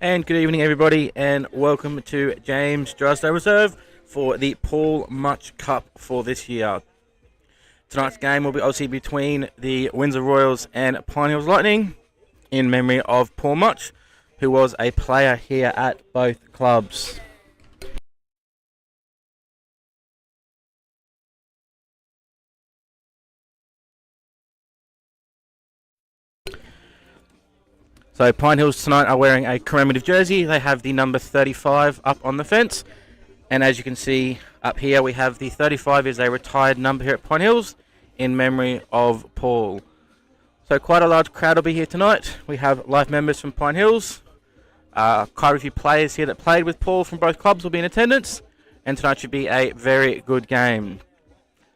And good evening, everybody, and welcome to James Drysdale Reserve for the Paul Mutch Cup for this year. Tonight's game will be obviously between the Windsor Royals and Pine Hills Lightning in memory of Paul Mutch, who was a player here at both clubs. So Pine Hills tonight are wearing a commemorative jersey. They have the number 35 up on the fence. And as you can see up here, we have the 35 is a retired number here at Pine Hills in memory of Paul. So quite a large crowd will be here tonight. We have live members from Pine Hills. Quite a few players here that played with Paul from both clubs will be in attendance. And tonight should be a very good game.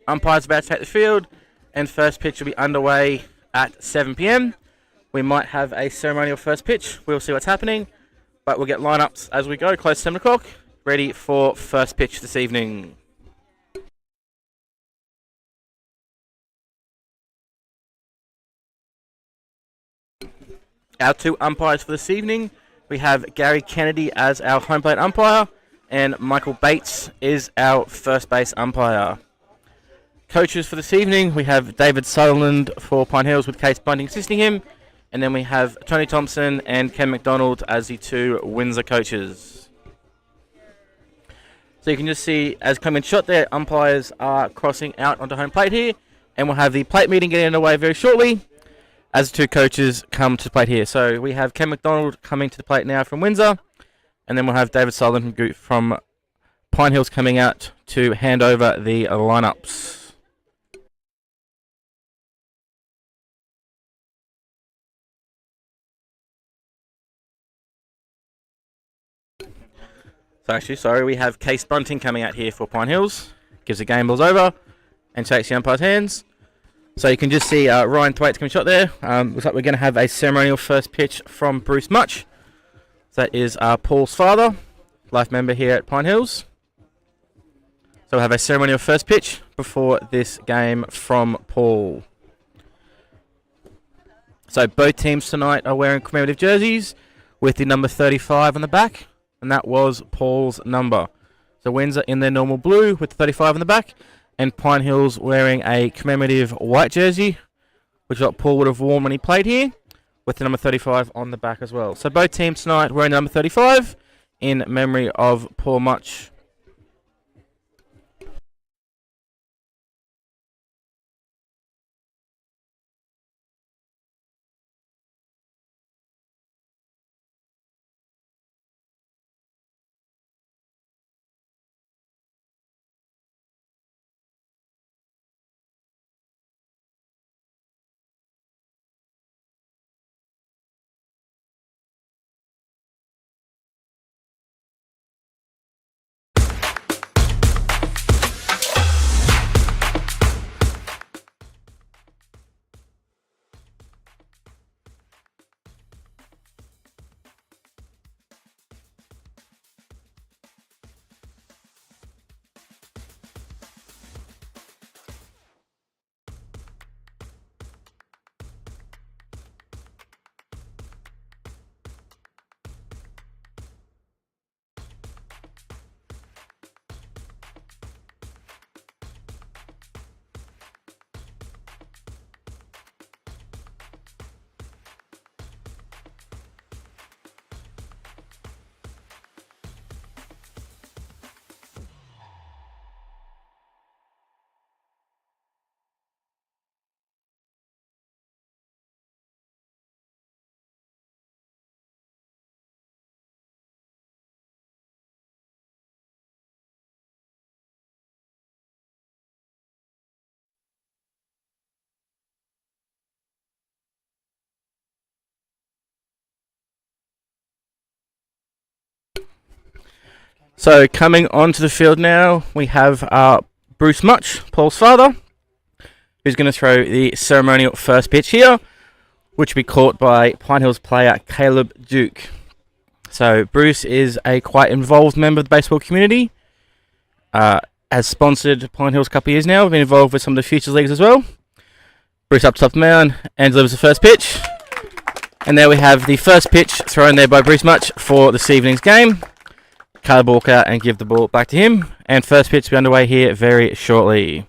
Umpires about to take the field. And first pitch will be underway at 7 p.m. We might have a ceremonial first pitch. We'll see what's happening. But we'll get lineups as we go. Close to 7 o'clock. Ready for first pitch this evening. Our two umpires for this evening. We have Gary Kennedy as our home plate umpire. And Michael Bates is our first base umpire. Coaches for this evening. We have David Sutherland for Pine Hills with Case Bunting assisting him. And then we have Tony Thompson and Ken McDonald as the two Windsor coaches. So you can just see, as coming shot there, umpires are crossing out onto home plate here. And we'll have the plate meeting getting underway very shortly as the two coaches come to the plate here. So we have Ken McDonald coming to the plate now from Windsor. And then we'll have David Sutherland from Pine Hills coming out to hand over the lineups. We have Case Bunting coming out here for Pine Hills. Gives the game balls over and takes the umpire's hands. So you can just see Ryan Thwaites coming shot there. Looks like we're going to have a ceremonial first pitch from Bruce Mutch. So that is Paul's father, life member here at Pine Hills. So we'll have a ceremonial first pitch before this game from Paul. So both teams tonight are wearing commemorative jerseys with the number 35 on the back. And that was Paul's number. So Windsor in their normal blue with the 35 on the back. And Pine Hills wearing a commemorative white jersey, which is what Paul would have worn when he played here, with the number 35 on the back as well. So both teams tonight wearing number 35 in memory of Paul Mutch. So coming onto the field now, we have Bruce Mutch, Paul's father, who's going to throw the ceremonial first pitch here, which will be caught by Pine Hills player Caleb Duke. So Bruce is a quite involved member of the baseball community. Has sponsored Pine Hills a couple of years now. Been involved with some of the Futures Leagues as well. Bruce up top the mound and delivers the first pitch. And there we have the first pitch thrown there by Bruce Mutch for this evening's game. Caleb Walker and give the ball back to him. And first pitch will be underway here very shortly.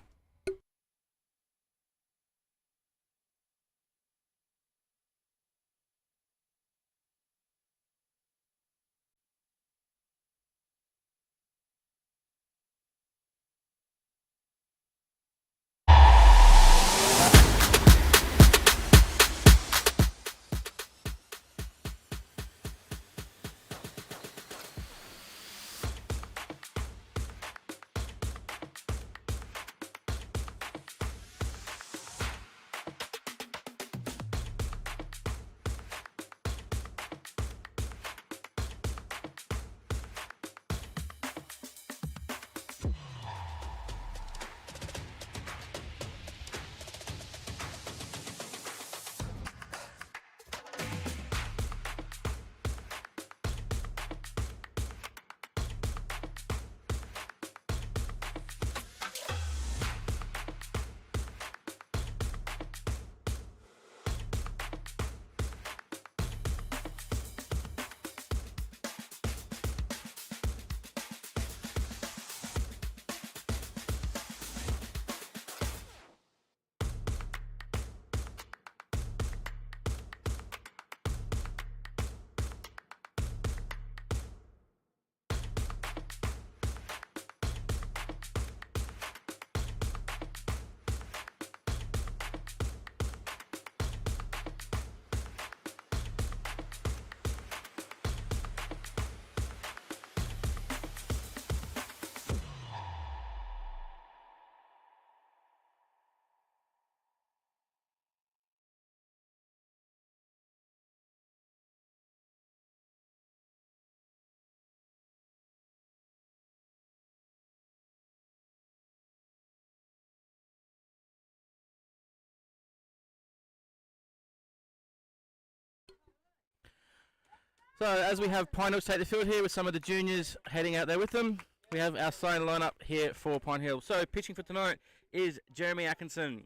So as we have Pine Hills take the field here with some of the juniors heading out there with them, we have our starting lineup here for Pine Hill. So pitching for tonight is Jeremy Atkinson.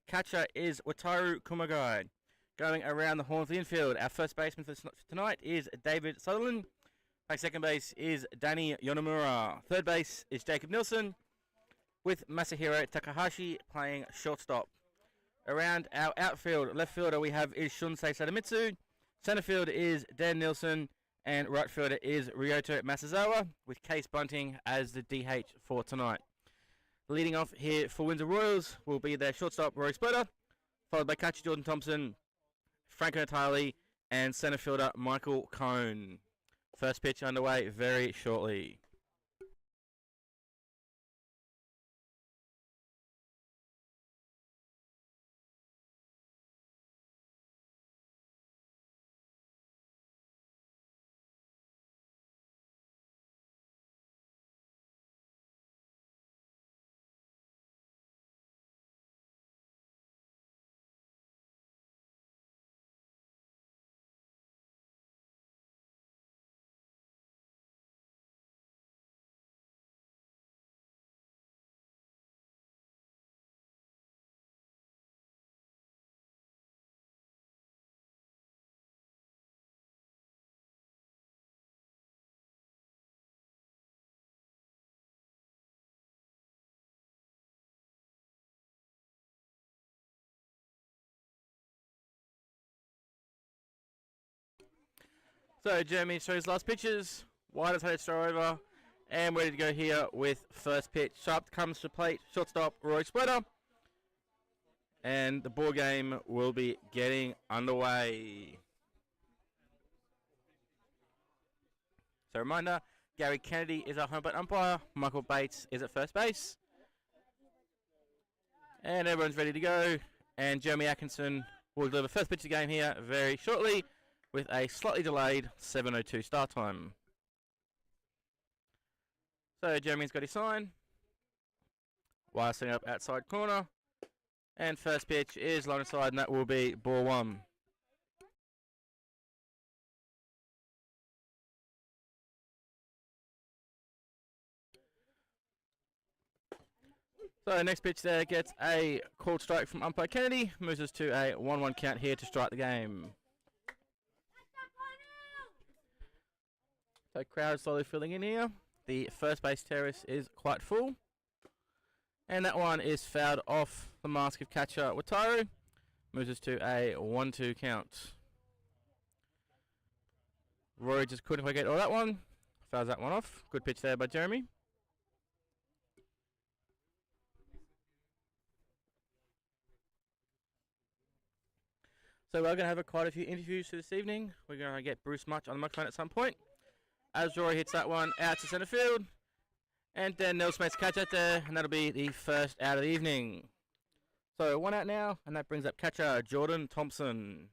Catcher is Wataru Kumagai. Going around the horn of the infield, our first baseman for tonight is David Sutherland. Playing second base is Danny Yonomura. Third base is Jacob Nilsson, with Masahiro Takahashi playing shortstop. Around our outfield, left fielder we have is Shunsei Sadamitsu. Centre field is Dan Nilsson, and right fielder is Ryoto Masazawa, with Case Bunting as the DH for tonight. Leading off here for Windsor Royals will be their shortstop Rory Splitter, followed by catcher Jordan Thompson, Franco Natali, and centre fielder Michael Cone. First pitch underway very shortly. So Jeremy shows his last pitches. White has had it throw over, and ready to go here with first pitch. Sharp comes to plate, shortstop Roy Splitter, and the ball game will be getting underway. So reminder, Gary Kennedy is our home plate umpire. Michael Bates is at first base, and everyone's ready to go. And Jeremy Atkinson will deliver first pitch of the game here very shortly, with a slightly delayed 7:02 start time. So Jeremy's got his sign. Wire setting up outside corner. And first pitch is line aside, and that will be ball one. So next pitch there gets a called strike from umpire Kennedy. Moves us to a 1-1 count here to strike the game. So crowd is slowly filling in here. The first base terrace is quite full. And that one is fouled off the mask of catcher Wataru. Moves us to a 1-2 count. Rory just couldn't quite get all that one. Fouls that one off. Good pitch there by Jeremy. So we're going to have quite a few interviews this evening. We're going to get Bruce Mutch on the microphone at some point. As Rory hits that one out to centre field. And then Nelson makes a catch out there, and that'll be the first out of the evening. So one out now, and that brings up catcher Jordan Thompson.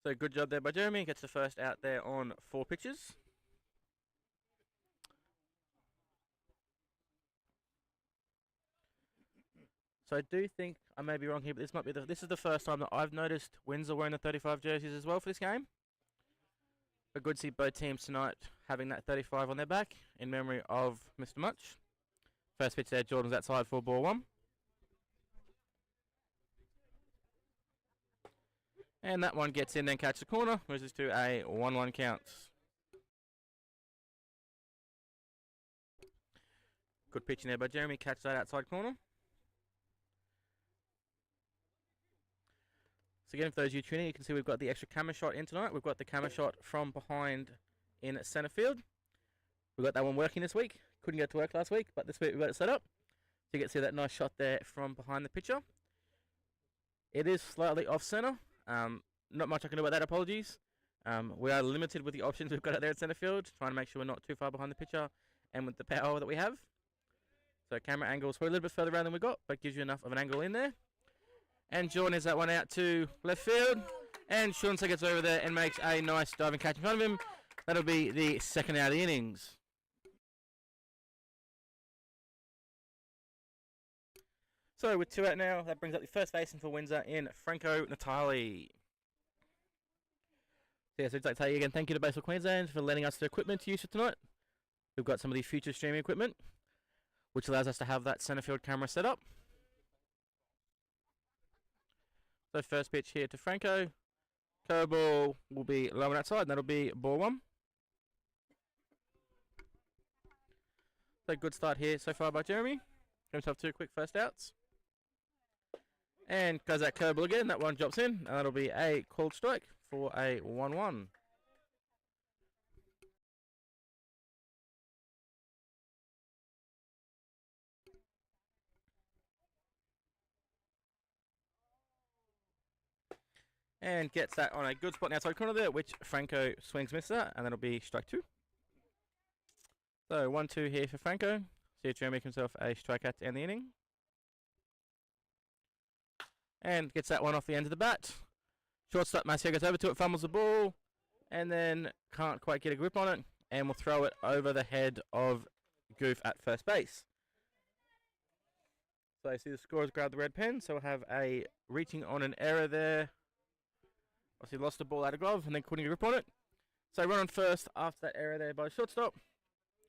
So good job there by Jeremy. Gets the first out there on 4 pitches. So I do think I may be wrong here, but this is the first time that I've noticed Windsor wearing the 35 jerseys as well for this game. But good to see both teams tonight having that 35 on their back in memory of Mr. Mutch. First pitch there, Jordan's outside for ball 1. And that one gets in, then catches the corner, moves us to a 1-1 count. Good pitch in there by Jeremy, catches that outside corner. So again, for those of you tuning in, you can see we've got the extra camera shot in tonight. We've got the camera shot from behind in centre field. We've got that one working this week. Couldn't get to work last week, but this week we've got it set up. So you can see that nice shot there from behind the pitcher. It is slightly off centre. Not much I can do about that, apologies. We are limited with the options we've got out there at centre field, trying to make sure we're not too far behind the pitcher and with the power that we have. So camera angles probably a little bit further around than we got, but gives you enough of an angle in there. And Jordan has that one out to left field. And Shunsa gets over there and makes a nice diving catch in front of him. That'll be the second out of the innings. So with 2 out now, that brings up the first baseman for Windsor in Franco Natali. So I'd like to tell you again, thank you to Baseball Queensland for lending us the equipment to use for tonight. We've got some of the future streaming equipment, which allows us to have that centre field camera set up. So first pitch here to Franco. Curveball will be low and outside, and that'll be ball 1. So good start here so far by Jeremy. Got himself 2 quick first outs. And goes that curveball again, that one drops in, and that'll be a called strike for a 1-1. And gets that on a good spot in the outside corner there, which Franco swings misses at, and that'll be strike 2. So 1-2 here for Franco. See if Jeremy makes himself a strikeout to end the inning. And gets that one off the end of the bat. Shortstop Massio goes over to it, fumbles the ball, and then can't quite get a grip on it, and will throw it over the head of Goof at first base. So you see the scorers grab the red pen, so we'll have a reaching on an error there. Obviously lost the ball out of glove and then couldn't get a grip on it. So run on first after that error there by the shortstop.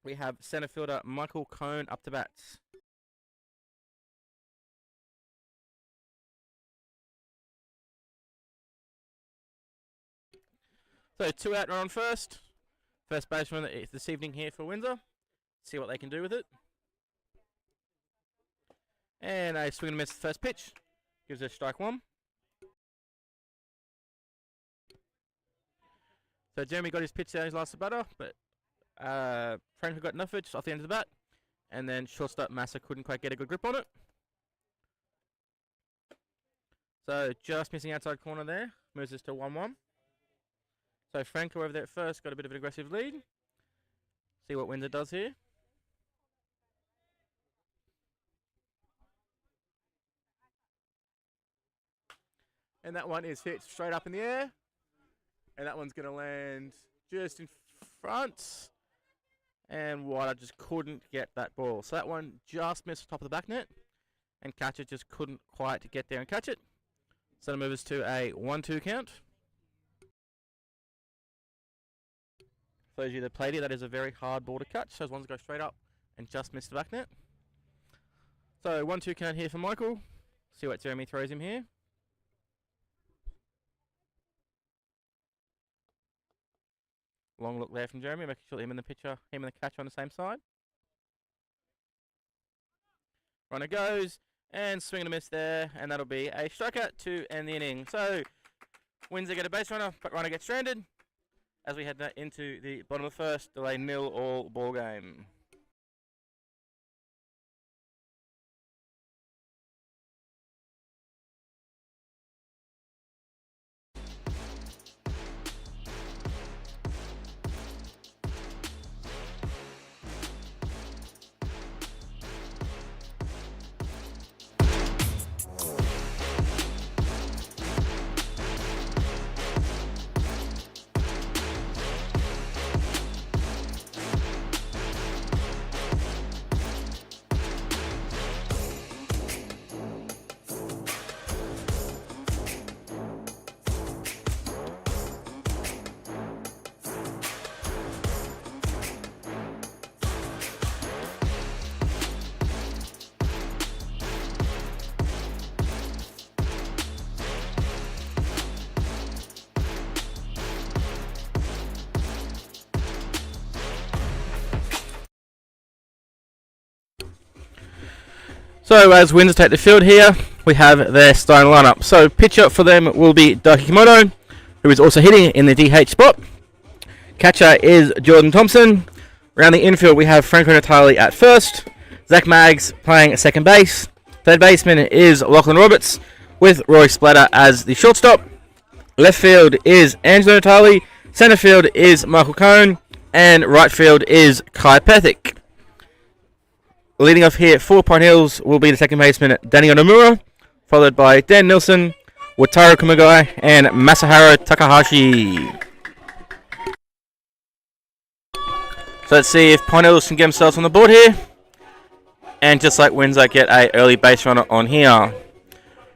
We have centre fielder Michael Cohn up to bat. So 2 out, run on first. First baseman this evening here for Windsor. See what they can do with it. And a swing and miss first pitch. Gives us strike 1. So Jeremy got his pitch down his last batter, but Franco got enough of it just off the end of the bat. And then shortstop Massa couldn't quite get a good grip on it. So just missing outside corner there. Moves us to 1-1. So Franco over there at first got a bit of an aggressive lead. See what Windsor does here. And that one is hit straight up in the air. And that one's going to land just in front. And I just couldn't get that ball. So that one just missed the top of the back net. And catcher just couldn't quite get there and catch it. So that moves us to a 1-2 count. For those of you that played it, that is a very hard ball to catch. So those ones go straight up and just missed the back net. So 1-2 count here for Michael. See what Jeremy throws him here. Long look there from Jeremy, making sure him and the pitcher, him and the catcher on the same side. Runner goes, and swing and a miss there, and that'll be a strikeout to end the inning. So, Windsor get a base runner, but runner gets stranded as we head into the bottom of the first, delay 0-all ball game. So as Windsor take the field here, we have their starting lineup. So pitcher for them will be Daiki Kimono, who is also hitting in the DH spot. Catcher is Jordan Thompson. Around the infield we have Franco Natali at first. Zach Maggs playing second base. Third baseman is Lachlan Roberts, with Roy Splatter as the shortstop. Left field is Angelo Natali. Centre field is Michael Cohn. And right field is Kai Pethick. Leading off here for Pine Hills will be the second baseman Danny Onomura, followed by Dan Nilsson, Wataru Kumagai, and Masahiro Takahashi. So let's see if Pine Hills can get themselves on the board here. And just like Windsor, get a early base runner on here.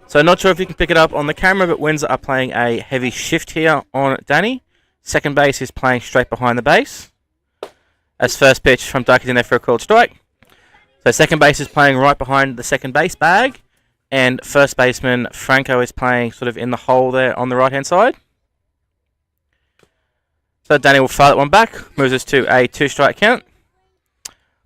So not sure if you can pick it up on the camera, but Windsor are playing a heavy shift here on Danny. Second base is playing straight behind the base. As first pitch from Ducky's in there for a called strike. So second base is playing right behind the second base bag, and first baseman Franco is playing sort of in the hole there on the right hand side. So Danny will fire that one back, moves us to a 2-strike count.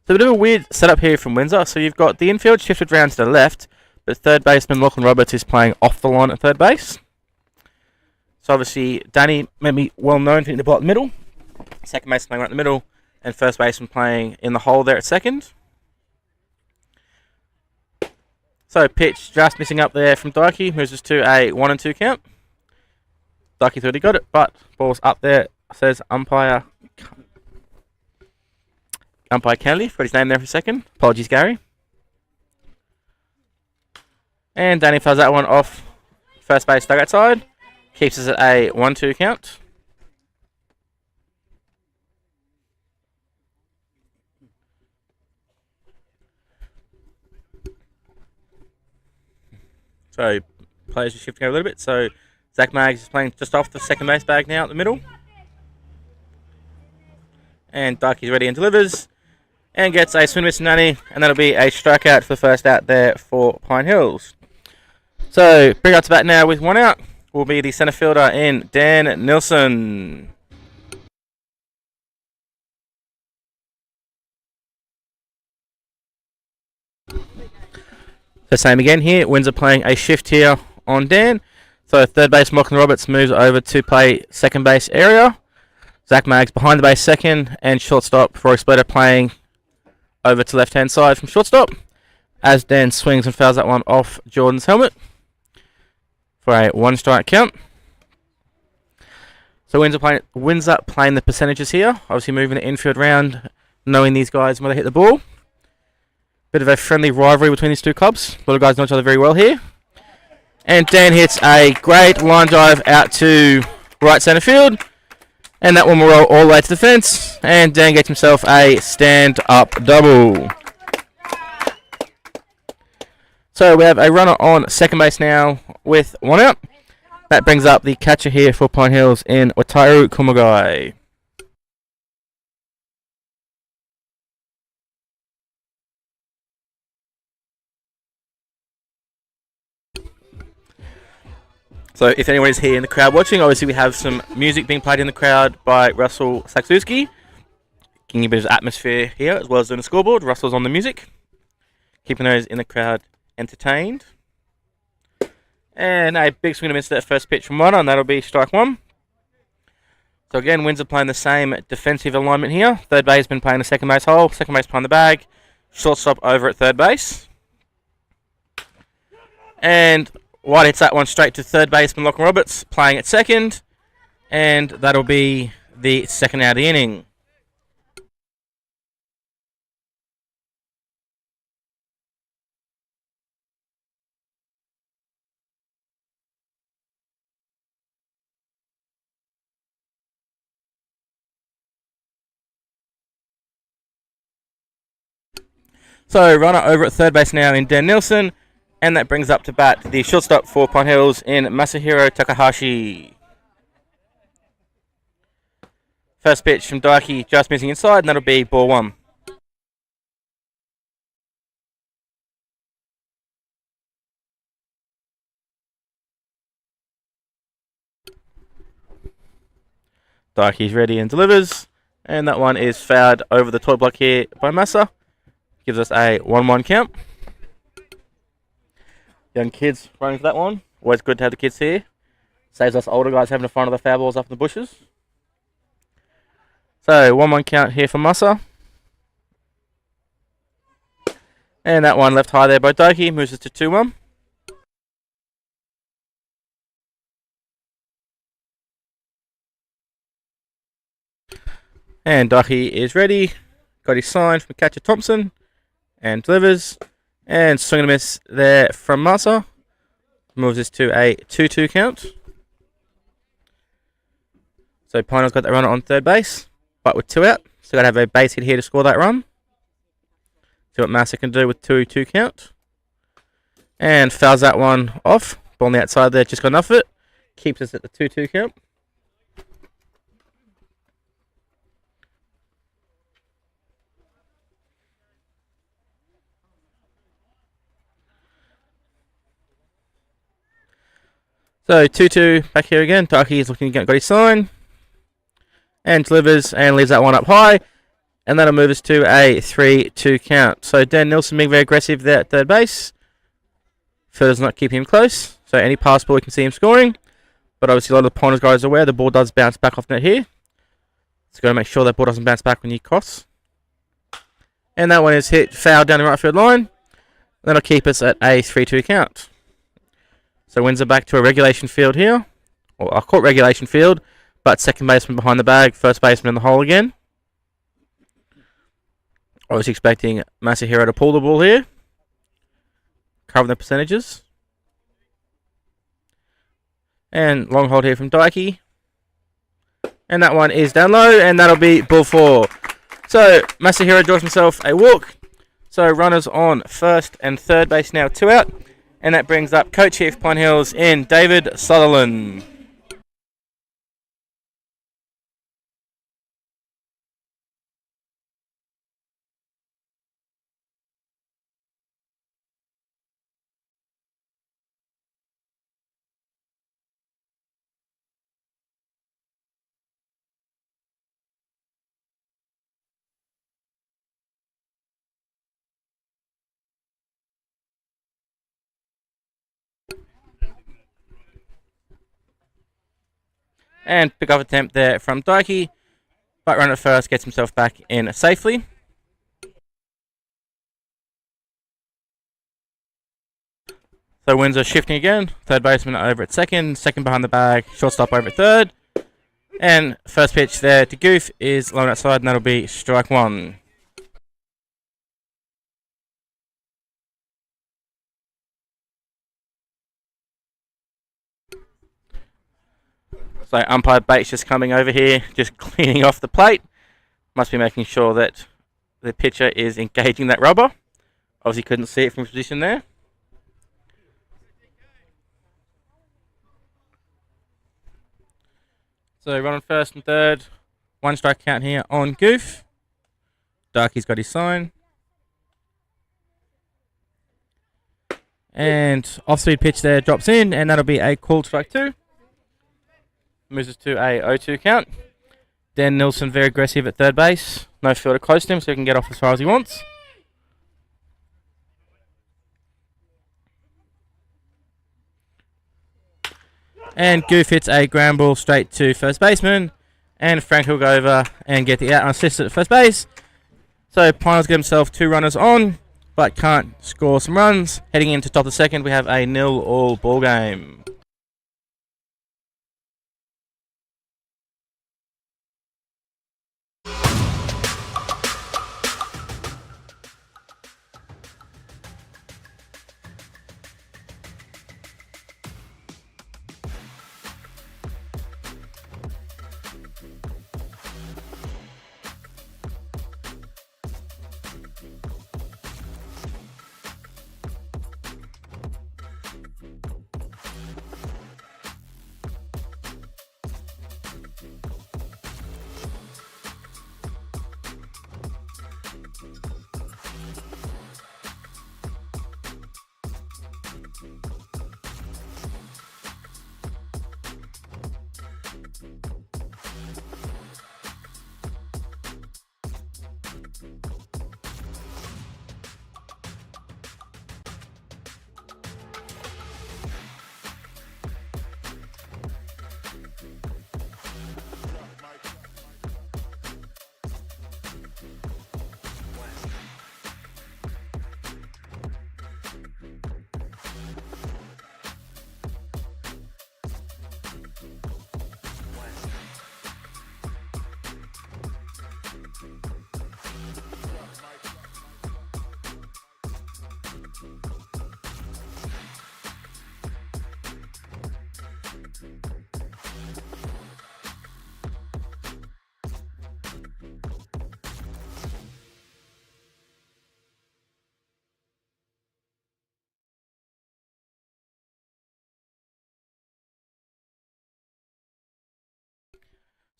So a bit of a weird setup here from Windsor. So you've got the infield shifted round to the left, but third baseman Lachlan Roberts is playing off the line at third base. So obviously Danny may be well known for hitting the ball at the middle, second baseman playing right in the middle, and first baseman playing in the hole there at second. So pitch just missing up there from Daiki, moves us to a 1-2 count. Daiki thought he got it, but ball's up there, says umpire Kennedy. Forgot his name there for a second. Apologies, Gary. And Danny fouls that one off first base dugout side. Keeps us at a 1-2 count. So players are shifting over a little bit. So Zach Maggs is playing just off the second base bag now at the middle. And Darky's ready and delivers. And gets a swing miss from Nanny. And that'll be a strikeout for the first out there for Pine Hills. So bring out to bat now with one out will be the centre fielder in Dan Nilsson. The same again here. Windsor playing a shift here on Dan. So third base Lachlan Roberts moves over to play second base area. Zach Maggs behind the base second, and shortstop Roy Splatter playing over to left hand side from shortstop. As Dan swings and fouls that one off Jordan's helmet for a 1-strike count. So Windsor playing the percentages here. Obviously moving the infield round, knowing these guys when they hit the ball. Bit of a friendly rivalry between these two clubs. A lot of guys know each other very well here. And Dan hits a great line drive out to right centre field. And that one will roll all the way to the fence. And Dan gets himself a stand-up double. So we have a runner on second base now with one out. That brings up the catcher here for Pine Hills in Wataru Kumagai. So if anyone is here in the crowd watching, obviously we have some music being played in the crowd by Russell Saksowski, giving a bit of atmosphere here, as well as doing the scoreboard. Russell's on the music, keeping those in the crowd entertained. And a big swing and a miss that first pitch from Windsor, and that'll be strike one. So again, Windsor playing the same defensive alignment here. Third baseman playing the second base hole, second base behind the bag, shortstop over at third base. And White hits that one straight to third baseman Lachlan Roberts, playing at second, and that'll be the second out of the inning. So runner over at third base now in Dan Nielsen, and that brings up to bat the shortstop for Pine Hills in Masahiro Takahashi. First pitch from Daiki, just missing inside, and that'll be ball one. Daiki's ready and delivers, and that one is fouled over the toy block here by Massa. Gives us a 1-1 count. Young kids running for that one. Always good to have the kids here. Saves us older guys having to find other foul balls up in the bushes. So 1-1 count here for Massa. And that one left high there by Doki. Moves us to 2-1. And Doki is ready. Got his sign from catcher Thompson. And delivers. And swing and a miss there from Massa. Moves us to a 2-2 count. So Pine's got that runner on third base, but with 2 out. So got to have a base hit here to score that run. See what Massa can do with 2-2 count. And fouls that one off. Ball on the outside there, just got enough of it. Keeps us at the 2-2 count. So 2-2 back here again. Taki is looking to get got his sign. And delivers and leaves that one up high. And that'll move us to a 3-2 count. So Dan Nielsen being very aggressive there at third base. Fielders not keeping him close. So any pass ball we can see him scoring. But obviously a lot of the Pointers guys are aware the ball does bounce back off net here. So got to make sure that ball doesn't bounce back when you cross. And that one is hit foul down the right field line. That'll keep us at a 3-2 count. So Windsor back to a regulation field here. Or I'll call it regulation field. But second baseman behind the bag, first baseman in the hole again. Obviously expecting Masahiro to pull the ball here. Covering the percentages. And long hold here from Daiki. And that one is down low, and that'll be ball 4. So Masahiro draws himself a walk. So runners on first and third base now, 2 out. And that brings up co-chief Pine Hills in David Sutherland. And pick up attempt there from Daiki. But runner first gets himself back in safely. So Windsor shifting again. Third baseman over at second. Second behind the bag. Shortstop over at third. And first pitch there to Goof is low outside, and that'll be strike 1. So umpire Bates just coming over here, just cleaning off the plate. Must be making sure that the pitcher is engaging that rubber. Obviously couldn't see it from his position there. So run on first and third. 1 strike count here on Goof. Darky's got his sign. And off-speed pitch there drops in, and that'll be a called strike 2. Moves us to a 0-2 count. Dan Nilsson very aggressive at third base. No fielder close to him, so he can get off as far as he wants. And Goof hits a ground ball straight to first baseman. And Frank will go over and get the out unassisted at first base. So Pine's get himself 2 runners on, but can't score some runs. Heading into top of the second, we have a 0-0 ball game.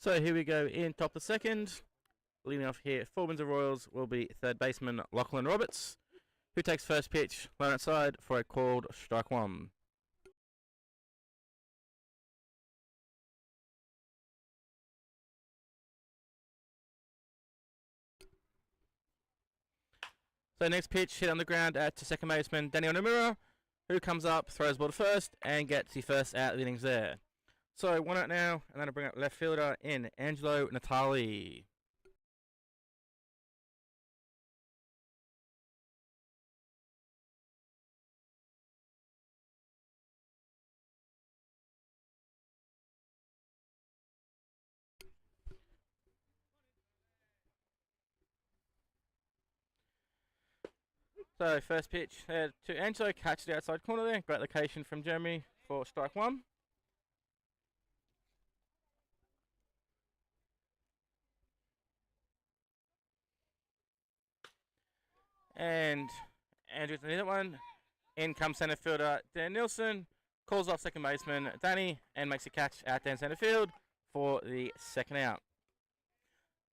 So here we go in top of the second. Leading off here for Windsor Royals will be third baseman Lachlan Roberts, who takes first pitch, line outside for a called strike 1. So next pitch hit on the ground to second baseman Daniel Nomura, who comes up, throws ball to first, and gets the first out of the innings there. So 1 out now, and then I'll bring up left fielder in Angelo Natali. So first pitch to Angelo, catch the outside corner there. Great location from Jeremy for strike 1. And Andrew's another one. In comes centre fielder Dan Nilsson, calls off second baseman Danny, and makes a catch out down centre field for the second out.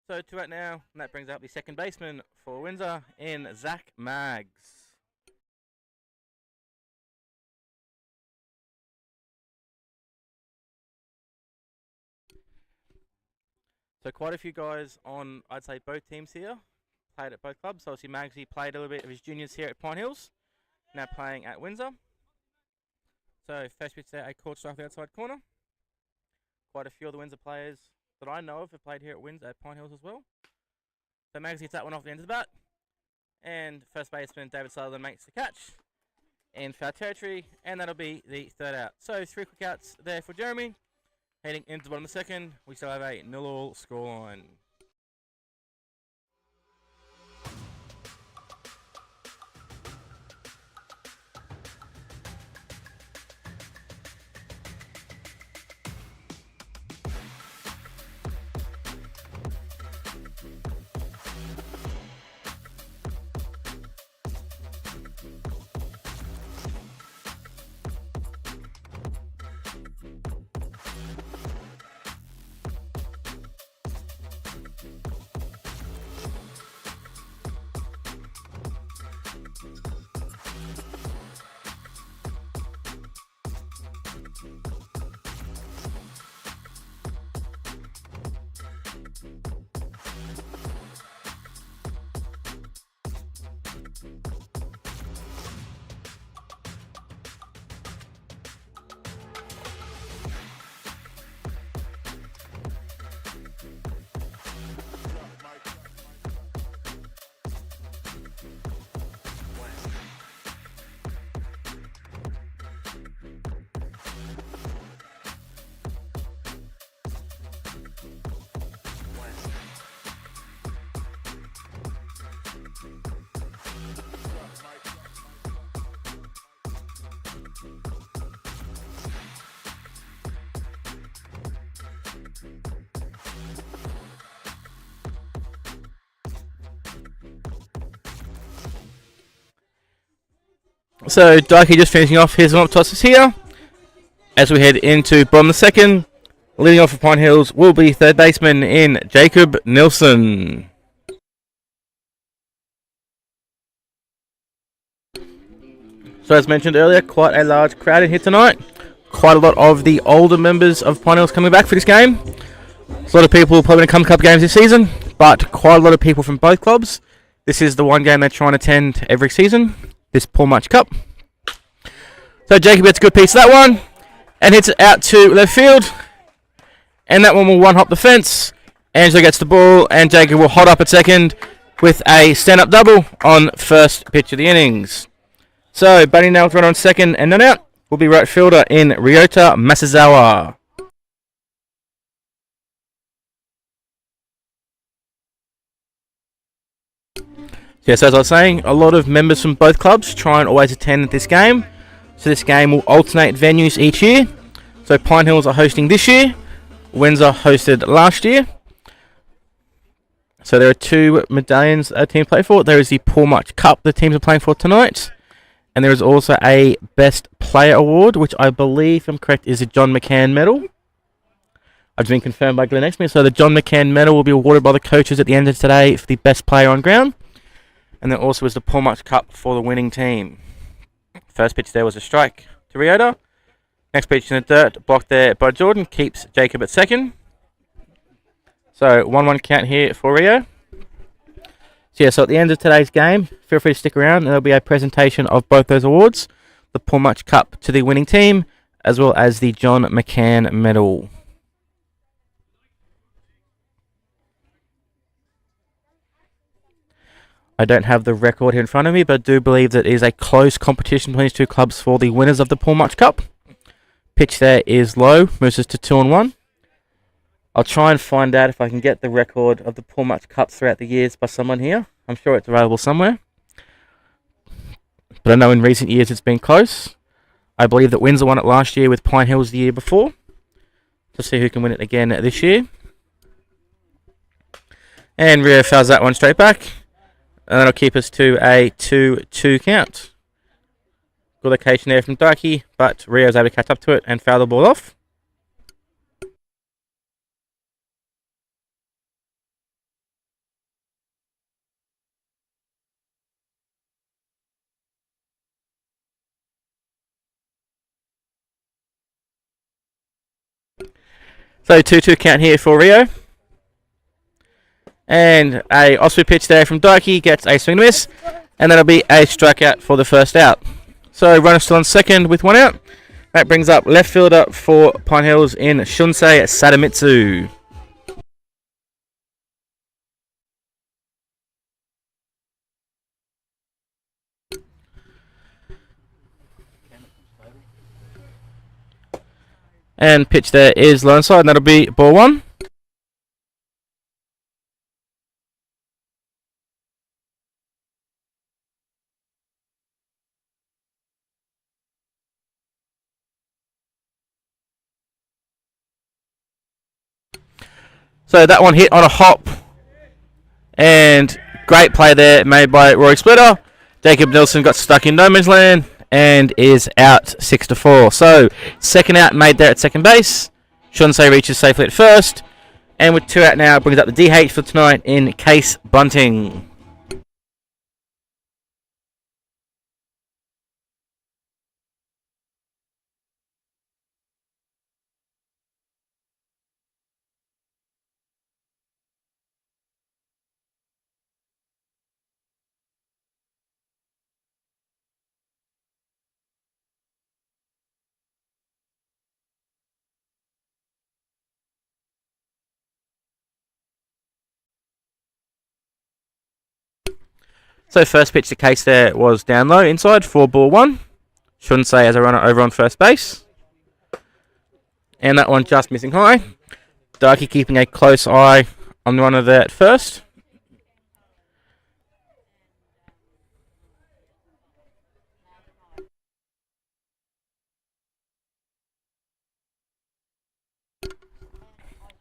So 2 out now, and that brings up the second baseman for Windsor in Zach Maggs. So quite a few guys on, I'd say, both teams here. Played at both clubs. So obviously Maggsy played a little bit of his juniors here at Pine Hills. Now playing at Windsor. So first pitch there, a called strike outside corner. Quite a few of the Windsor players that I know of have played here at Windsor at Pine Hills as well. So Maggsy gets that one off the end of the bat. And first baseman David Sutherland makes the catch in foul territory, and that'll be the third out. So 3 quick outs there for Jeremy. Heading into the bottom of the second, we still have a 0-0 scoreline. So Dyke just finishing off his warm-up tosses here. As we head into bottom of the second, leading off for Pine Hills will be third baseman in Jacob Nilsson. So as mentioned earlier, quite a large crowd in here tonight. Quite a lot of the older members of Pine Hills coming back for this game. There's a lot of people probably going to come to club games this season, but quite a lot of people from both clubs. This is the one game they try and attend every season, this Paul Mutch Cup. So Jacob gets a good piece of that one and hits it out to left field. And that one will one-hop the fence. Angelo gets the ball and Jacob will hold up at second with a stand-up double on first pitch of the innings. So batting now with run on second and not out will be right fielder in Ryota Masazawa. Yes, as I was saying, a lot of members from both clubs try and always attend this game. So this game will alternate venues each year. So Pine Hills are hosting this year. Windsor hosted last year. So there are two medallions a team play for. There is the Paul Mutch Cup the teams are playing for tonight. And there is also a Best Player Award, which I believe, if I'm correct, is a John McCann Medal. I've just been confirmed by Glenn next to me. So the John McCann Medal will be awarded by the coaches at the end of today for the best player on ground. And there also is the Paul Mutch Cup for the winning team. First pitch there was a strike to Ryota. Next pitch in the dirt, blocked there by Jordan, keeps Jacob at second. So 1-1 count here for Rio. So yeah, so at the end of today's game, feel free to stick around and there'll be a presentation of both those awards. The Paul Mutch Cup to the winning team, as well as the John McCann Medal. I don't have the record here in front of me, but I do believe that it is a close competition between these two clubs for the winners of the Paul Mutch Cup. Pitch there is low, moves us to 2-1. I'll try and find out if I can get the record of the Paul Mutch Cups throughout the years by someone here. I'm sure it's available somewhere. But I know in recent years it's been close. I believe that Windsor won it last year with Pine Hills the year before. To see who can win it again this year. And Rio fouls that one straight back. And that'll keep us to a 2-2 count. Good location there from Darky, but Rio's able to catch up to it and foul the ball off. So 2-2 count here for Rio. And a off-speed pitch there from Darky gets a swing and miss. And that'll be a strikeout for the first out. So runner still on second with one out. That brings up left fielder for Pine Hills in Shunsei Sadamitsu. And pitch there is low inside, and that'll be ball one. So that one hit on a hop. And great play there made by Rory Splitter. Jacob Nilsson got stuck in no man's land and is out 6-4. So second out made there at second base. Shunsei reaches safely at first. And with two out now, brings up the DH for tonight in Case Bunting. So first pitch to Case there was down low inside for ball one. Shunsei as a runner over on first base. And that one just missing high. Darky keeping a close eye on the runner there at first.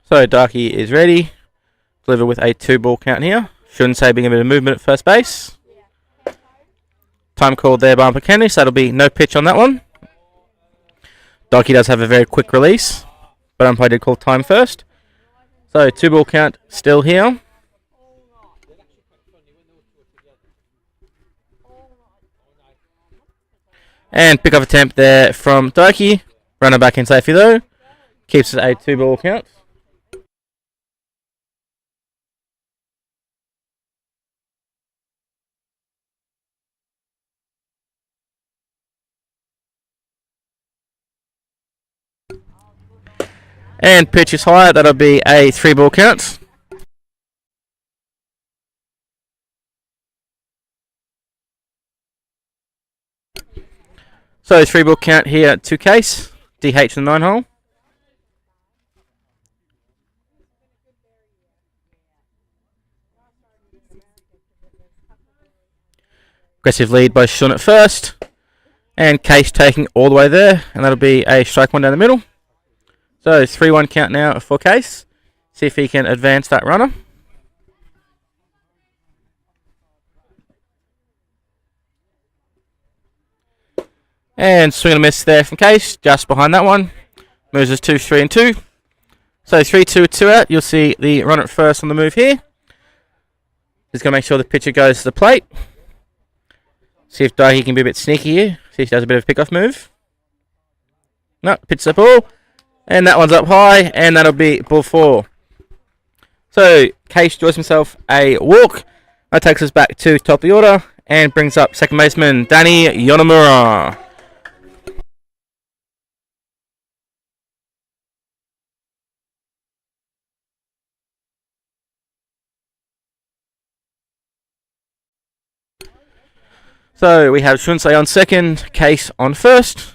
So Darky is ready. Deliver with a 2-ball count here. Shunsei being a bit of movement at first base. Time called there by Umpire Kennedy, so that'll be no pitch on that one. Donkey does have a very quick release, but umpire did call time first. So 2-ball count still here. And pick-off attempt there from Doki. Runner back in safely though. Keeps it a 2-ball count. And pitch is higher, that'll be a 3-ball count. So 3-ball count here to Case. DH in the 9-hole. Aggressive lead by Sean at first. And Case taking all the way there. And that'll be a strike one down the middle. So 3-1 count now for Case. See if he can advance that runner. And swing and a miss there from Case, just behind that one. Moves us to 3 and 2. So 3-2, 2 out. You'll see the runner at first on the move here. Just going to make sure the pitcher goes to the plate. See if Dahi can be a bit sneaky here. See if he does a bit of a pick-off move. No, pitch the ball. And that one's up high, and that'll be ball 4. So Case draws himself a walk. That takes us back to top of the order and brings up second baseman Danny Yonemura. So we have Shunsei on second, Case on first.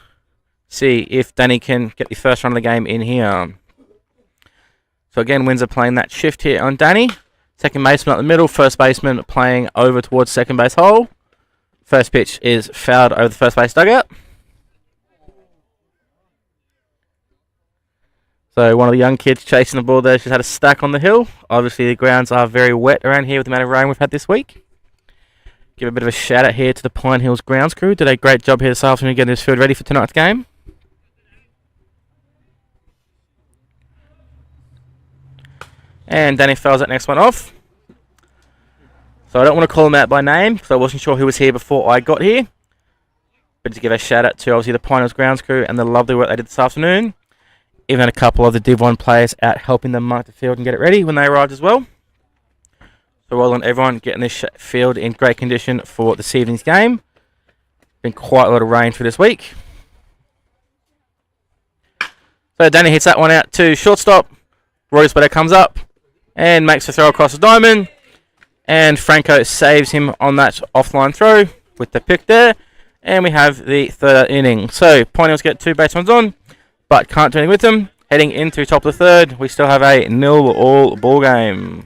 See if Danny can get the first run of the game in here. So again, Windsor playing that shift here on Danny. Second baseman up the middle, first baseman playing over towards second base hole. First pitch is fouled over the first base dugout. So one of the young kids chasing the ball there just had a stack on the hill. Obviously the grounds are very wet around here with the amount of rain we've had this week. Give a bit of a shout out here to the Pine Hills grounds crew. Did a great job here this afternoon getting this field ready for tonight's game. And Danny fouls that next one off. So I don't want to call him out by name because I wasn't sure who was here before I got here. But to give a shout out to obviously the Pine Hills grounds crew and the lovely work they did this afternoon. Even a couple of the Div 1 players out helping them mark the field and get it ready when they arrived as well. So well done everyone getting this field in great condition for this evening's game. Been quite a lot of rain through this week. So Danny hits that one out to shortstop. Roy Splitter comes up and makes a throw across the diamond. And Franco saves him on that offline throw with the pick there. And we have the third inning. So Pine Hills get 2 base runs on, but can't do anything with them. Heading into top of the third, we still have a 0-all ball game.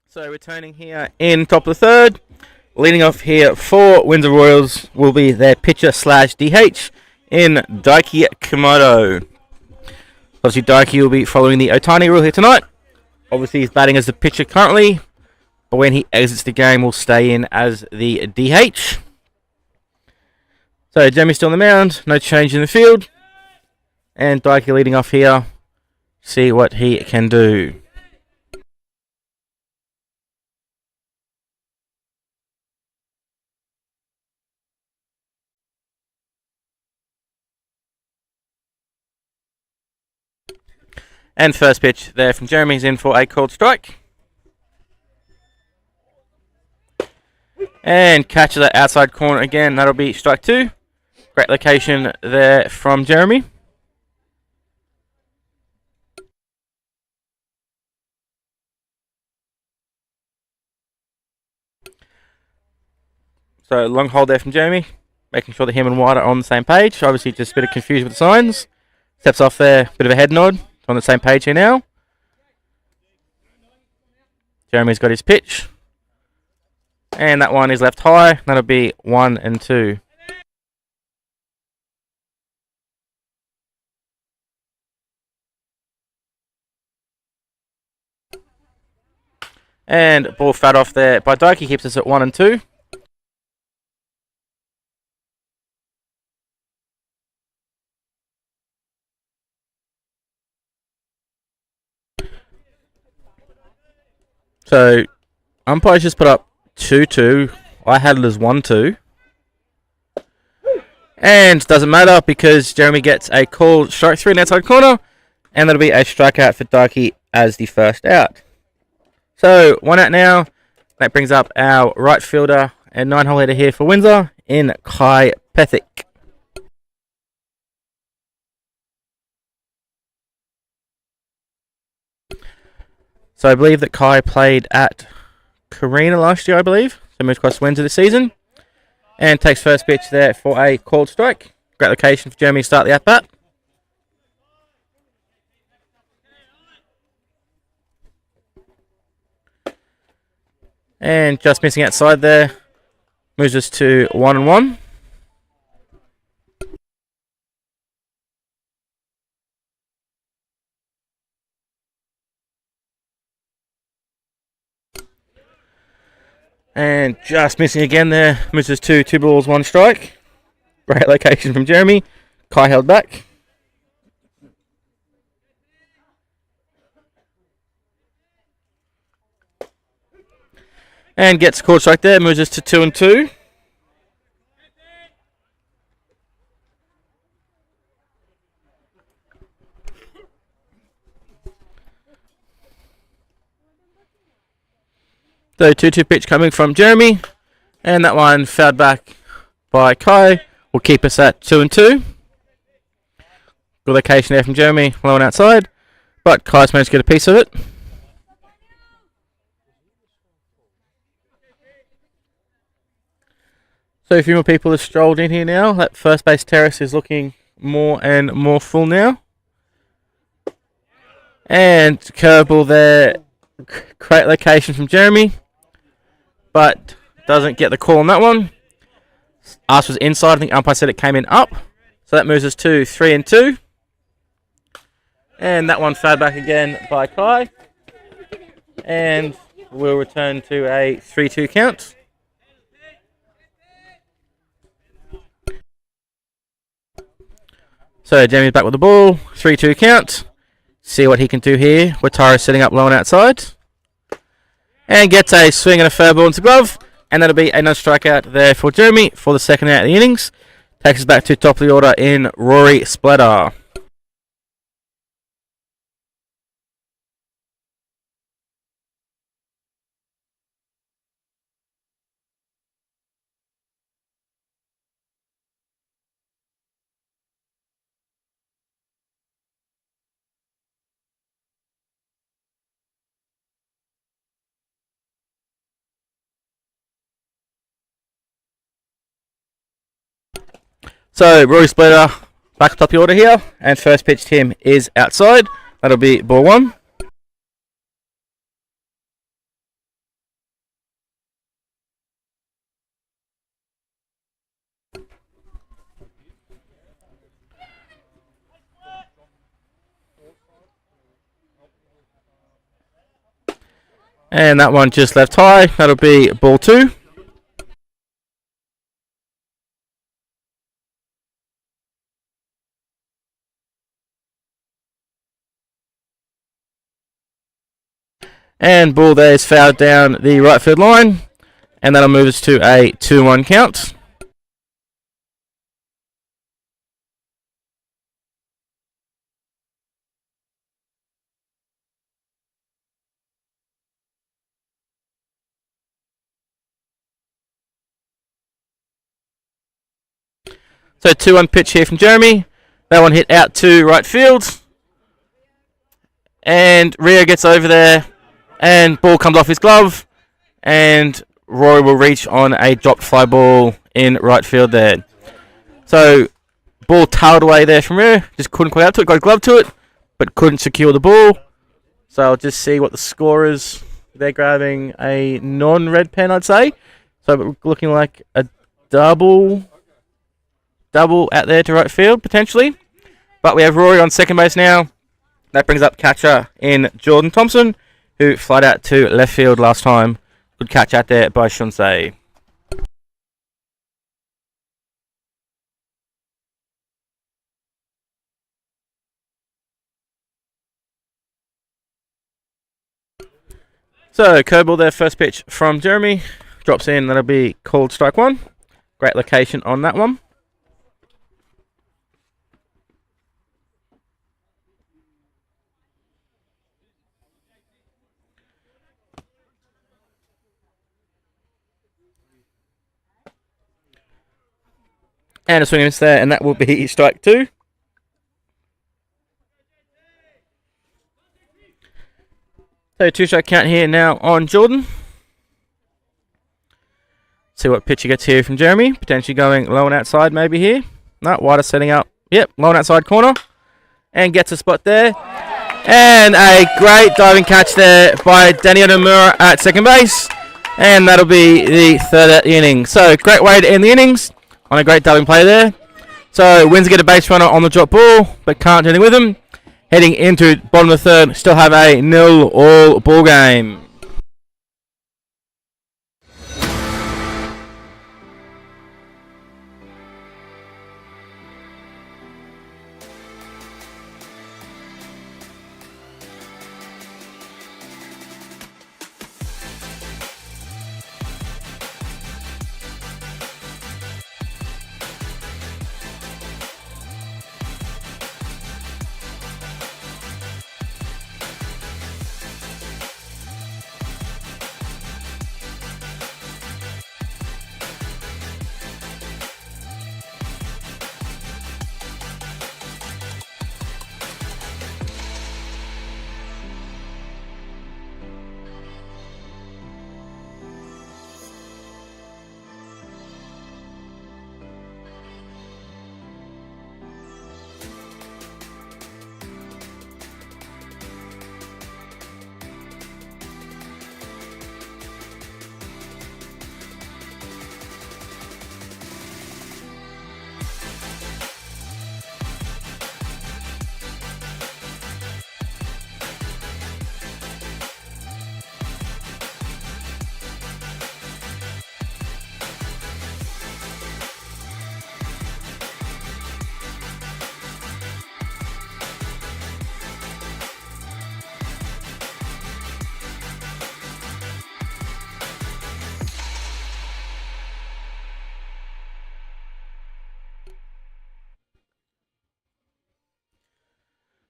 So returning here in top of the third, leading off here for Windsor Royals will be their pitcher slash DH in Daiki Komodo. Obviously Daiki will be following the Otani rule here tonight. Obviously he's batting as the pitcher currently, but when he exits the game will stay in as the DH. So Jeremy's still on the mound, no change in the field. And Dyke leading off here. See what he can do. And first pitch there from Jeremy's in for a called strike. And catches that outside corner again. That'll be strike 2. Great location there from Jeremy. So long hold there from Jeremy, making sure that him and White are on the same page. Obviously just a bit of confusion with the signs. Steps off there, bit of a head nod. On the same page here now. Jeremy's got his pitch. And that one is left high. That'll be 1 and 2. And ball fat off there by Dyke. Keeps us at 1 and 2. So, umpires just put up 2-2. I had it as 1-2. And doesn't matter because Jeremy gets a call strike 3 in the outside corner. And that'll be a strikeout for Dyke as the first out. So, 1 out now. That brings up our right fielder and 9-hole hitter here for Windsor in Kai Pethick. So I believe that Kai played at Carina last year, I believe. So moved across to Windsor this season. And takes first pitch there for a called strike. Great location for Jeremy to start the at-bat. And just missing outside there. Moves us to 1 and 1. And just missing again there. Moves us to 2 balls, 1 strike. Great location from Jeremy. Kai held back. And gets a called strike there. Moves us to 2 and 2. The 2-2 pitch coming from Jeremy. And that one fouled back by Kai. Will keep us at 2 and 2. Good location there from Jeremy. Low and outside. But Kai's managed to get a piece of it. So a few more people have strolled in here now. That first base terrace is looking more and more full now. And curveball there. Great location from Jeremy. But doesn't get the call on that one. Ask was inside. I think umpire said it came in up. So that moves us to 3 and 2. And that one fouled back again by Kai. And we'll return to a 3-2 count. So Jeremy's back with the ball. 3-2 count. See what he can do here. Wataru's setting up low and outside. And gets a swing and a fair ball into glove. And that'll be another strikeout there for Jeremy for the second out of the innings. Takes us back to top of the order in Rory Splatter. So Rory Splatter back top of the order here. And first pitch to him is outside. That'll be ball 1. And that one just left high. That'll be ball 2. And ball there is fouled down the right field line. And that'll move us to a 2-1 count. So 2-1 pitch here from Jeremy. That one hit out to right field. And Rio gets over there. And ball comes off his glove. And Rory will reach on a dropped fly ball in right field there. So ball tailed away there from Rio. Just couldn't quite out to it. Got a glove to it. But couldn't secure the ball. So I'll just see what the score is. They're grabbing a non-red pen, I'd say. So looking like a double out there to right field, potentially. But we have Rory on second base now. That brings up catcher in Jordan Thompson, who flied out to left field last time. Good catch out there by Shunsei. So, curveball there, first pitch from Jeremy. Drops in, that'll be called strike one. Great location on that one. And a swing and miss there, and that will be strike two. So 2-strike count here now on Jordan. See what pitch he gets here from Jeremy. Potentially going low and outside maybe here. No, wider setting up. Yep, low and outside corner. And gets a spot there. And a great diving catch there by Danny Onomura at second base. And that'll be the third out the inning. So great way to end the innings on a great diving play there. So Windsor get a base runner on the drop ball, but can't do anything with him. Heading into bottom of the third, still have a 0-all ball game.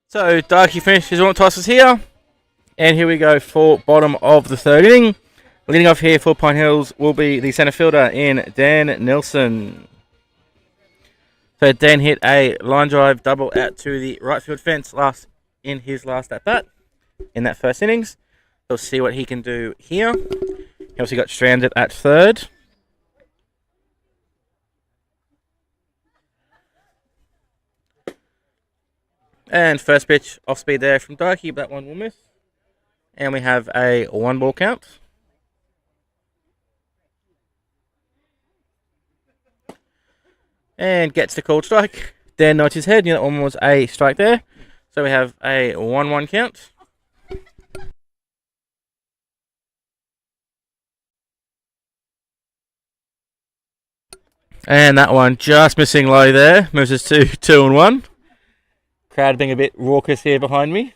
So Darky finished his tosses here. And here we go for bottom of the third inning. Leading off here for Pine Hills will be the centre fielder in Dan Nelson. So Dan hit a line drive double out to the right field fence in his last at bat in that first innings. We'll see what he can do here. He also got stranded at third. And first pitch off speed there from Darky, but that one will miss. And we have a 1-ball count. And gets the called strike. Dan nods his head. That one was a strike there. So we have a 1-1 count. And that one just missing low there. Moves us to 2-1. Crowd being a bit raucous here behind me.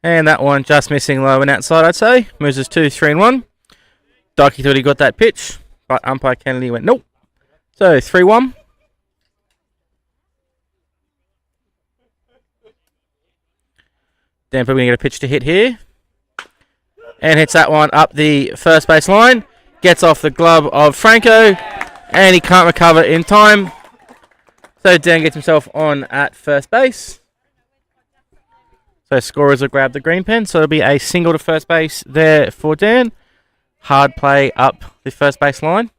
And that one just missing low and outside, I'd say. Moves us 2, 3 and 1. Darky thought he got that pitch, but umpire Kennedy went nope. So 3-1. Dan probably going to get a pitch to hit here. And hits that one up the first base line. Gets off the glove of Franco. And he can't recover in time. So Dan gets himself on at first base. So scorers will grab the green pen. So it'll be a single to first base there for Dan. Hard play up the first base line.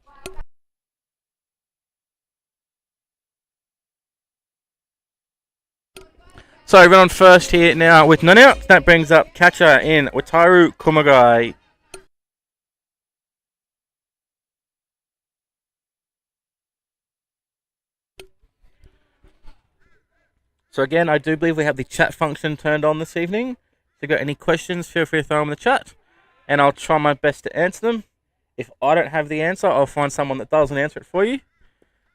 So run on first here now with none out. That brings up catcher in Wataru Kumagai. So again, I do believe we have the chat function turned on this evening. If you've got any questions, feel free to throw them in the chat. And I'll try my best to answer them. If I don't have the answer, I'll find someone that does and answer it for you.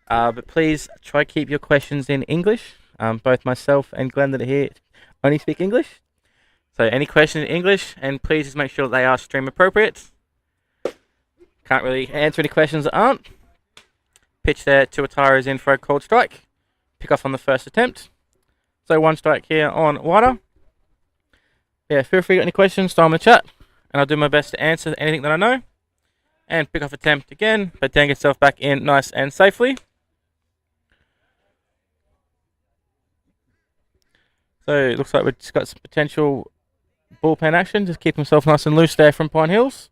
But please try to keep your questions in English. Both myself and Glenn that are here only speak English. So any questions in English, and please just make sure that they are stream appropriate. Can't really answer any questions that aren't. Pitch there, Tuatara is in for a called strike. Pick off on the first attempt. So 1 strike here on Wada. Yeah, feel free to get any questions, throw them in the chat. And I'll do my best to answer anything that I know. And pick off attempt again, but Dan gets himself back in nice and safely. So it looks like we've just got some potential bullpen action. Just keep himself nice and loose there from Pine Hills.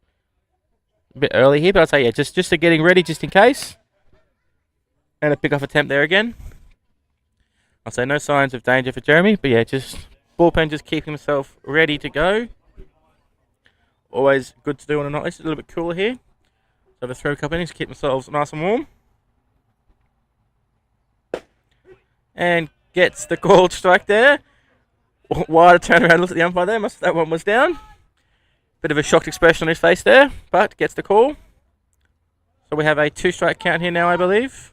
A bit early here, but I'd say, yeah, just to getting ready just in case. And a pick-off attempt there again. I'll say no signs of danger for Jeremy, but yeah, just bullpen just keeping himself ready to go. Always good to do on a night. It's a little bit cooler here. So over throw a couple innings, keep themselves nice and warm. And gets the called strike there. Wider turn around, look at the umpire there. That one was down. Bit of a shocked expression on his face there, but gets the call. So we have a 2-strike count here now, I believe.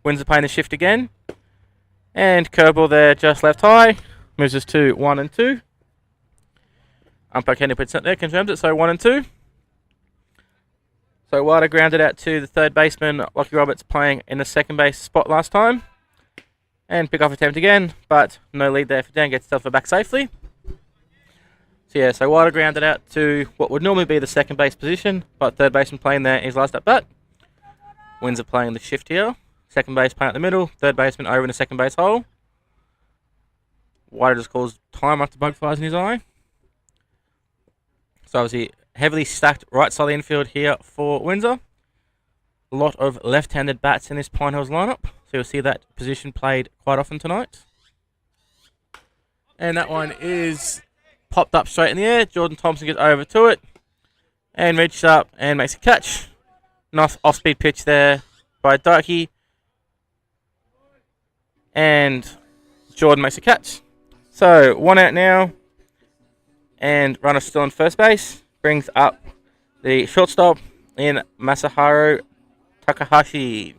Windsor playing the shift again. And curveball there, just left high. Moves us to 1 and 2. Umpire Kennedy puts it there, confirms it, so 1 and 2. So Wilder grounded out to the third baseman, Lockie Roberts, playing in the second base spot last time. And pick off attempt again, but no lead there for Dan, gets himself back safely. So yeah, so Wilder grounded out to what would normally be the second base position, but third baseman playing there his last at bat. Windsor playing the shift here. Second base playing at the middle, third baseman over in the second base hole. Wilder just calls time after bug flies in his eye. So obviously heavily stacked right side of the infield here for Windsor. A lot of left-handed bats in this Pine Hills lineup. So you'll see that position played quite often tonight. And that one is popped up straight in the air. Jordan Thompson gets over to it. And reaches up and makes a catch. Nice off-speed pitch there by Darky. And Jordan makes a catch. So 1 out now. And runner still on first base. Brings up the shortstop in Masahiro Takahashi.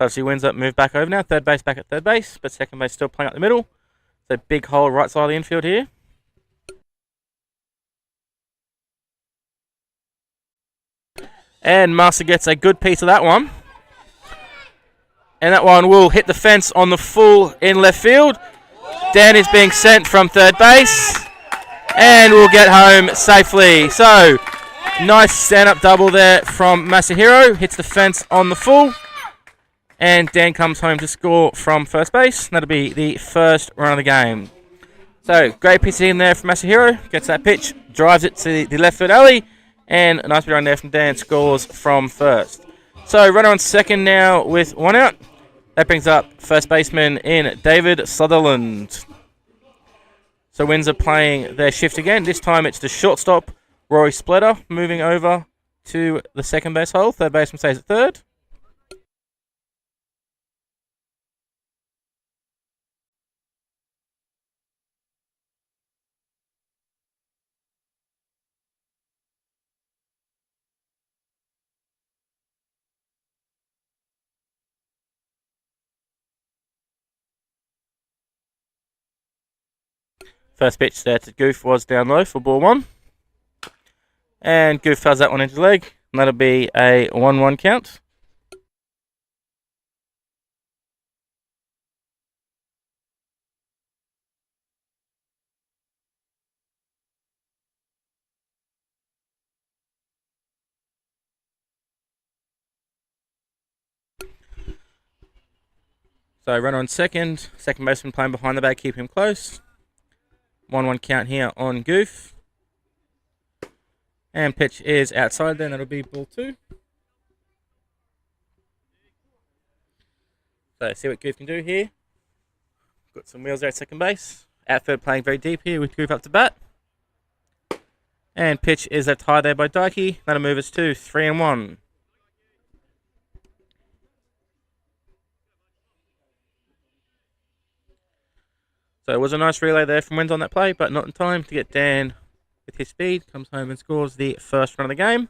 Obviously wins up, move back over now. Third base back at third base, but second base still playing up the middle. So big hole right side of the infield here. And Master gets a good piece of that one. And that one will hit the fence on the full in left field. Dan is being sent from third base. And we'll get home safely. So, nice stand-up double there from Masahiro. Hits the fence on the full. And Dan comes home to score from first base. That'll be the first run of the game. So, great pitch in there from Masahiro. Gets that pitch, drives it to the left field alley. And a nice bit run there from Dan, scores from first. So, runner on second now with 1 out. That brings up first baseman in David Sutherland. So Windsor playing their shift again. This time it's the shortstop, Rory Splitter, moving over to the second base hole. Third baseman stays at third. First pitch there to Goof was down low for ball 1. And Goof fouls that one into leg. And that'll be a 1-1 count. So runner on second baseman playing behind the bag, keep him close. 1-1 count here on Goof. And pitch is outside then, that'll be ball 2. So see what Goof can do here. Got some wheels there at second base. Outfield playing very deep here with Goof up to bat. And pitch is left high there by Dikey. That'll move us to 3-1. So it was a nice relay there from Windsor on that play, but not in time to get Dan with his speed. Comes home and scores the first run of the game.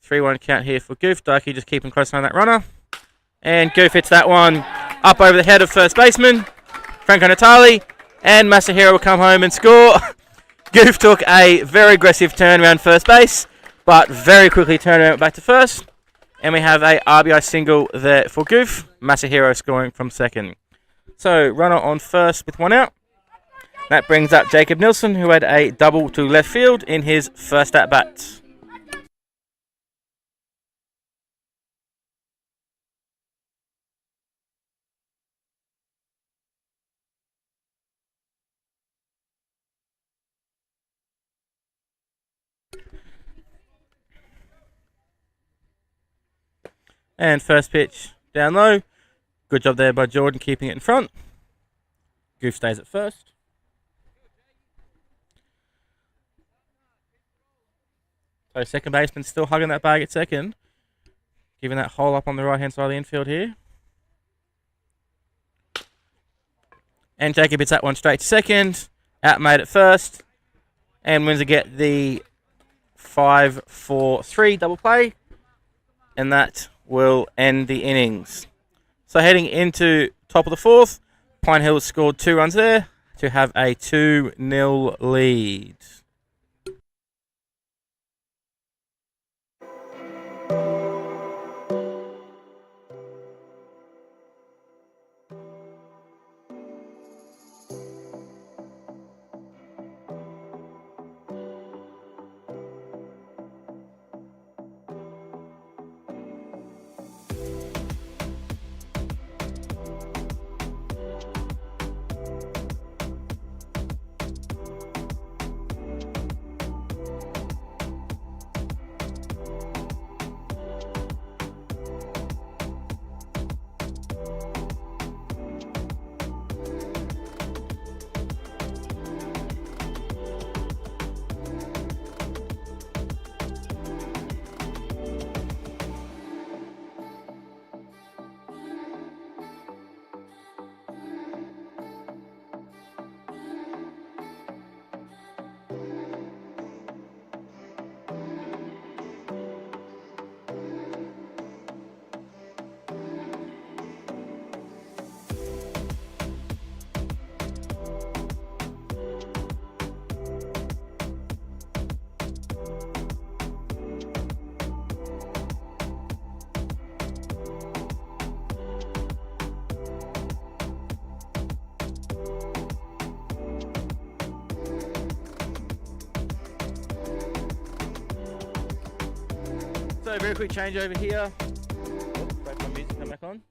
3-1 count here for Goof. Dikey just keeping close on that runner. And Goof hits that one up over the head of first baseman, Franco Natali. And Masahiro will come home and score. Goof took a very aggressive turn around first base, but very quickly turned around back to first. And we have a RBI single there for Goof. Masahiro scoring from second. So, runner on first with 1 out. That brings up Jacob Nilsson, who had a double to left field in his first at-bat. And first pitch down low. Good job there by Jordan keeping it in front. Goof stays at first. So second baseman still hugging that bag at second. Giving that hole up on the right hand side of the infield here. And Jacob hits that one straight to second. Outmade at first. And Windsor get the 5-4-3 double play. And that will end the innings. So heading into top of the 4th, Pine Hills scored 2 runs there to have a 2-0 lead. So very quick change over here. Wait for my music to come back on.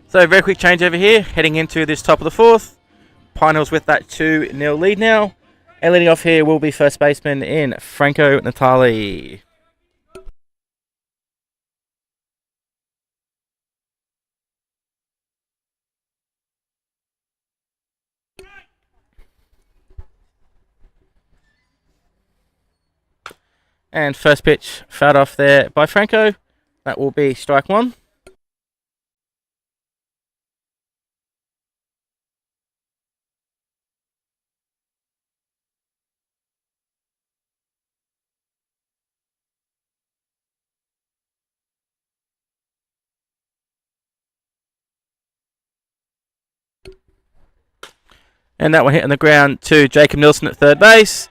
So very quick change over here, heading into this top of the 4th. Pine Hills with that 2-0 lead now. And leading off here will be first baseman in Franco Natali. And first pitch fouled off there by Franco. That will be strike 1. And that one hit on the ground to Jacob Nilsson at third base,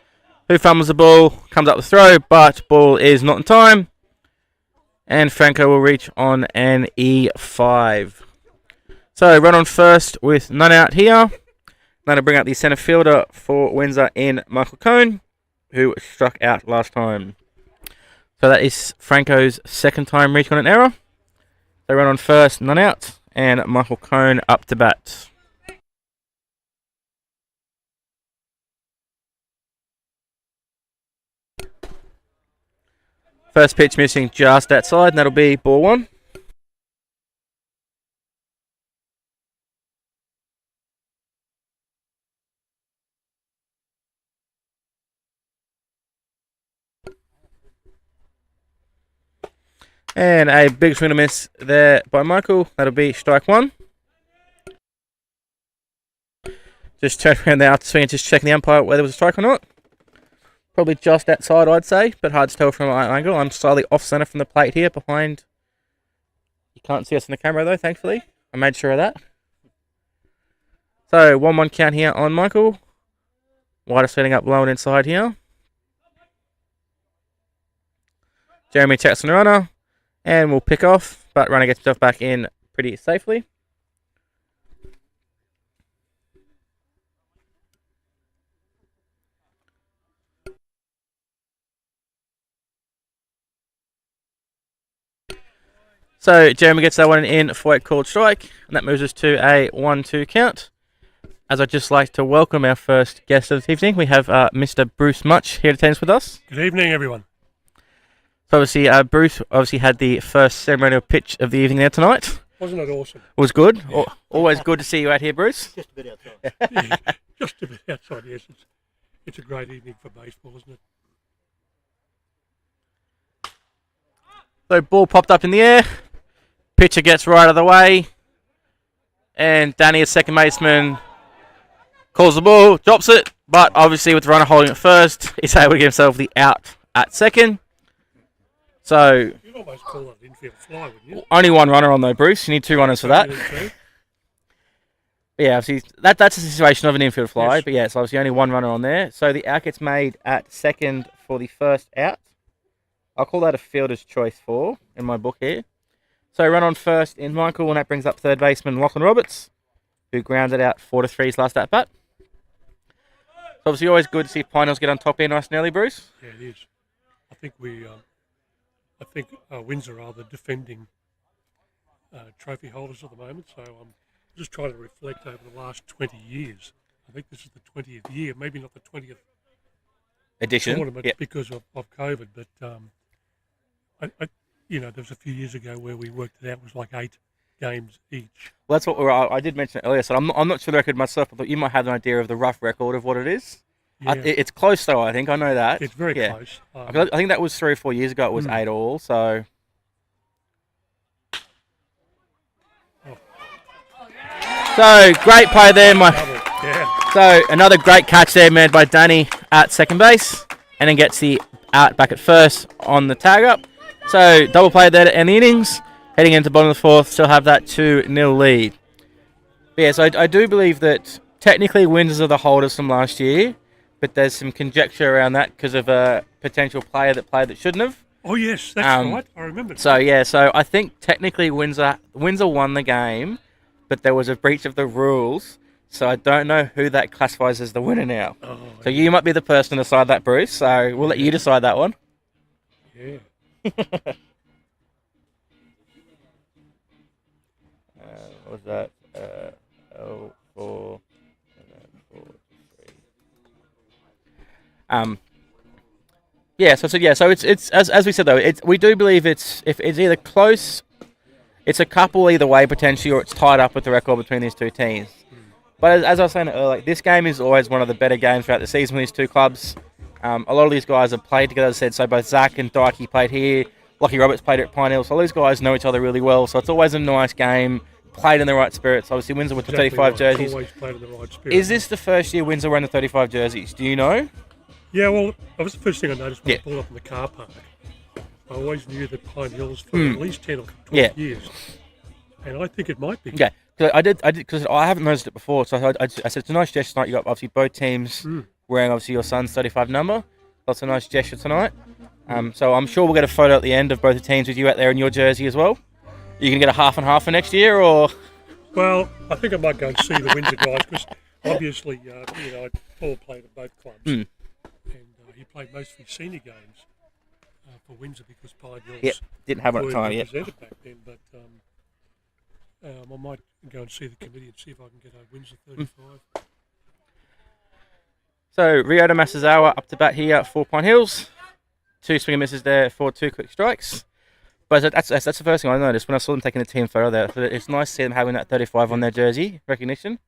who fumbles the ball, comes up the throw, but ball is not in time. And Franco will reach on an E5. So run on first with none out here. Now to bring out the centre fielder for Windsor in Michael Cohn, who struck out last time. So that is Franco's second time reaching on an error. They run on first, none out, and Michael Cohn up to bat. First pitch missing just outside, and that'll be ball one. And a big swing and a miss there by Michael. That'll be strike one. Just turn around the outer swing and just checking the umpire whether it was a strike or not. Probably just outside, I'd say, but hard to tell from my angle. I'm slightly off centre from the plate here behind. You can't see us in the camera though, thankfully. I made sure of that. So 1-1 count here on Michael. Wider setting up low and inside here. Jeremy checks on the runner. And we'll pick off, but runner gets himself back in pretty safely. So Jeremy gets that one in for a called strike, and that moves us to a 1-2 count. As I'd just like to welcome our first guest of the evening, we have Mr. Bruce Mutch here to attend with us. Good evening, everyone. So obviously, Bruce had the first ceremonial pitch of the evening there tonight. Wasn't it awesome? It was good. Yeah. Always good to see you out here, Bruce. Just a bit outside. Yeah, just a bit outside, yes. It's a great evening for baseball, isn't it? So ball popped up in the air. Pitcher gets right out of the way. And Danny, a second baseman, calls the ball, drops it. But obviously with the runner holding it first, he's able to get himself the out at second. So You'd almost call that an infield fly, wouldn't you? only one runner on though, Bruce. You need two runners for that. Yeah, obviously that's a situation of an infield fly, Yes. but yeah, it's obviously only one runner on there. So the out gets made at second for the first out. I'll call that a fielder's choice for in my book here. So run on first in Michael, and that brings up third baseman Lachlan Roberts, who grounded out 4-3 his last at bat. So obviously always good to see Pine Hills get on top here nice and early, Bruce. Yeah, it is. I think Windsor are the defending trophy holders at the moment, so I'm just trying to reflect over the last 20 years. I think this is the 20th year, maybe not the 20th Edition. tournament Yep. because of COVID, but there was a few years ago where we worked it out. It was like 8 games each. Well, that's what I did mention it earlier, so I'm not sure the record myself, but you might have an idea of the rough record of what it is. Yeah, It's close though, I think. I know that. it's very yeah. close. I think that was 3 or 4 years ago. It was 8 all, so... Oh. So, great play there. Double, yeah. So, another great catch there made by Danny at second base. And then gets the out back at first on the tag up. So, double play there to end the innings. Heading into bottom of the fourth, still have that 2-0 lead. But yeah, so I do believe that technically Windsor are the holders from last year. But there's some conjecture around that because of a potential player that played that shouldn't have. Oh yes, that's right. I remember. So yeah, so I think technically Windsor won the game, but there was a breach of the rules. So I don't know who that classifies as the winner now. Oh, So you might be the person to decide that, Bruce. So we'll let you decide that one. yeah. What was that? 4. Yeah, so it's as we said though, we do believe it's either close, it's a couple either way potentially, or it's tied up with the record between these two teams. But as I was saying earlier, this game is always one of the better games throughout the season with these two clubs. A lot of these guys have played together, as I said, so both Zach and Dykey played here, Lockie Roberts played at Pine Hill, so all these guys know each other really well, so it's always a nice game, played in the right spirits. Obviously Windsor with the 35 right. jerseys. Always played in the right spirit. Is this the first year Windsor wearing the 35 jerseys? Do you know? Yeah, well, that was the first thing I noticed when Yeah. I pulled up in the car park. I always knew that Pine Hills for at least 10 or 12 Yeah. years And I think it might be. Okay, because because I haven't noticed it before. So I said it's a nice gesture tonight. You got obviously both teams wearing obviously your son's 35 number. That's a nice gesture tonight. So I'm sure we'll get a photo at the end of both the teams with you out there in your jersey as well. You can get a half and half for next year, or? Well, I think I might go and see the Windsor guys because obviously, Paul played at both clubs, and he played most of his senior games for Windsor because Pine Hills didn't have one at the time yet. Represented back then, but I might go and see the committee and see if I can get a Windsor 35. So Rio de Masazawa up to bat here for Pine Hills. 2 swing and misses there for 2 quick strikes. But that's the first thing I noticed when I saw them taking a team photo there. So it's nice to see them having that 35 on their jersey recognition.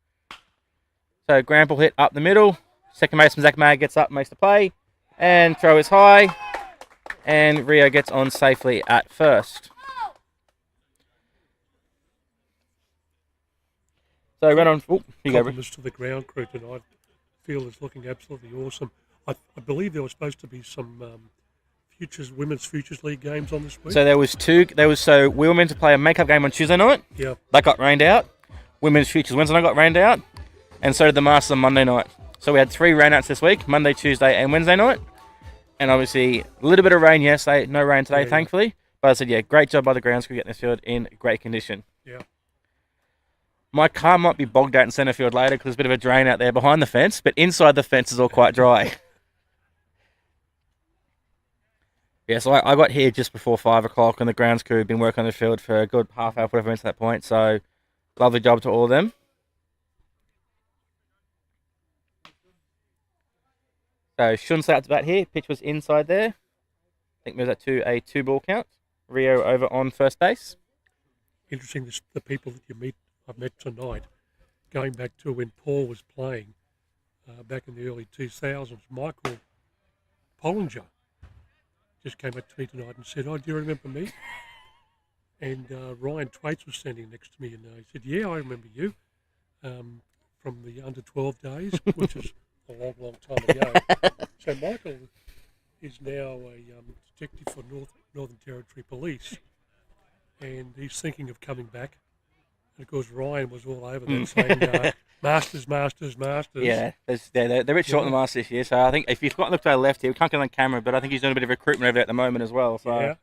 So grand ball hit up the middle. Second baseman Zach Mag gets up, makes the play, and throw is high. And Rio gets on safely at first. So run on. Oh, you go. Compliments to the ground crew tonight. Field is looking absolutely awesome. I believe there was supposed to be some women's futures league games on this week. So there was 2. So we were meant to play a makeup game on Tuesday night. Yeah. That got rained out. Women's futures Wednesday night got rained out, and so did the Masters on Monday night. So we had 3 rainouts this week: Monday, Tuesday, and Wednesday night. And obviously a little bit of rain yesterday, no rain today, thankfully. But I said, great job by the grounds crew getting this field in great condition. Yeah. My car might be bogged out in centre field later because there's a bit of a drain out there behind the fence, but inside the fence is all quite dry. Yeah, so I got here just before 5 o'clock, and the grounds crew have been working on the field for a good half hour, 45 minutes at that point. So, lovely job to all of them. So, Shun's out to bat here. Pitch was inside there. I think moves that to a 2-ball count. Rio over on first base. Interesting, the people that I've met tonight, going back to when Paul was playing back in the early 2000s, Michael Pollinger just came up to me tonight and said, "Oh, do you remember me?" And Ryan Twaits was standing next to me, and he said, "Yeah, I remember you from the under 12 days," which is a long, long time ago. So Michael is now a detective for Northern Territory Police, and he's thinking of coming back. And of course, Ryan was all over that saying, Masters, Masters, Masters. Yeah, they're a bit short on the Masters this year, so I think if you've got to look to our left here, we can't get on camera, but I think he's doing a bit of recruitment over there at the moment as well. So. Yeah,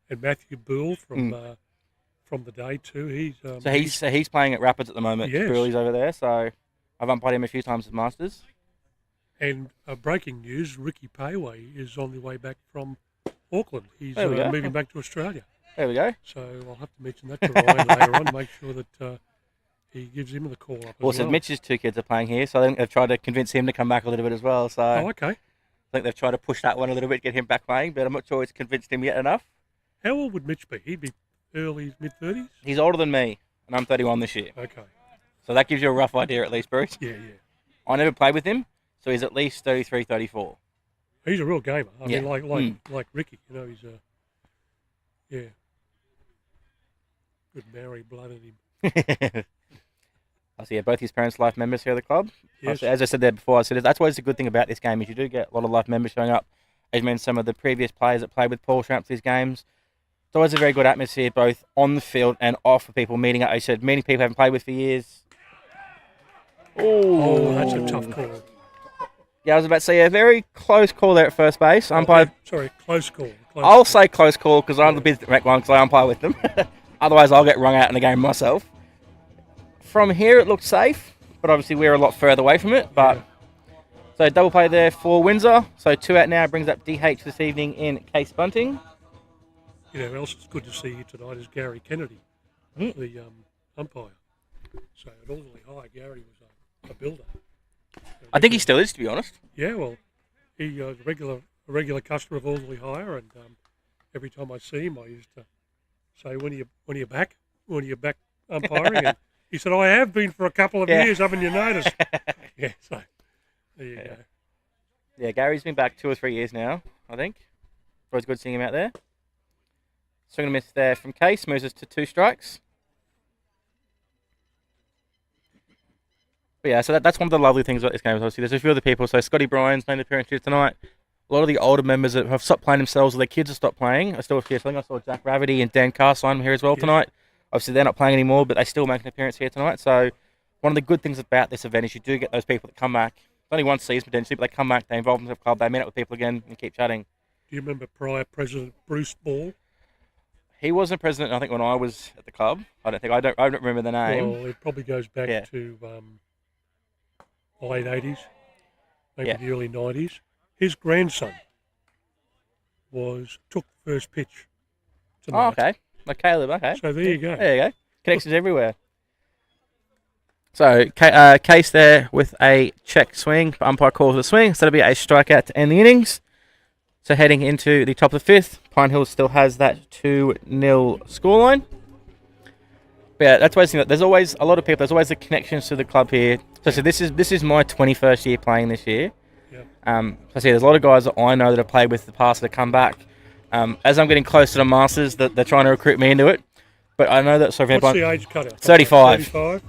and Matthew Boole from the day too. He's playing at Rapids at the moment. Yes. Booley's over there, so I've umpired him a few times at Masters. And breaking news: Ricky Payway is on the way back from Auckland. He's moving back to Australia. There we go. So I'll have to mention that to Ryan later on. Make sure that he gives him the call up. Also, Mitch's 2 kids are playing here, so I think they've tried to convince him to come back a little bit as well. So okay. I think they've tried to push that one a little bit, get him back playing, but I'm not sure it's convinced him yet enough. How old would Mitch be? He'd be early, mid-30s? He's older than me, and I'm 31 this year. Okay. So that gives you a rough idea at least, Bruce. Yeah. I never played with him, so he's at least 33, 34. He's a real gamer. I mean, like Ricky, he's a... Good Maori blood in him. I see both his parents life members here at the club. Yes. As I said there before, I said that's always a good thing about this game is you do get a lot of life members showing up. As means some of the previous players that played with Paul showing up to these games. It's always a very good atmosphere both on the field and off for people meeting up. I said meeting people I haven't played with for years. Oh, that's a tough call. Yeah, I was about to say a very close call there at first base. Close call. I'll say close call because I'm the business to make one because I umpire with them. Otherwise, I'll get rung out in the game myself. From here, it looked safe, but obviously we're a lot further away from it. But so double play there for Windsor. So 2 out now brings up DH this evening in Case Bunting. You know, who else is good to see here tonight is Gary Kennedy, the umpire. So at Alderley High, Gary was a builder. I think he still is, to be honest. Yeah, well, he a regular customer of Alderley High, and every time I see him, I used to say, when are you back umpiring? And he said, I have been for a couple of years, haven't you noticed? Yeah, so there you go. Yeah, Gary's been back 2 or 3 years now, I think. Always good seeing him out there. Swing and miss there from Case, moves us to 2 strikes. But yeah, so that's one of the lovely things about this game. Obviously, there's a few other people. So Scotty Bryan's made an appearance here tonight. A lot of the older members that have stopped playing themselves or their kids have stopped playing are still here. So I think I saw Jack Ravity and Dan Carson here as well tonight. Obviously, they're not playing anymore, but they still make an appearance here tonight. So, one of the good things about this event is you do get those people that come back. It's only one season potentially, but they come back, they involve themselves in the club, they meet up with people again and keep chatting. Do you remember prior President Bruce Ball? He wasn't president, I think, when I was at the club. I don't remember the name. Well, it probably goes back to the late 80s, maybe the early 90s. His grandson took the first pitch tonight. Oh, okay. Like Caleb, okay. So there you go. There you go. Connections everywhere. So, Case there with a check swing. Umpire calls the swing. So that'll be a strikeout to end the innings. So heading into the top of the fifth, Pine Hills still has that 2-0 scoreline. But yeah, that's why there's always a lot of people. There's always the connections to the club here. So this is my 21st year playing this year. Yeah. So there's a lot of guys that I know that have played with the past that come back. As I'm getting closer to the Masters, that they're trying to recruit me into it. But I know that. So what's the age cutout? 35. 35.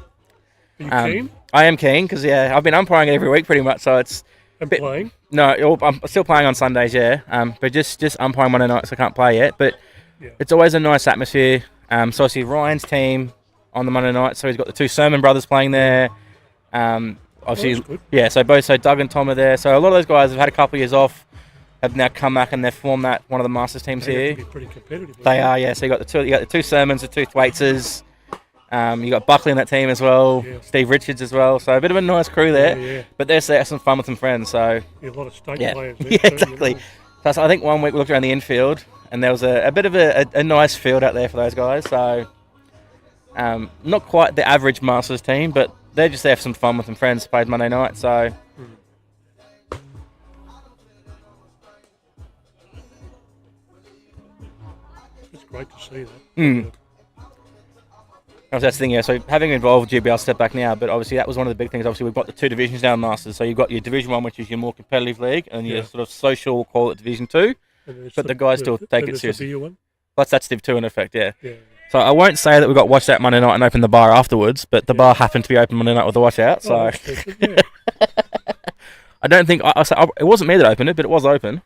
Are you keen? I am keen because I've been umpiring every week pretty much. So it's Playing? No, I'm still playing on Sundays. Yeah. But just umpiring Monday nights. I can't play yet. But it's always a nice atmosphere. So I see Ryan's team on the Monday night. So he's got the two Sermon brothers playing there. Obviously, So Doug and Tom are there. So a lot of those guys have had a couple of years off, have now come back and they've formed one of the Masters teams here. Be pretty competitive. They are, yeah. So you got the two Sermons, the two Thwaites. You got Buckley in that team as well. Yeah. Steve Richards as well. So a bit of a nice crew there. Yeah. But they're having some fun with some friends. So a lot of state players. There yeah, exactly. So I think one week we looked around the infield and there was a bit of a nice field out there for those guys. So not quite the average Masters team, but they're just there for some fun with some friends. Played Monday night, so. It's great to see that. That's the thing, yeah. So having involved GBL step back now, but obviously that was one of the big things. Obviously we've got the two divisions now in Masters. So you've got your Division 1, which is your more competitive league, and your sort of social, call it Division 2. But the guys still take it seriously. The one? That's Div 2 in effect, yeah. So I won't say that we got washed out Monday night and opened the bar afterwards, but the bar happened to be open Monday night with the washout. So I don't think it wasn't me that opened it, but it was open.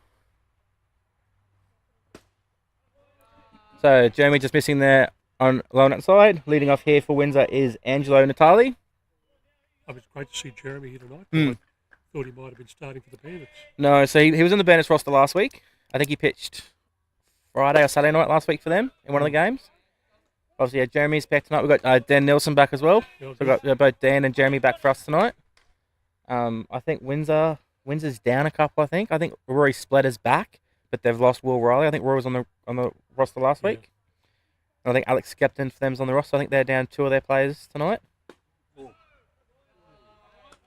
So Jeremy just missing there on low side. Leading off here for Windsor is Angelo Natali. It was great to see Jeremy here tonight. I thought he might have been starting for the Bandits. No, so he was in the Bandits roster last week. I think he pitched Friday or Saturday night last week for them in one of the games. Obviously, Jeremy's back tonight. We've got Dan Nelson back as well. So we've got both Dan and Jeremy back for us tonight. I think Windsor's down a couple, I think. I think Rory Splatter's back, but they've lost Will Riley. I think Rory was on the roster last week. And I think Alex Skepton for them's on the roster. I think they're down two of their players tonight.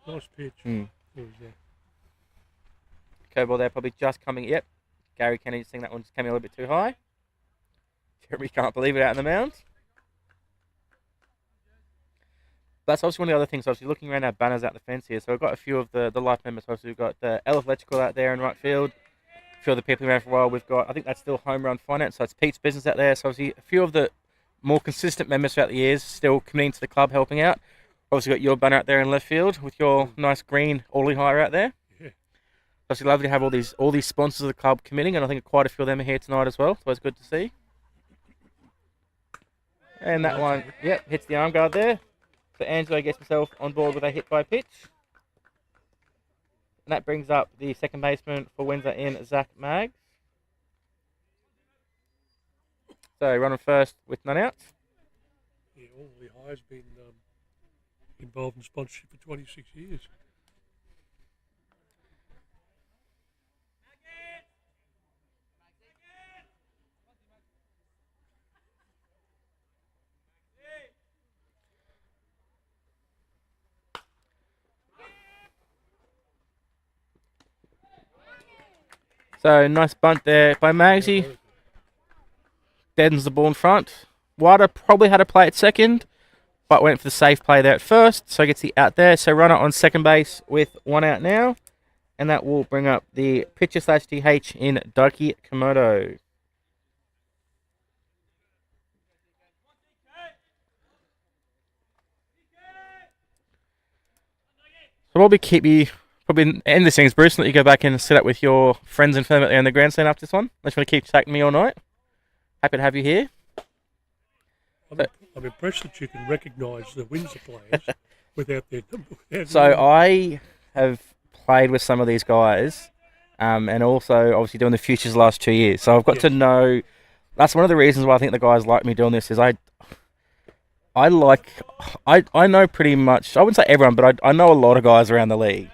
Nice pitch. Curveball there, probably just coming. Yep. Gary Kennedy saying that one just came in a little bit too high. Jeremy can't believe it out in the mound. That's obviously one of the other things. Obviously, looking around our banners out the fence here. So we've got a few of the life members. Obviously, we've got the Elf Electrical out there in right field. A few of the people around for a while. We've got, I think that's still Home Run Finance. So it's Pete's Business out there. So obviously, a few of the more consistent members throughout the years still committing to the club, helping out. Obviously, got your banner out there in left field with your nice green Orly hire out there. Yeah. Obviously, lovely to have all these sponsors of the club committing, and I think quite a few of them are here tonight as well. So it's good to see. And that one, hits the arm guard there. So Angelo gets himself on board with a hit by pitch. And that brings up the second baseman for Windsor in Zach Maggs. So running first with none out. Yeah, Orly Hire's been involved in sponsorship for 26 years. So nice bunt there by Magsy. Deadens the ball in front. Wada probably had a play at second, but went for the safe play there at first, so gets the out there. So runner on second base with one out now, and that will bring up the pitcher / DH in Doki Komodo. So probably end this things, Bruce, and let you go back and sit up with your friends and family in the grandstand after this one. Unless you want to keep chatting me all night. Happy to have you here. I'm impressed that you can recognise the Windsor players without their number. So I have played with some of these guys, and also obviously doing the futures the last 2 years. So I've got to know. That's one of the reasons why I think the guys like me doing this is I know pretty much. I wouldn't say everyone, but I know a lot of guys around the league.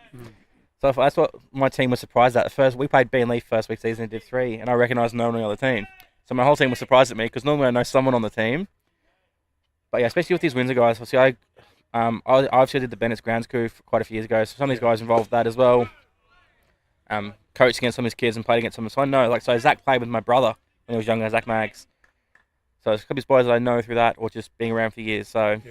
So that's what my team was surprised at. First, we played B and League first week season in Div 3, and I recognised no one on the other team. So my whole team was surprised at me because normally I know someone on the team. But yeah, especially with these Windsor guys. Obviously, I obviously did the Bennett's Grounds crew quite a few years ago. So some of these guys involved with that as well. Coached against some of his kids and played against some. So I know, so Zach played with my brother when he was younger, Zach Maggs. So it's a couple of boys that I know through that, or just being around for years. So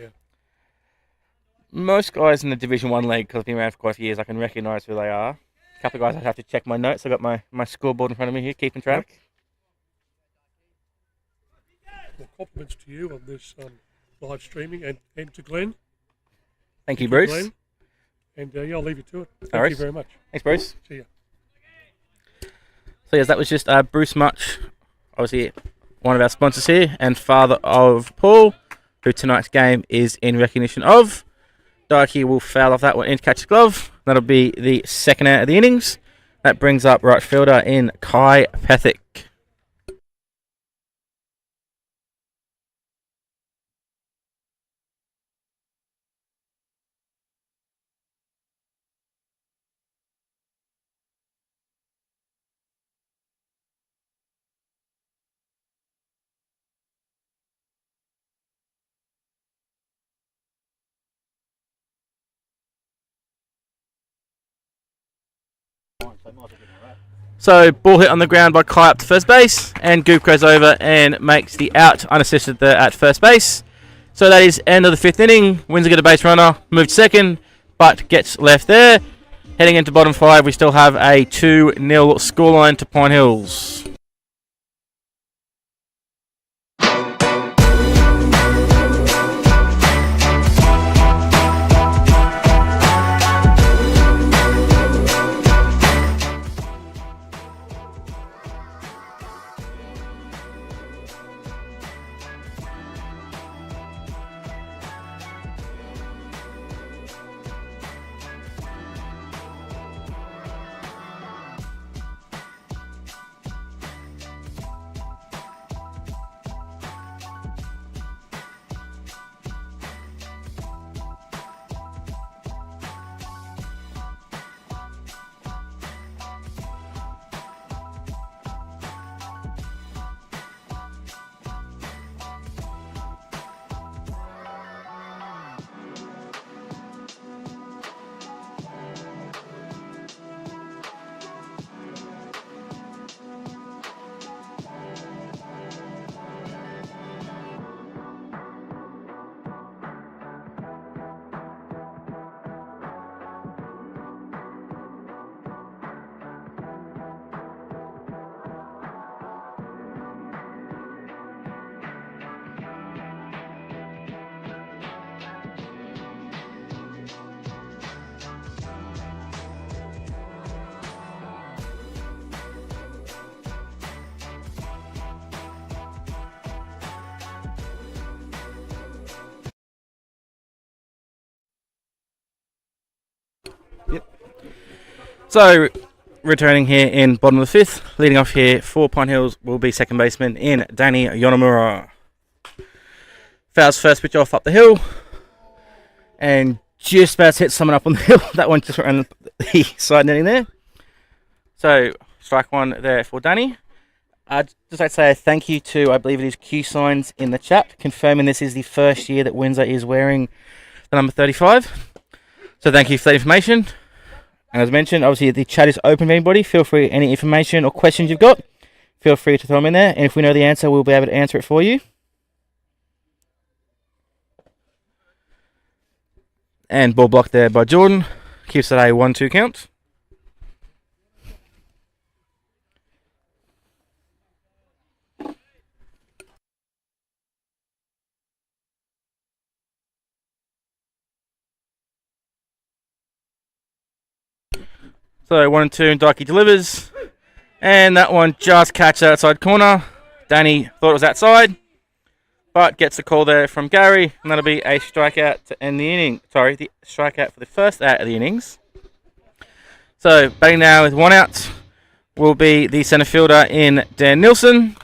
most guys in the Division 1 league, because I've been around for quite a few years, I can recognise who they are. A couple of guys I have to check my notes. I've got my scoreboard in front of me here, keeping track. Well, compliments to you on this live streaming and to Glenn. Thank you, Bruce. Glenn. And I'll leave you to it. Thank you very much. Thanks, Bruce. See ya. So yes, that was just Bruce Mutch, obviously one of our sponsors here, and father of Paul, who tonight's game is in recognition of. Darky will foul off that one in to catch the glove. That'll be the second out of the innings. That brings up right fielder in Kai Pethick. So ball hit on the ground by Kai up to first base, and Goop goes over and makes the out unassisted there at first base. So that is end of the fifth inning. Windsor get a base runner, moved second, but gets left there. Heading into bottom five, we still have a 2-0 scoreline to Pine Hills. So, returning here in bottom of the fifth, leading off here for Pine Hills will be second baseman in Danny Yonomura. Fouls first pitch off up the hill, and just about to hit someone up on the hill. That one just went around the side netting there. So, strike one there for Danny. I'd just like to say thank you to, I believe it is Q Signs in the chat, confirming this is the first year that Windsor is wearing the number 35. So thank you for that information. And as mentioned, obviously the chat is open to anybody. Feel free, any information or questions you've got, feel free to throw them in there. And if we know the answer, we'll be able to answer it for you. And ball blocked there by Jordan. Keeps it a 1-2 count. So 1-2, and Dyke delivers. And that one just catches outside corner. Danny thought it was outside. but gets a call there from Gary, and that'll be a strikeout to end the inning. Sorry, the strikeout for the first out of the innings. So, batting now with 1 out will be the centre fielder in Dan Nilsson.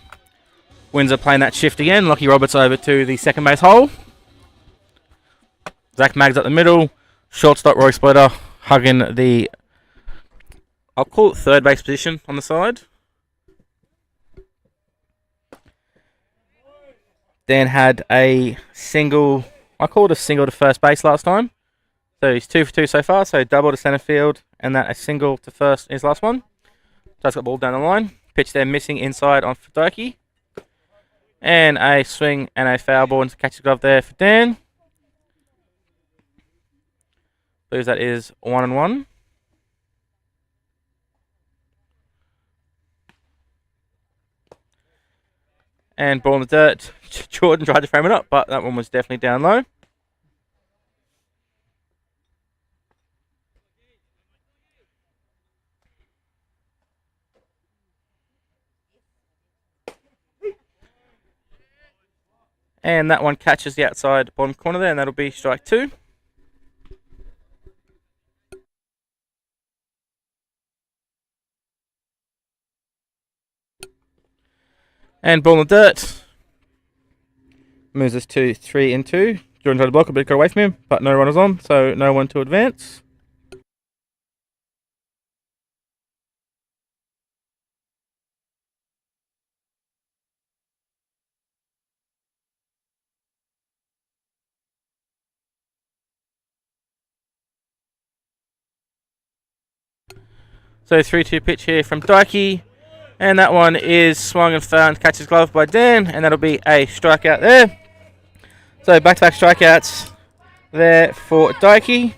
Windsor playing that shift again. Lockie Roberts over to the second base hole. Zach Maggs up the middle. Shortstop Roy Splitter hugging the, I'll call it third base position on the side. Dan had a single, I called a single to first base last time. So he's 2 for 2 so far. So double to centre field and that a single to first in his last one. Just got the ball down the line. Pitch there missing inside on Fidaki. And a swing and a foul ball into catcher's glove there for Dan. Blues, that is 1-1. And ball in the dirt. Jordan tried to frame it up, but that one was definitely down low. And that one catches the outside bottom corner there, and that'll be strike 2. And ball in the dirt. Moves us to 3-2. Jordan tried to block a bit, got away from him, but no runners on, so no one to advance. So 3-2 pitch here from Dikey. And that one is swung and found, catches glove by Dan, and that'll be a strikeout there. So back-to-back strikeouts there for Dikey.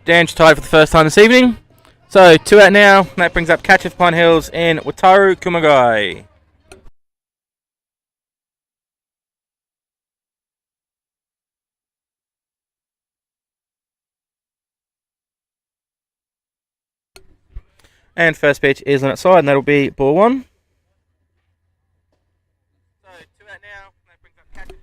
Dan's tied for the first time this evening. So 2 out now, and that brings up catcher for Pine Hills in Wataru Kumagai. And first pitch is on its side, and that'll be ball 1. So 2 out now, and that brings up catcher.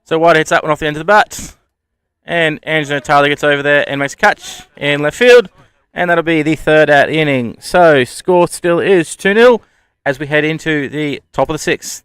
So White hits that one off the end of the bat. And Angelo Taylor gets over there and makes a catch in left field. And that'll be the third out inning. So score still is 2-0 as we head into the top of the 6th.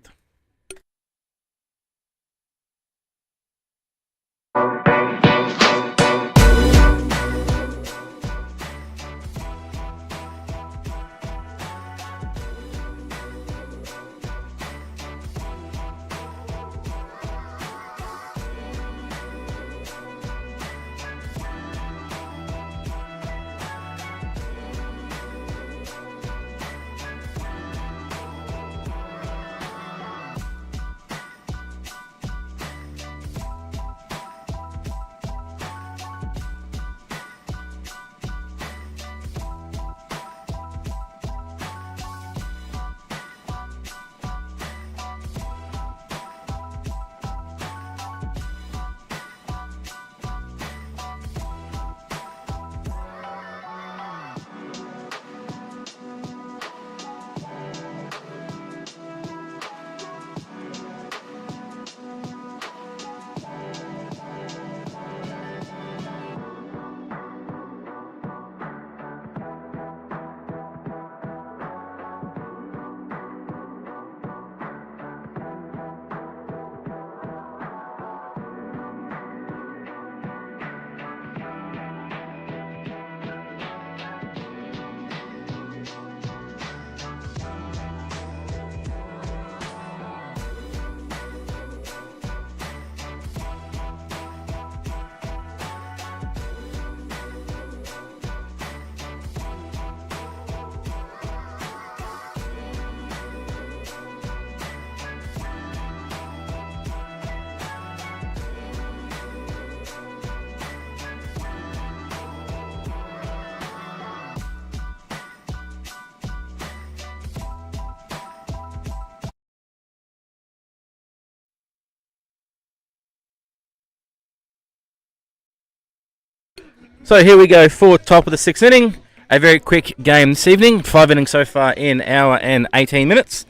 So here we go for top of the 6th inning, A very quick game this evening. 5 innings so far in hour and 18 minutes.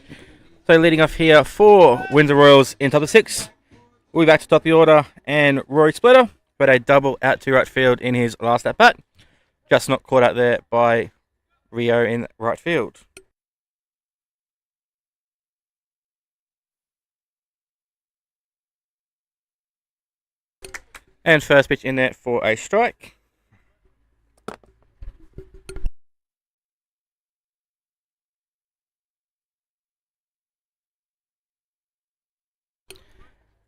So leading off here for Windsor Royals in top of 6. We'll be back to top of the order, and Rory Splitter got a double out to right field in his last at bat. Just not caught out there by Rio in right field. And first pitch in there for a strike.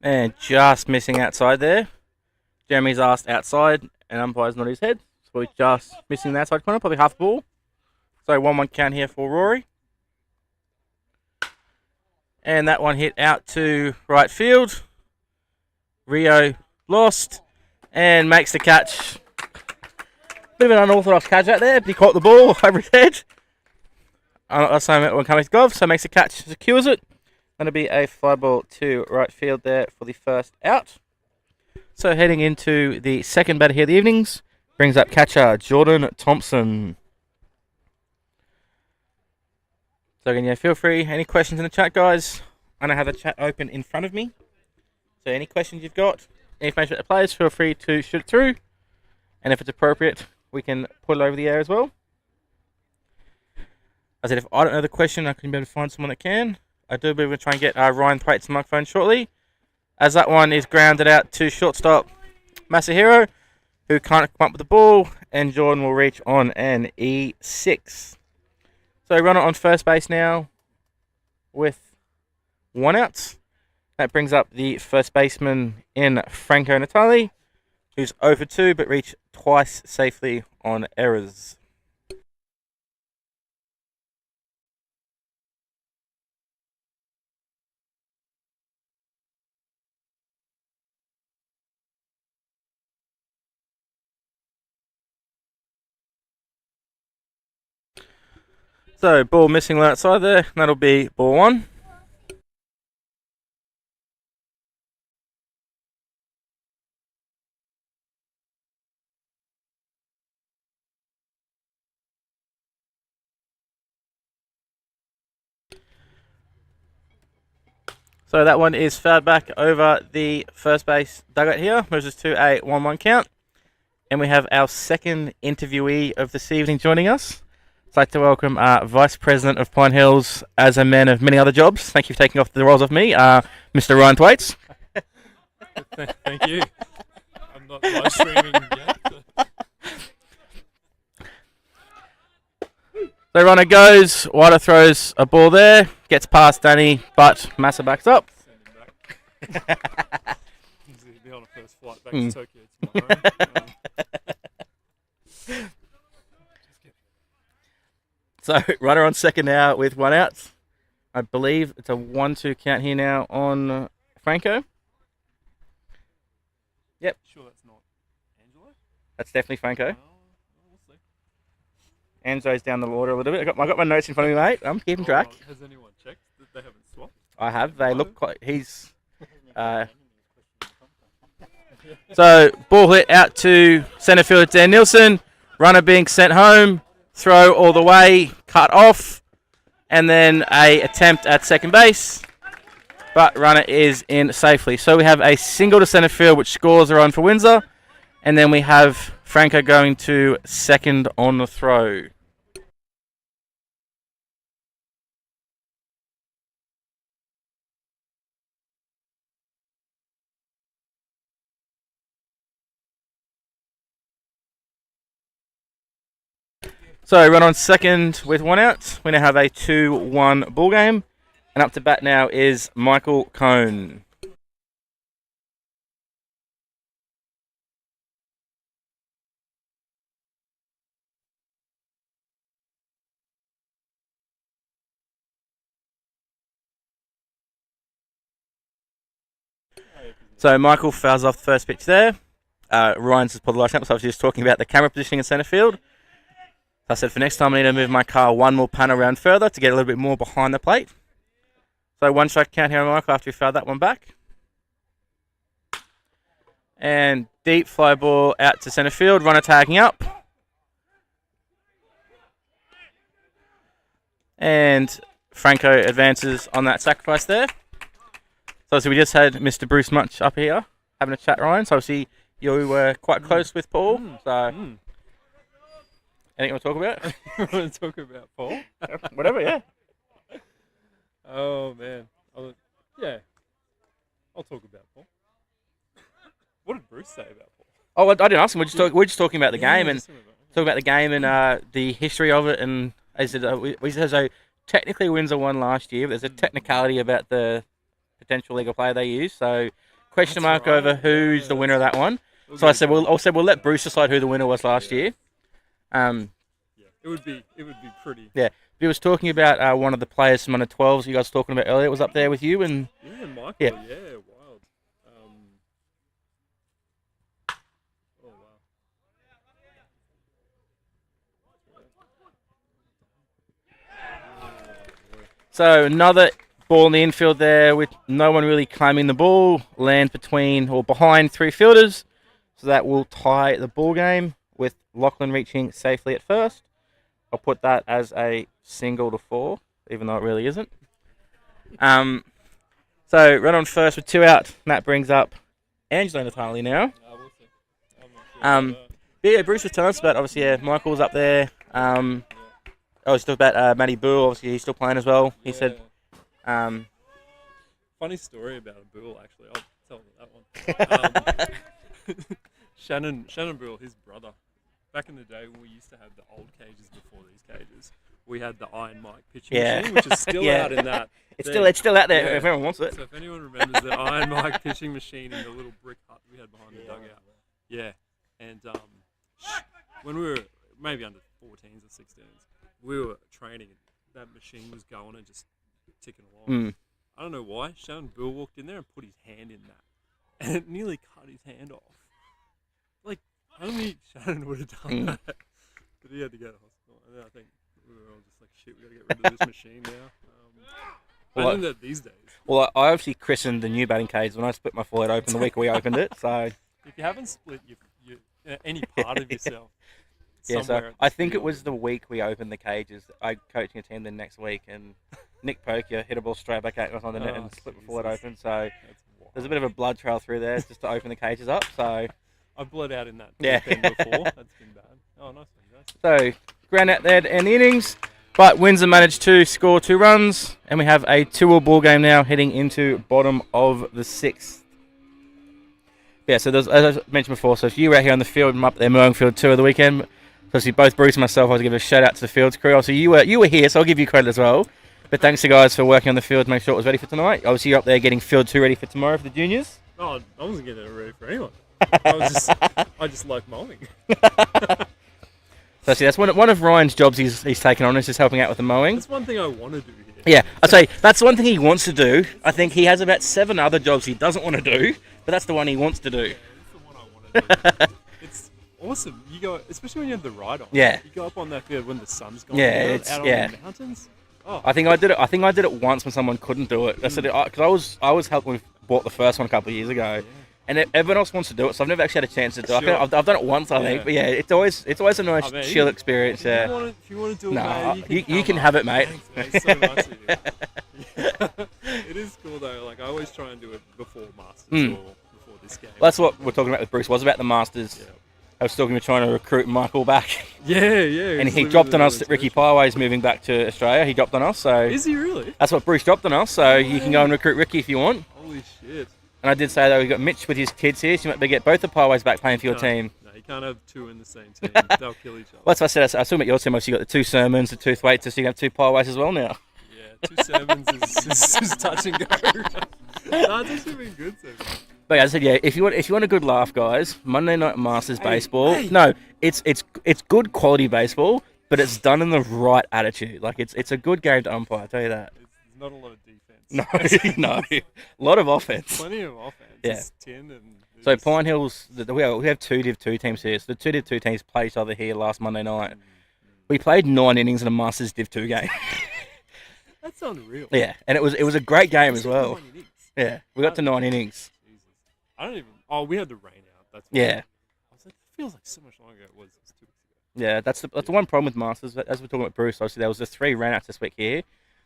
And just missing outside there. Jeremy's asked outside, and umpire's nodded his head. So he's just missing the outside corner, probably half the ball. So 1-1 count here for Rory. And that one hit out to right field. Rio lost and makes the catch. Bit of an unorthodox catch out there, but he caught the ball over his head. Last time when coming to glove, so makes the catch, secures it. Going to be a fly ball to right field there for the first out. So heading into the second batter here of the evenings, brings up catcher Jordan Thompson. So again, yeah, feel free. Any questions in the chat, guys? I don't have the chat open in front of me. So any questions you've got, any information about the players, feel free to shoot it through. And if it's appropriate, we can put it over the air as well. I said, if I don't know the question, I can be able to find someone that can. I do believe we're going to try and get Ryan Thwaites' microphone shortly, as that one is grounded out to shortstop Masahiro, who can't come up with the ball, and Jordan will reach on an E6. So runner on first base now with 1 out. That brings up the first baseman in Franco Natali, who's 0 for 2 but reached twice safely on errors. So ball missing outside there, that'll be ball 1. So that one is fouled back over the first base dugout here, moves us to a 1-1 count. And we have our second interviewee of this evening joining us. I'd like to welcome Vice President of Pine Hills, as a man of many other jobs. Thank you for taking off the roles of me, Mr. Ryan Thwaites. Thank you. I'm not live streaming yet. So runner goes, Wider throws a ball there, gets past Danny, but Massa backs up. Send him back. He'll be on a first flight back to Tokyo tomorrow. So runner on second now with 1 out. I believe it's a 1-2 count here now on Franco. Yep. Sure that's not Angelo? That's definitely Franco. We'll see. Anzo's down the order a little bit. I got my notes in front of me, mate. I'm keeping track. Has anyone checked that they haven't swapped? I have. They look quite... He's... So, ball hit out to centre fielder Dan Nielsen. Runner being sent home. Throw all the way. Cut off. And then a attempt at second base. But runner is in safely. So we have a single to centre field, which scores a run for Windsor. And then we have Franco going to second on the throw. So run on second with 1 out. We now have a 2-1 ball game. And up to bat now is Michael Cone. So Michael fouls off the first pitch there. Ryan's just pulled the light up, so I was just talking about the camera positioning in centre field. I said for next time I need to move my car 1 more panel around further to get a little bit more behind the plate. So 1 strike count here on Michael after we fouled that one back. And deep fly ball out to centre field, runner tagging up. And Franco advances on that sacrifice there. So we just had Mr. Bruce Mutch up here having a chat, Ryan. So obviously you were quite close with Paul. So anything you want to talk about? You want to talk about Paul? Whatever, yeah. Oh man, I'll talk about Paul. What did Bruce say about Paul? Oh, I didn't ask him. We're just talking about the game and talking talking about the game and the history of it. And I said, we said so. Technically, Windsor won last year, but there's a technicality about the potential legal player they use. So, question mark over who's the winner of that one. So I said, we'll let Bruce decide who the winner was last year. Yeah, it would be pretty. Yeah, he was talking about one of the players from under 12s you guys were talking about earlier. It was up there with you and Michael. Yeah. Yeah, wild. Oh wow. so another ball in the infield there with no one really claiming the ball. Land between or behind three fielders. So that will tie the ball game with Lachlan reaching safely at first. I'll put that as a single to 4, even though it really isn't. So run on first with 2 out. And that brings up Angelo Natali now. We'll see. I'm not sure. Yeah, Bruce was telling us about, obviously, yeah, Michael's up there. I was talking about Matty Boole, obviously he's still playing as well. He said, funny story about a Boole, actually. I'll tell you that one. Shannon Boole, his brother. Back in the day when we used to have the old cages before these cages, we had the Iron Mike pitching machine, which is still out in that. It's still out there if anyone wants it. So if anyone remembers the Iron Mike pitching machine in the little brick hut we had behind the dugout. Yeah. And when we were maybe under 14s or 16s, we were training and that machine was going and just ticking along. I don't know why. Shannon Boole walked in there and put his hand in that. And it nearly cut his hand off. Like, only Shannon would have done that. But he had to go to hospital. And then I think we were all just like, shit, we got to get rid of this machine now. I think that these days. Well, I obviously christened the new batting cage when I split my forehead open the week we opened it. So if you haven't split any part of yourself, yeah, so I think it was the week we opened the cages. I coaching a team the next week, and Nick Poker hit a ball straight back at us on the net and split my forehead open. So there's a bit of a blood trail through there just to open the cages up. So I've bled out in that pen before. That's been bad. Oh, nice one, guys. So ground out there to end the innings, but Windsor managed to score 2 runs, and we have a 2-all ball game now heading into bottom of the 6th. Yeah, so there's, as I mentioned before, so if you were out here on the field, I'm up there mowing field 2 of the weekend. So obviously both Bruce and myself, I want to give a shout out to the fields crew. Obviously you were here, so I'll give you credit as well. But thanks to guys for working on the field to make sure it was ready for tonight. Obviously you're up there getting field 2 ready for tomorrow for the juniors. Oh, I wasn't getting it ready for anyone. I just like mowing. So see, that's one of Ryan's jobs he's taken on, is just helping out with the mowing. That's one thing I want to do here. Yeah, I'd say that's one thing he wants to do. I think he has about 7 other jobs he doesn't want to do, but that's the one he wants to do. Yeah, that's the one I want to do. It's awesome. You go, especially when you have the ride on. Yeah. You go up on that field when the sun's gone. Yeah, out on the mountains. Oh. I think I did it once when someone couldn't do it. I said because I was helping with bought the first one a couple of years ago. Yeah. And everyone else wants to do it, so I've never actually had a chance to do it. I've done it once, I think, but yeah, it's always a nice chill experience. If you want to do it, mate, you can have it, mate. Thanks, mate. It's so nice of you. It is cool though. Like I always try and do it before Masters or before this game. Well, that's what we're talking about with Bruce. Was about the Masters. Yeah. I was talking about trying to recruit Michael back. Yeah. And he dropped on us that Ricky Pieway's moving back to Australia. He dropped on us, so. Is he really? That's what Bruce dropped on us. So you can go and recruit Ricky if you want. Holy shit. And I did say that we've got Mitch with his kids here, so you might be get both the Pieways back playing for your team. No, you can't have 2 in the same team. They'll kill each other. Well, that's what I said. I was talking about your team. Obviously, you got the 2 Sermons, the 2 Thwaites, so you can have 2 Pieways as well now. Yeah, 2 Sermons is touch and go. No, it's actually been good so far. But as I said, yeah, if you want a good laugh, guys, Monday Night Masters baseball. No, it's good quality baseball, but it's done in the right attitude. Like it's a good game to umpire. I tell you that. There's not a lot of defense. No, a lot of offense. Plenty of offense. Yeah. It's 10 and. So Pine Hills, we have 2 Div 2 teams here. So the 2 Div 2 teams played each other here last Monday night. We played 9 innings in a Masters Div 2 game. That's unreal. Yeah, and it was a great game as well. Yeah, we got to 9 innings. Jesus. I don't even. Oh, we had the rain out. That's why. Yeah. I was like, it feels like so much longer. It was 2 weeks ago. Yeah, that's the one problem with Masters. As we're talking about Bruce, obviously there was the 3 rain-outs this week here.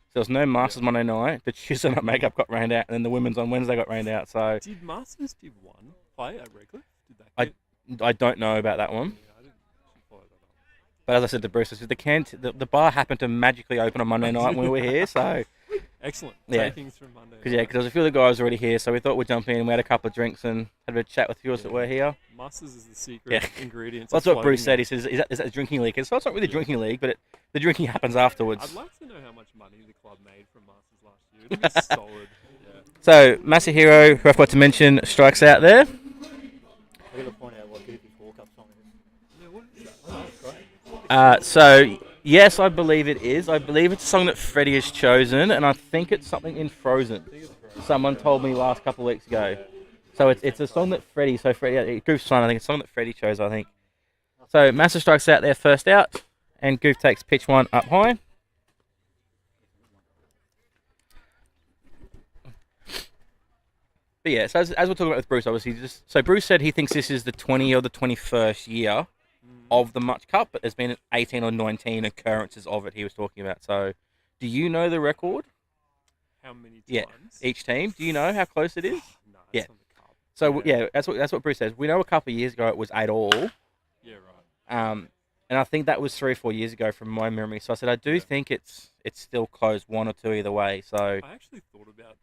So there was no Masters Monday night. The Tuesday night makeup got rained out, and then the women's on Wednesday got rained out. So Did Masters Div 1 play at Redcliffe? Did that I get... I don't know about that one. Yeah, I didn't actually follow that up. But as I said to Bruce, the bar happened to magically open on Monday night when we were here. So Excellent. Yeah. Takings from Monday. because there was a few of the guys already here, so we thought we'd jump in. We had a couple of drinks and had a bit of chat with a few of us that were here. Masters is the secret Yeah. ingredient. Well, that's what Bruce said. He says, "Is that a drinking league?" So it's not really a drinking league, but the drinking happens afterwards. I'd like to know how much money the club made from Masters last year. It'd be solid. Yeah. So Masahiro, who I forgot to mention, strikes out there. I've got to point out what Goofy 4 Cup song it is. Yeah, what is that? Oh, that's great. So yes, I believe it is. I believe it's a song that Freddie has chosen, and I think it's something in Frozen. Someone told me last couple of weeks ago. So it's a song that Freddie. So Freddie, Goof's son. I think it's a song that Freddie chose. I think. So Massa strikes out there first out, and Goof takes pitch 1 up high. But yeah, so as we're talking about with Bruce, obviously, so Bruce said he thinks this is the 20th or the 21st year of the Mutch Cup, but there's been 18 or 19 occurrences of it he was talking about. So, do you know the record? How many times? Yeah, each team. Do you know how close it is? No, Yeah. it's on the cup. So yeah, that's what Bruce says. We know a couple of years ago it was 8 all, Yeah, right. and I think that was 3 or 4 years ago from my memory. So I said I do think it's still close 1 or 2 either way. So I actually thought about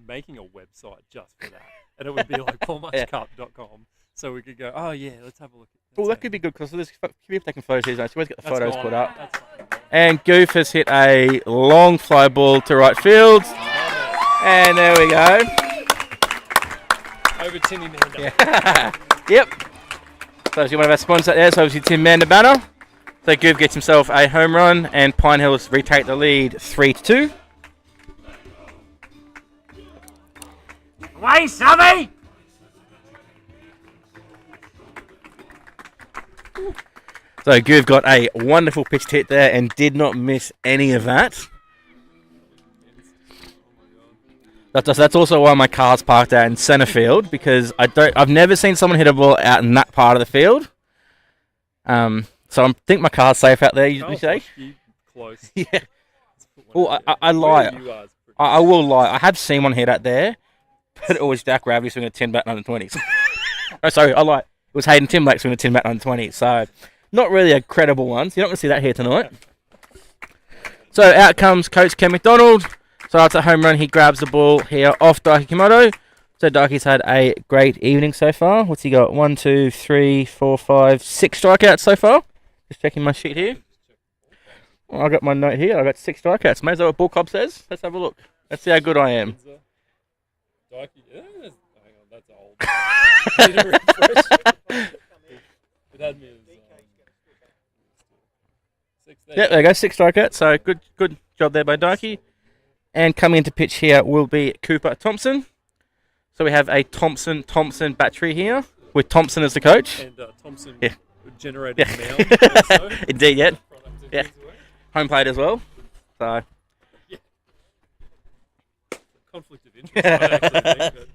making a website just for that, and it would be like paulmatchcup.com, so we could go, oh yeah, let's have a look. well, that could be good because there's people taking photos here. So we always get the That's photos fine. put up. That's fine. And Goof has hit a long fly ball to right field, and there we go. Over Timmy Manda. Yeah. Yep. So obviously one of our sponsors out there, so obviously Tim Manda banner. So Goof gets himself a home run, and Pine Hills retake the lead 3-2. Away, Subby! So Goof got a wonderful pitch hit there and did not miss any of that. That's also why my car's parked out in centre field, because I've never seen someone hit a ball out in that part of the field. So I think my car's safe out there. You say? Close. Yeah. Oh, I lie. Where you are is pretty- I will lie. I have seen one hit out there, but it was Jack Gravity swinging a 10 bat under 20s. Oh, sorry, I lied. It was Hayden Timblake swinging a 10 bat under 20s. So not really a credible one. So you're not going to see that here tonight. So out comes Coach Ken McDonald. So after a home run, he grabs the ball here off Daiki Kimoto. So Daiki's had a great evening so far. What's he got? 1, 2, 3, 4, 5, 6 strikeouts so far. Just checking my sheet here. Well, I got my note here. I got 6 strikeouts. Mate, is that what Bull Cobb says? Let's have a look. Let's see how good I am. Windsor. Dikey. Yeah, hang on, that's old. Need a refresh. It had me as 16. Yeah, there you go. 6 strikeouts. So good job there by Daiki. And coming into pitch here will be Cooper Thompson. So we have a Thompson battery here with Thompson as the coach. And Thompson Yeah. generated Yeah. mound also. Indeed, yeah. Product of Yeah. his work. Home plate as well. So Conflict of interest, I actually think.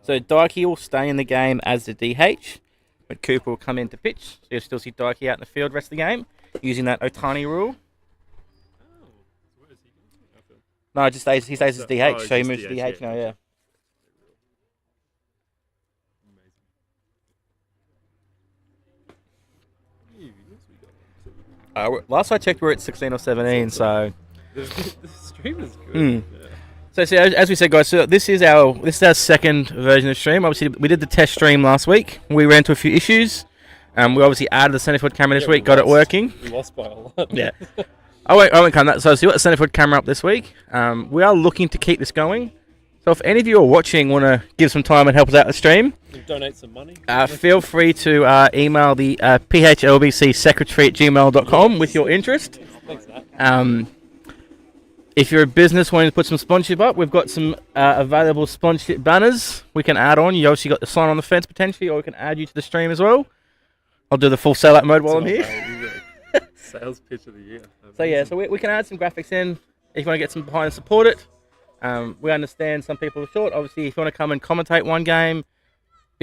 So Daiki will stay in the game as the DH, but Cooper will come in to pitch. So you'll still see Daiki out in the field rest of the game using that Otani rule. Oh, so where is he going? Okay. No, he stays as DH. Oh, So he just moves to DH, DH now. Yeah. Last I checked, we're at 16 or 17. So. The stream is good. Mm. Yeah. So see, as we said, guys, so this is our second version of stream. Obviously, we did the test stream last week. We ran into a few issues. We obviously added the centerfield camera this Yeah, we week, got it lost. working. We lost by a lot. Yeah. I won't come that. So we got the centerfield camera up this week. We are looking to keep this going. So if any of you are watching, want to give some time and help us out with the stream, We'll donate some money. feel free to email the phlbcsecretary@gmail.com with your interest. Thanks for that. If you're a business wanting to put some sponsorship up, we've got some available sponsorship banners we can add on. You obviously got the sign on the fence potentially, or we can add you to the stream as well. I'll do the full sellout mode while I'm here. Sales pitch of the year. So yeah, so we can add some graphics in if you want to get some behind and support it. We understand some people are short. Obviously, if you want to come and commentate one game,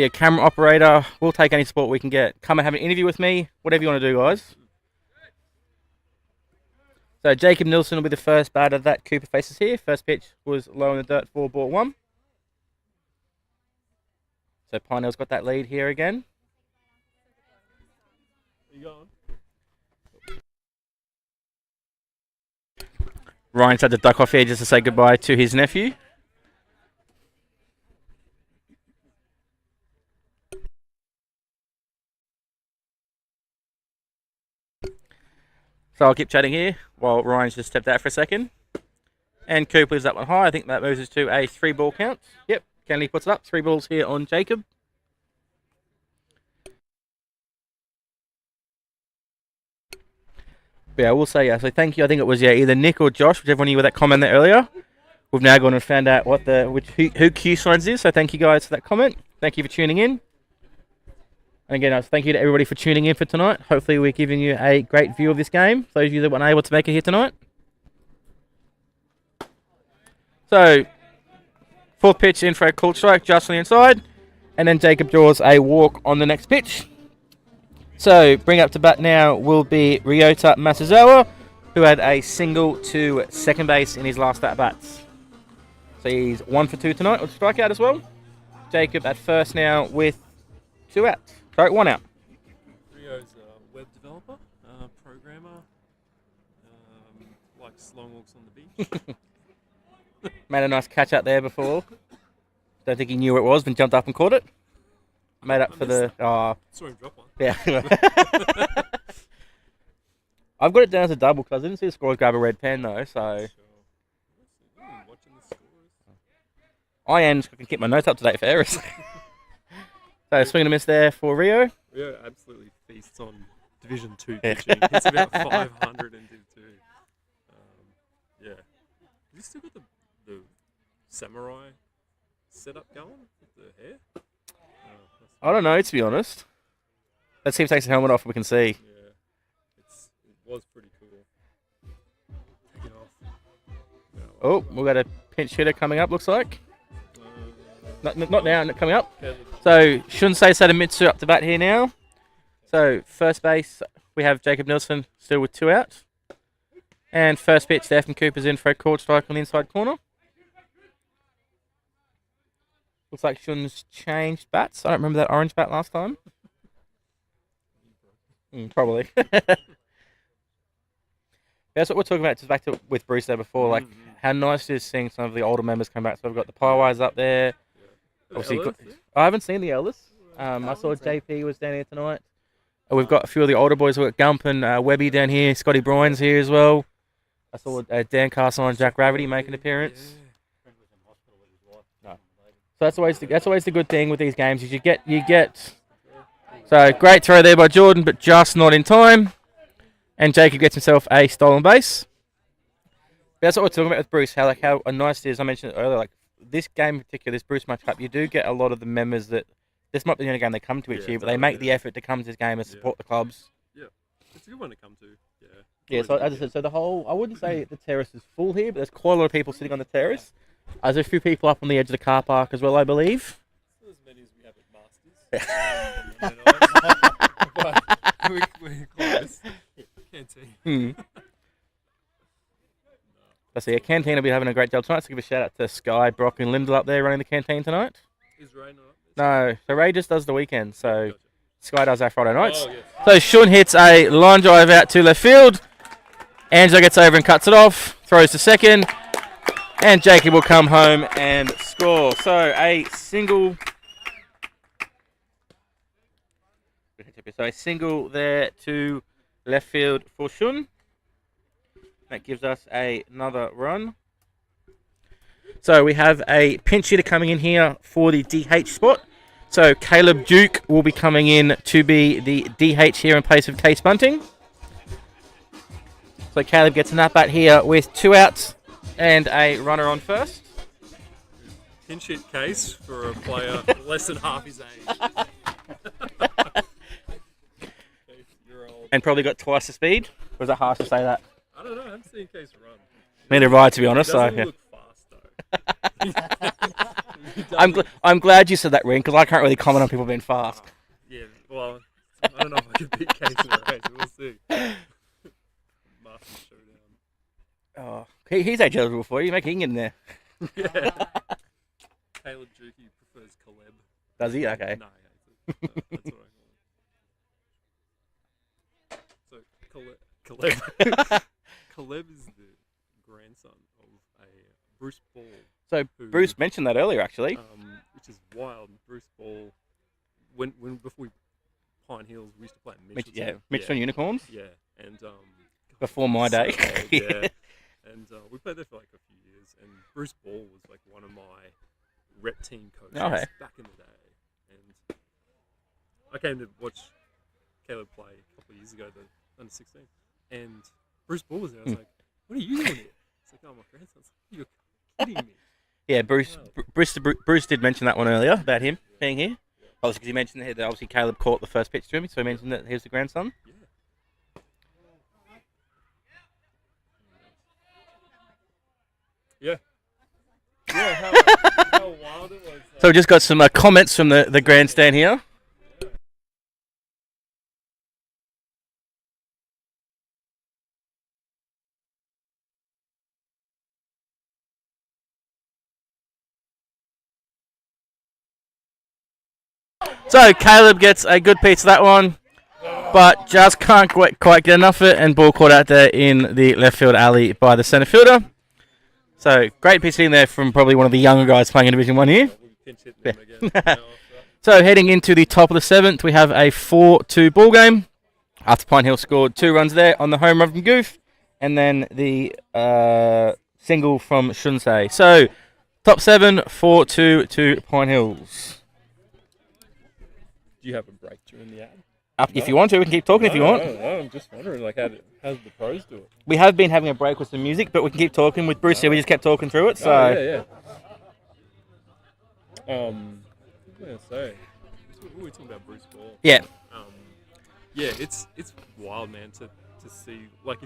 be a camera operator. We'll take any support we can get. Come and have an interview with me. Whatever you want to do, guys. So Jacob Nilsson will be the first batter that Cooper faces here. First pitch was low in the dirt for ball 1. So Pine Hill's got that lead here again. You going? Ryan's had to duck off here just to say goodbye to his nephew. So I'll keep chatting here while Ryan's just stepped out for a second. And Coop leaves that one high. I think that moves us to a 3-ball count. Yep, Kennedy puts it up. 3 balls here on Jacob. But yeah, I will say, so thank you. I think it was either Nick or Josh, whichever one of you with that comment there earlier. We've now gone and found out what who Q Signs is. So thank you guys for that comment. Thank you for tuning in. And again, thank you to everybody for tuning in for tonight. Hopefully we're giving you a great view of this game. Those of you that weren't able to make it here tonight. So, 4th pitch in for a called strike just on the inside. And then Jacob draws a walk on the next pitch. So, bring up to bat now will be Ryota Masuzawa, who had a single to second base in his last at-bats. So he's 1 for 2 tonight with a strikeout as well. Jacob at first now with 2 outs. Sorry, 1 out. Rio's a web developer, programmer, likes long walks on the beach. Made a nice catch out there before. Don't think he knew where it was, then jumped up and caught it. Made up for the... Saw him drop one. Yeah. I've got it down as a double because I didn't see the scorers grab a red pen though, so... Sure. Watching the scores. I am, so I can keep my notes up to date for errors. So swing and a miss there for Rio. Rio absolutely feasts on Division 2 pitching. It's about 500 in Div 2. Yeah. Have you still got the samurai setup going with the hair? I don't know, to be honest. Let's see if he takes the helmet off and we can see. Yeah. It was pretty cool. Take it off. Yeah, Oh, we've got a pinch hitter coming up, looks like. Not now, not coming up. So, Shunsei Sadamitsu up to bat here now. So, first base, we have Jacob Nilsson still with 2 outs. And first pitch, Stephen Cooper's in for a called strike on the inside corner. Looks like Shun's changed bats. I don't remember that orange bat last time. Probably. That's what we're talking about, just back to with Bruce there before, like how nice it is seeing some of the older members come back. So we've got the Piewires up there. Obviously, I haven't seen the elders. I saw JP was down here tonight. We've got a few of the older boys. We've got Gump and Webby down here. Scotty Bryans here as well. I saw Dan Castle and Jack Gravity make an appearance. No. So that's always the good thing with these games is you get. So great throw there by Jordan, but just not in time. And Jacob gets himself a stolen base. That's what we're talking about with Bruce. How nice it is. I mentioned it earlier. Like this game in particular, this Bruce Mutch Cup, you do get a lot of the members that this might be the only game they come to each year, but they make the effort to come to this game and support the clubs. Yeah, it's a good one to come to. Yeah. Yeah. So as I said, the whole I wouldn't say the terrace is full here, but there's quite a lot of people sitting on the terrace. There's a few people up on the edge of the car park as well, I believe. Not as many as we have at Masters. But we're close. Canteen. I see a canteen will be having a great job tonight. So give a shout out to Sky, Brock, and Lyndall up there running the canteen tonight. Is Ray not? No, so Ray just does the weekend. So Sky does our Friday nights. Oh, yes. So Shun hits a line drive out to left field. Angelo gets over and cuts it off. Throws to second. And Jacob will come home and score. So a single. So a single there to left field for Shun. That gives us another run. So we have a pinch hitter coming in here for the DH spot. So Caleb Duke will be coming in to be the DH here in place of Case Bunting. So Caleb gets an at-bat here with 2 outs and a runner on first. Pinch hit Case for a player less than half his age. And probably got twice the speed. Or is that harsh to say that? I don't know. I haven't seen Case run. Neither have I, to be honest. He doesn't So, look fast, though. I'm glad you said that, Ring, because I can't really comment on people being fast. Yeah, well, I don't know if I can beat Case in a race. We'll see. Master Showdown. Oh, he's age eligible for you. Make him in there. Yeah. Caleb Juki prefers Caleb. Does he? Okay. No, he hates it. That's what I call it. So, Caleb. Caleb is the grandson of a Bruce Ball. So Bruce mentioned that earlier, actually. Which is wild. Bruce Ball, when before we Pine Hills, we used to play Mitchelton. Mitchelton Unicorns. Yeah, and before my day. So old, yeah. And we played there for like a few years, and Bruce Ball was like one of my rep team coaches back in the day. And I came to watch Caleb play a couple of years ago, the under 16, and Bruce Ball was there. I was like, "What are you doing here?" It's like, "Oh, my grandson." You're kidding me. Yeah, Bruce did mention that one earlier about him being here. Obviously, because he mentioned that obviously Caleb caught the first pitch to him, so he mentioned that he was the grandson. Yeah. Yeah, how wild it was. So we just got some comments from the grandstand here. So Caleb gets a good piece of that one, but just can't quite get enough of it, and ball caught out there in the left field alley by the centre fielder. So great piece in there from probably one of the younger guys playing in Division 1 here. Yeah. So heading into the top of the 7th, we have a 4-2 ball game. After Pine Hill scored 2 runs there on the home run from Goof, and then the single from Shunsei. So top 7, 4-2 to Pine Hills. Do you have a break during the ad? If you want to, we can keep talking if you want. No, I'm just wondering, like, how do the pros do it? We have been having a break with some music, but we can keep talking. With Bruce here, we just kept talking through it. So. Yeah. What was I going to say? We were talking about Bruce Ball. Yeah. Yeah, it's wild, man, to see. Like,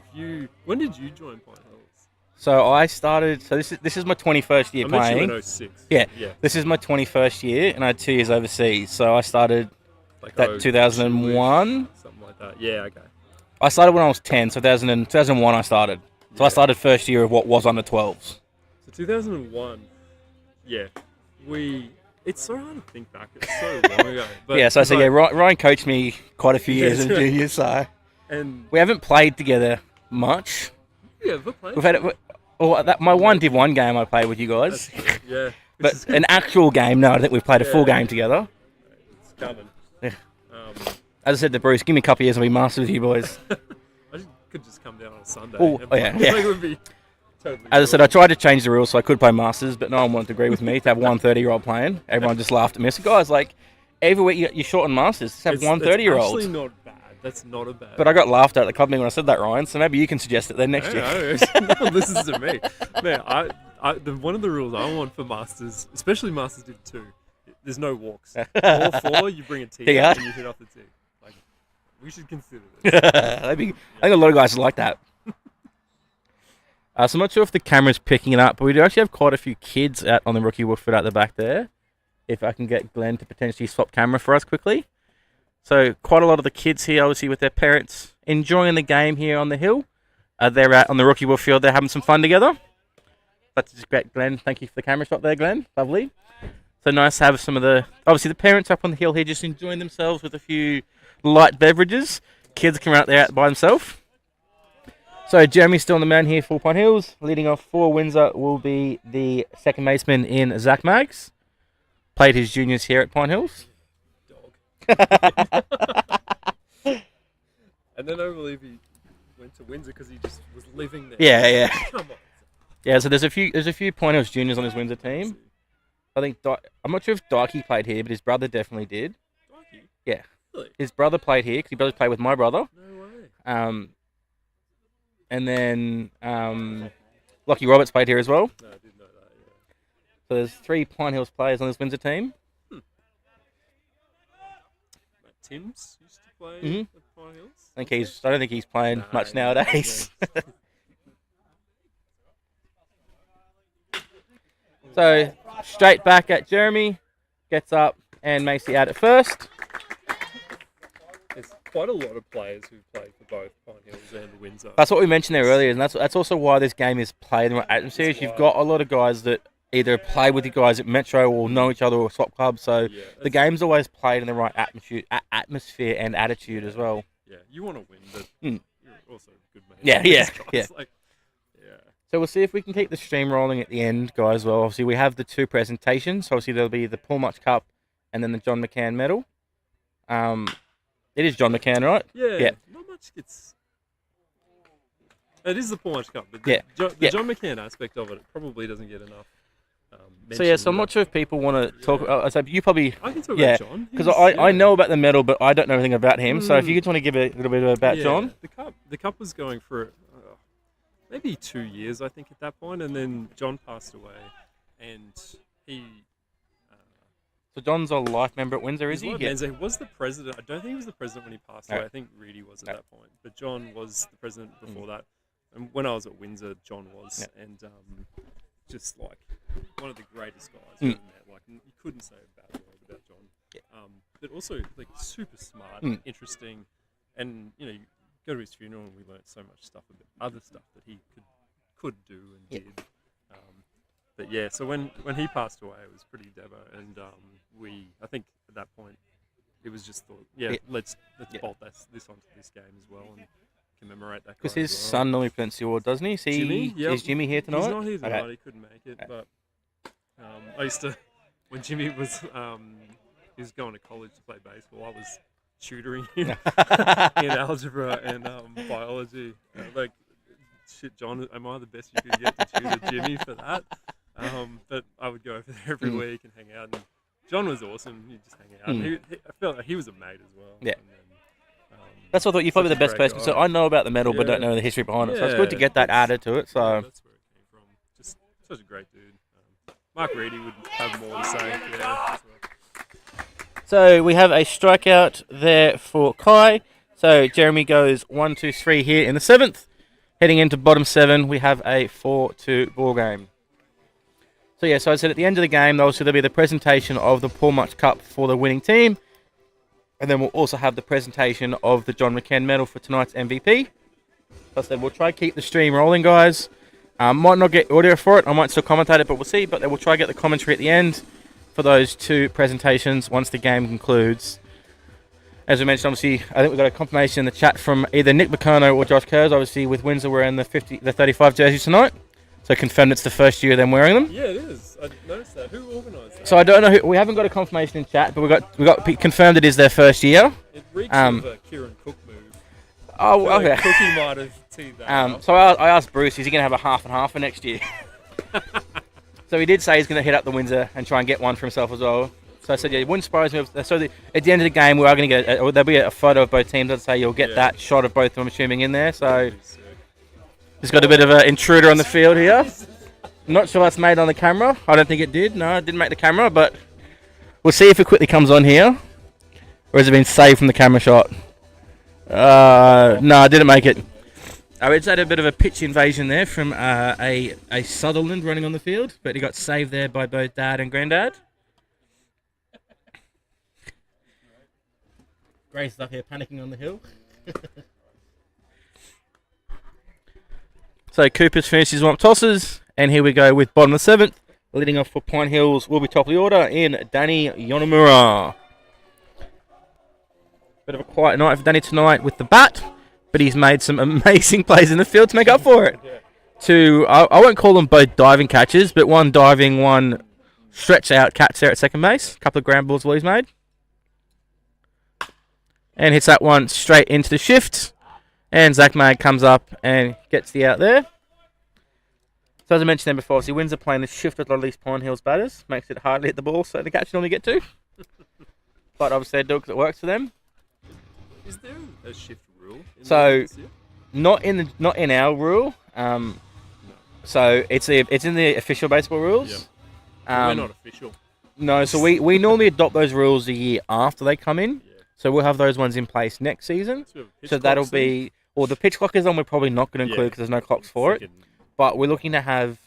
when did you join Pine Hills? So I started. So this is my 21st year playing. I met you in 06. Yeah. This is my 21st year, and I had 2 years overseas. So I started that 2001. Something like that. Yeah. Okay. I started when I was 10. So 2001 I started. So I started first year of what was under 12s. So 2001. Yeah. It's so hard to think back. It's so long ago. But yeah. So Ryan coached me quite a few years in junior. So. And we haven't played together much. Yeah, we've played. We've had it. My 1-1 game I played with you guys. Yeah. But an actual game, no, I think we've played a full game together. It's coming. Yeah. As I said to Bruce, give me a couple of years and I'll be master with you boys. I could just come down on a Sunday. Yeah. It would be totally As I said, I tried to change the rules so I could play masters, but no one wanted to agree with me to have one 30-year-old playing. Everyone just laughed at me. So guys, like, every week you're short on masters. Just have one 30-year-old. That's actually not bad. That's not a bad. But I got laughed at the company when I said that, Ryan. So maybe you can suggest it then next year. No, listen to me, man. One of the rules I want for masters, especially Masters Div 2, there's no walks. All 4, you bring a tee out and you hit off the tee. Like, we should consider this. I think a lot of guys would like that. So I'm not sure if the camera's picking it up, but we do actually have quite a few kids out on the rookie Woodford at the back there. If I can get Glenn to potentially swap camera for us quickly. So quite a lot of the kids here, obviously with their parents, enjoying the game here on the hill. They're out on the rookie field. They're having some fun together. That's just great, Glenn. Thank you for the camera shot there, Glenn. Lovely. So nice to have some of obviously the parents up on the hill here just enjoying themselves with a few light beverages. Kids come out there out by themselves. So Jeremy's still on the mound here for Pine Hills. Leading off for Windsor will be the second baseman in Zach Maggs. Played his juniors here at Pine Hills. And then I believe he went to Windsor because he just was living there. Yeah. Come on. Yeah, so there's a few Pine Hills juniors on his Windsor team. I think I'm not sure if Dykey played here, but his brother definitely did. Dykey? Yeah. Really? His brother played here because he both played with my brother. No way. And then Lockie Roberts played here as well. No, I didn't know that. Yeah. So there's 3 Pine Hills players on this Windsor team. Tim's used to play at Pine Hills. I don't think he's playing much nowadays. So straight back at Jeremy. Gets up and makes the out at first. There's quite a lot of players who play for both Pine Hills and Windsor. That's what we mentioned there earlier, and that's also why this game is played in the atmosphere. You've got a lot of guys that either play with you guys at Metro or know each other or swap clubs, so the game's always played in the right atmosphere and attitude as well. Yeah, you want to win, but you're also a good man. Yeah. Like, So we'll see if we can keep the stream rolling at the end, guys. Well, obviously we have the 2 presentations. Obviously there'll be the Paul Mutch Cup and then the John McCann Medal. It is John McCann, right? Yeah. Not much gets. It is the Paul Mutch Cup, but the John McCann aspect of it probably doesn't get enough. So I'm not sure if people want to talk. I say you probably. I can talk about John because I know about the medal, but I don't know anything about him. So if you just want to give a little bit about John, the cup was going for maybe 2 years, I think, at that point, and then John passed away, and he. So John's a life member at Windsor, is he? Yeah. He was the president. I don't think he was the president when he passed away. I think Reedy was at that point, but John was the president before that. And when I was at Windsor, John was, and just like one of the greatest guys we met. Like you couldn't say a bad word about John. But also like super smart, interesting, and you go to his funeral and we learned so much stuff about other stuff that he could do and did. But yeah, so when he passed away, it was pretty devo, and I think at that point it was just thought, let's bolt this onto this game as well and commemorate that. Because his son normally presents the award, doesn't he? Jimmy? Is Jimmy here tonight? He's not here tonight. He couldn't make it, but I used to when Jimmy was he was going to college to play baseball. I was tutoring him in algebra and biology. Like, shit, John, am I the best you could get to tutor Jimmy for that? But I would go over there every week and hang out. And John was awesome. He'd just hang out. And I felt like he was a mate as well. Yeah. And then, that's what I thought. You're probably the best person. So I know about the medal, but don't know the history behind it. So it's good to get that added to it. So that's where it came from. Just such a great dude. Mark Reedy would have more to say. Yeah. So we have a strikeout there for Kai. So Jeremy goes 1, 2, 3 here in the 7th. Heading into bottom 7, we have a 4-2 ball game. So so I said at the end of the game, there'll be the presentation of the Paul Mutch Cup for the winning team. And then we'll also have the presentation of the John McCann medal for tonight's MVP. So I said we'll try to keep the stream rolling, guys. Might not get audio for it. I might still commentate it, but we'll see. But then we'll try to get the commentary at the end for those 2 presentations once the game concludes. As we mentioned, obviously, I think we've got a confirmation in the chat from either Nick Meccano or Josh Kurz. Obviously, with Windsor wearing the 35 jerseys tonight. So confirmed it's the first year of them wearing them. Yeah, it is. I noticed that. Who organised that? So I don't know who. We haven't got a confirmation in chat, but we got confirmed it is their first year. It reeks of a Kieran Cook move. Oh, okay. Like Cookie might have teed that up. So I asked Bruce, is he going to have a half and half for next year? So he did say he's going to hit up the Windsor and try and get one for himself as well. So I said, yeah, it wouldn't surprise me. At the end of the game, we are going to get there'll be a photo of both teams. I'd say you'll get that shot of both of them, assuming in there. So he's got a bit of an intruder on the field here. Not sure that's made on the camera. I don't think it did. No, it didn't make the camera, but we'll see if it quickly comes on here. Or has it been saved from the camera shot? No, I didn't make it. It's had a bit of a pitch invasion there from a Sutherland running on the field, but he got saved there by both Dad and Granddad. Grace is up here panicking on the hill. So Cooper's finished his warm-up tosses, and here we go with bottom of the 7th. Leading off for Pine Hills will be top of the order in Danny Yonomura. Bit of a quiet night for Danny tonight with the bat, but he's made some amazing plays in the field to make up for it. I won't call them both diving catches, but one diving, one stretch out catch there at second base. A couple of ground balls Willie's made. And hits that one straight into the shift. And Zach Mag comes up and gets the out there. So as I mentioned before, obviously Windsor playing the shift with a lot of these Pine Hills batters. Makes it hard to hit the ball, so the catch normally get to. But obviously they do it because it works for them. Is there a shift rule? So, not in our rule. So it's in the official baseball rules. Yeah. We're not official. No, so we normally adopt those rules a year after they come in. Yeah. So we'll have those ones in place next season. So that'll be, or the pitch clock is on. We're probably not going to include because there's no clocks for it. But we're looking to have.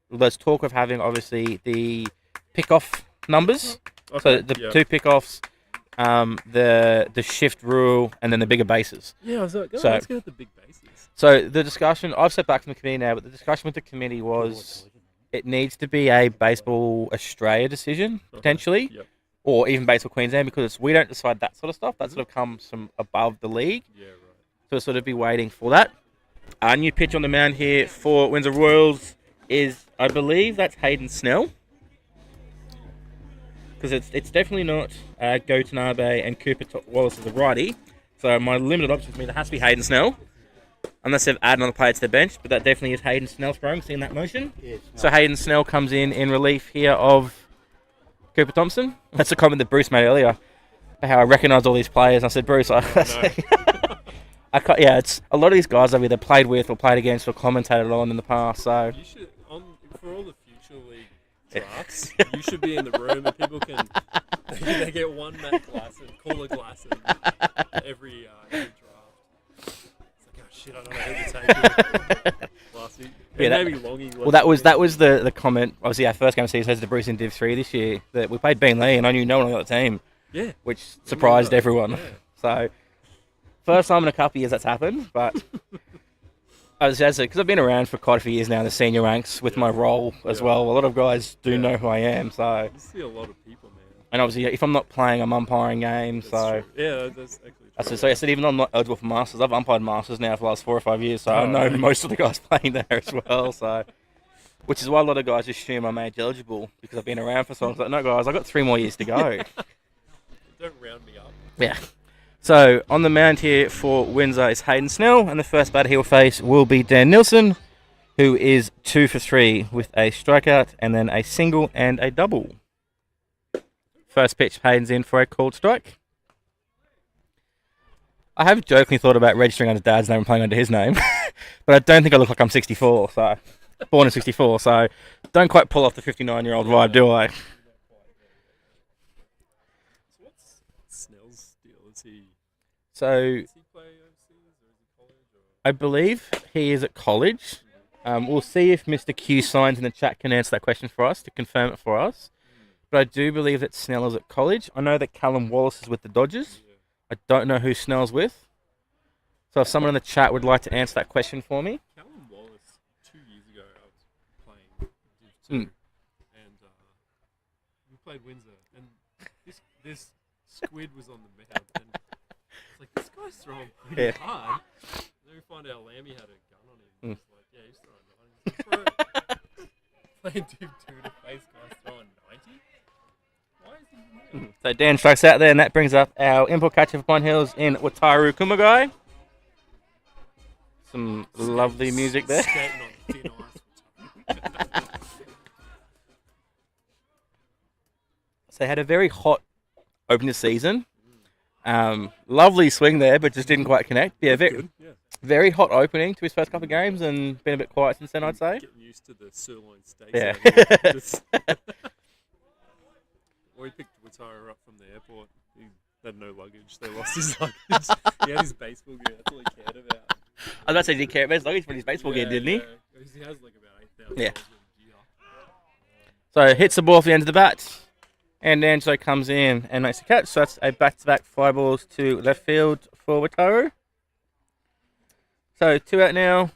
There's talk of having obviously the pick-off numbers. So Okay, the yeah. 2 pick-offs, the shift rule, and then the bigger bases. Yeah, I was like, So- let's go with the big bases. So the discussion, I've stepped back from the committee now, but the discussion with the committee was it needs to be a Baseball Australia decision, potentially, Yep. or even Baseball Queensland, because we don't decide that sort of stuff. That sort of comes from above the league. Yeah, right. So we'll sort of be waiting for that. Our new pitch on the mound here for Windsor Royals is, I believe, that's Hayden Snell. Because it's definitely not Go Tanabe and Cooper Wallace as a righty. So my limited options mean it has to be Hayden Snell. Unless they've added another player to their bench. But that definitely is Hayden Snell throwing, seeing that motion. Yeah, So Hayden Snell comes in relief here of Cooper Thompson. That's a comment that Bruce made earlier. How I recognised all these players. I said, Bruce, it's a lot of these guys I've either played with or played against or commentated on in the past. So You should, for all the future league drafts, you should be in the room and people can they get one Matt Glasson, call a Glasson every draft. It's like, oh shit, I don't know who to take last week. Yeah, Maybe Longy. well, that was the comment. Obviously, our first game of the season says the Bruce in Div 3 this year that we played Bean Lee and I knew no one on the other team, Yeah. which surprised everyone. Yeah. So first time in a couple of years that's happened, but because I've been around for quite a few years now in the senior ranks with my role as well. A lot of guys do know who I am. So, You see a lot of people, man. and obviously, if I'm not playing, I'm umpiring games. That's So. true. Yeah, that's actually true. So I said, even though I'm not eligible for Masters, I've umpired Masters now for the last 4 or 5 years, so I know most of the guys playing there as well. So, which is why a lot of guys assume I'm age eligible because I've been around for so long. It's like, no, guys, I've got 3 more years to go. Don't round me up. Yeah. So on the mound here for Windsor is Hayden Snell, and the first batter he will face will be Dan Nilsson, who is 2 for 3 with a strikeout and then a single and a double. First pitch, Hayden's in for a called strike. I have jokingly thought about registering under Dad's name and playing under his name, but I don't think I look like I'm 64, so born in 64, so don't quite pull off the 59-year-old vibe, do I? So what's Snell's deal? So Does he play overseas or is he college? Or? I believe he is at college. We'll see if Mr. Q Signs in the chat can answer that question for us to confirm it for us. But I do believe that Snell is at college. I know that Callum Wallace is with the Dodgers. I don't know who Snell's with. So if someone in the chat would like to answer that question for me. Callum Wallace, 2 years ago, I was playing Div 2, and we played Windsor, and this squid was on the mound, and it's like, this guy's throwing pretty hard. Then we find out Lammy had a gun on him. It's like, yeah, he's throwing 90. Playing Div 2 to face guys throwing 90? Why is he doing So Dan strikes out there, and that brings up our import catcher for Pine Hills in Wataru Kumagai. Some lovely music there. Skating on thin ice. So they had a very hot opening season. Lovely swing there, but just didn't quite connect. Yeah, very hot opening to his first couple of games and been a bit quiet since then, I'd say. Getting used to the sirloin steaks. Yeah. Or he picked Wataru up from the airport. He had no luggage. They lost his luggage. He had his baseball gear. That's all he cared about. I was about to say, did he care about his luggage for his baseball gear, didn't he? Yeah. He has like about $8,000 Yeah. of gear. So hits the ball off the end of the bat. And Angelo comes in and makes a catch. So that's a back-to-back fly balls to left field for Wataru. So 2 out now.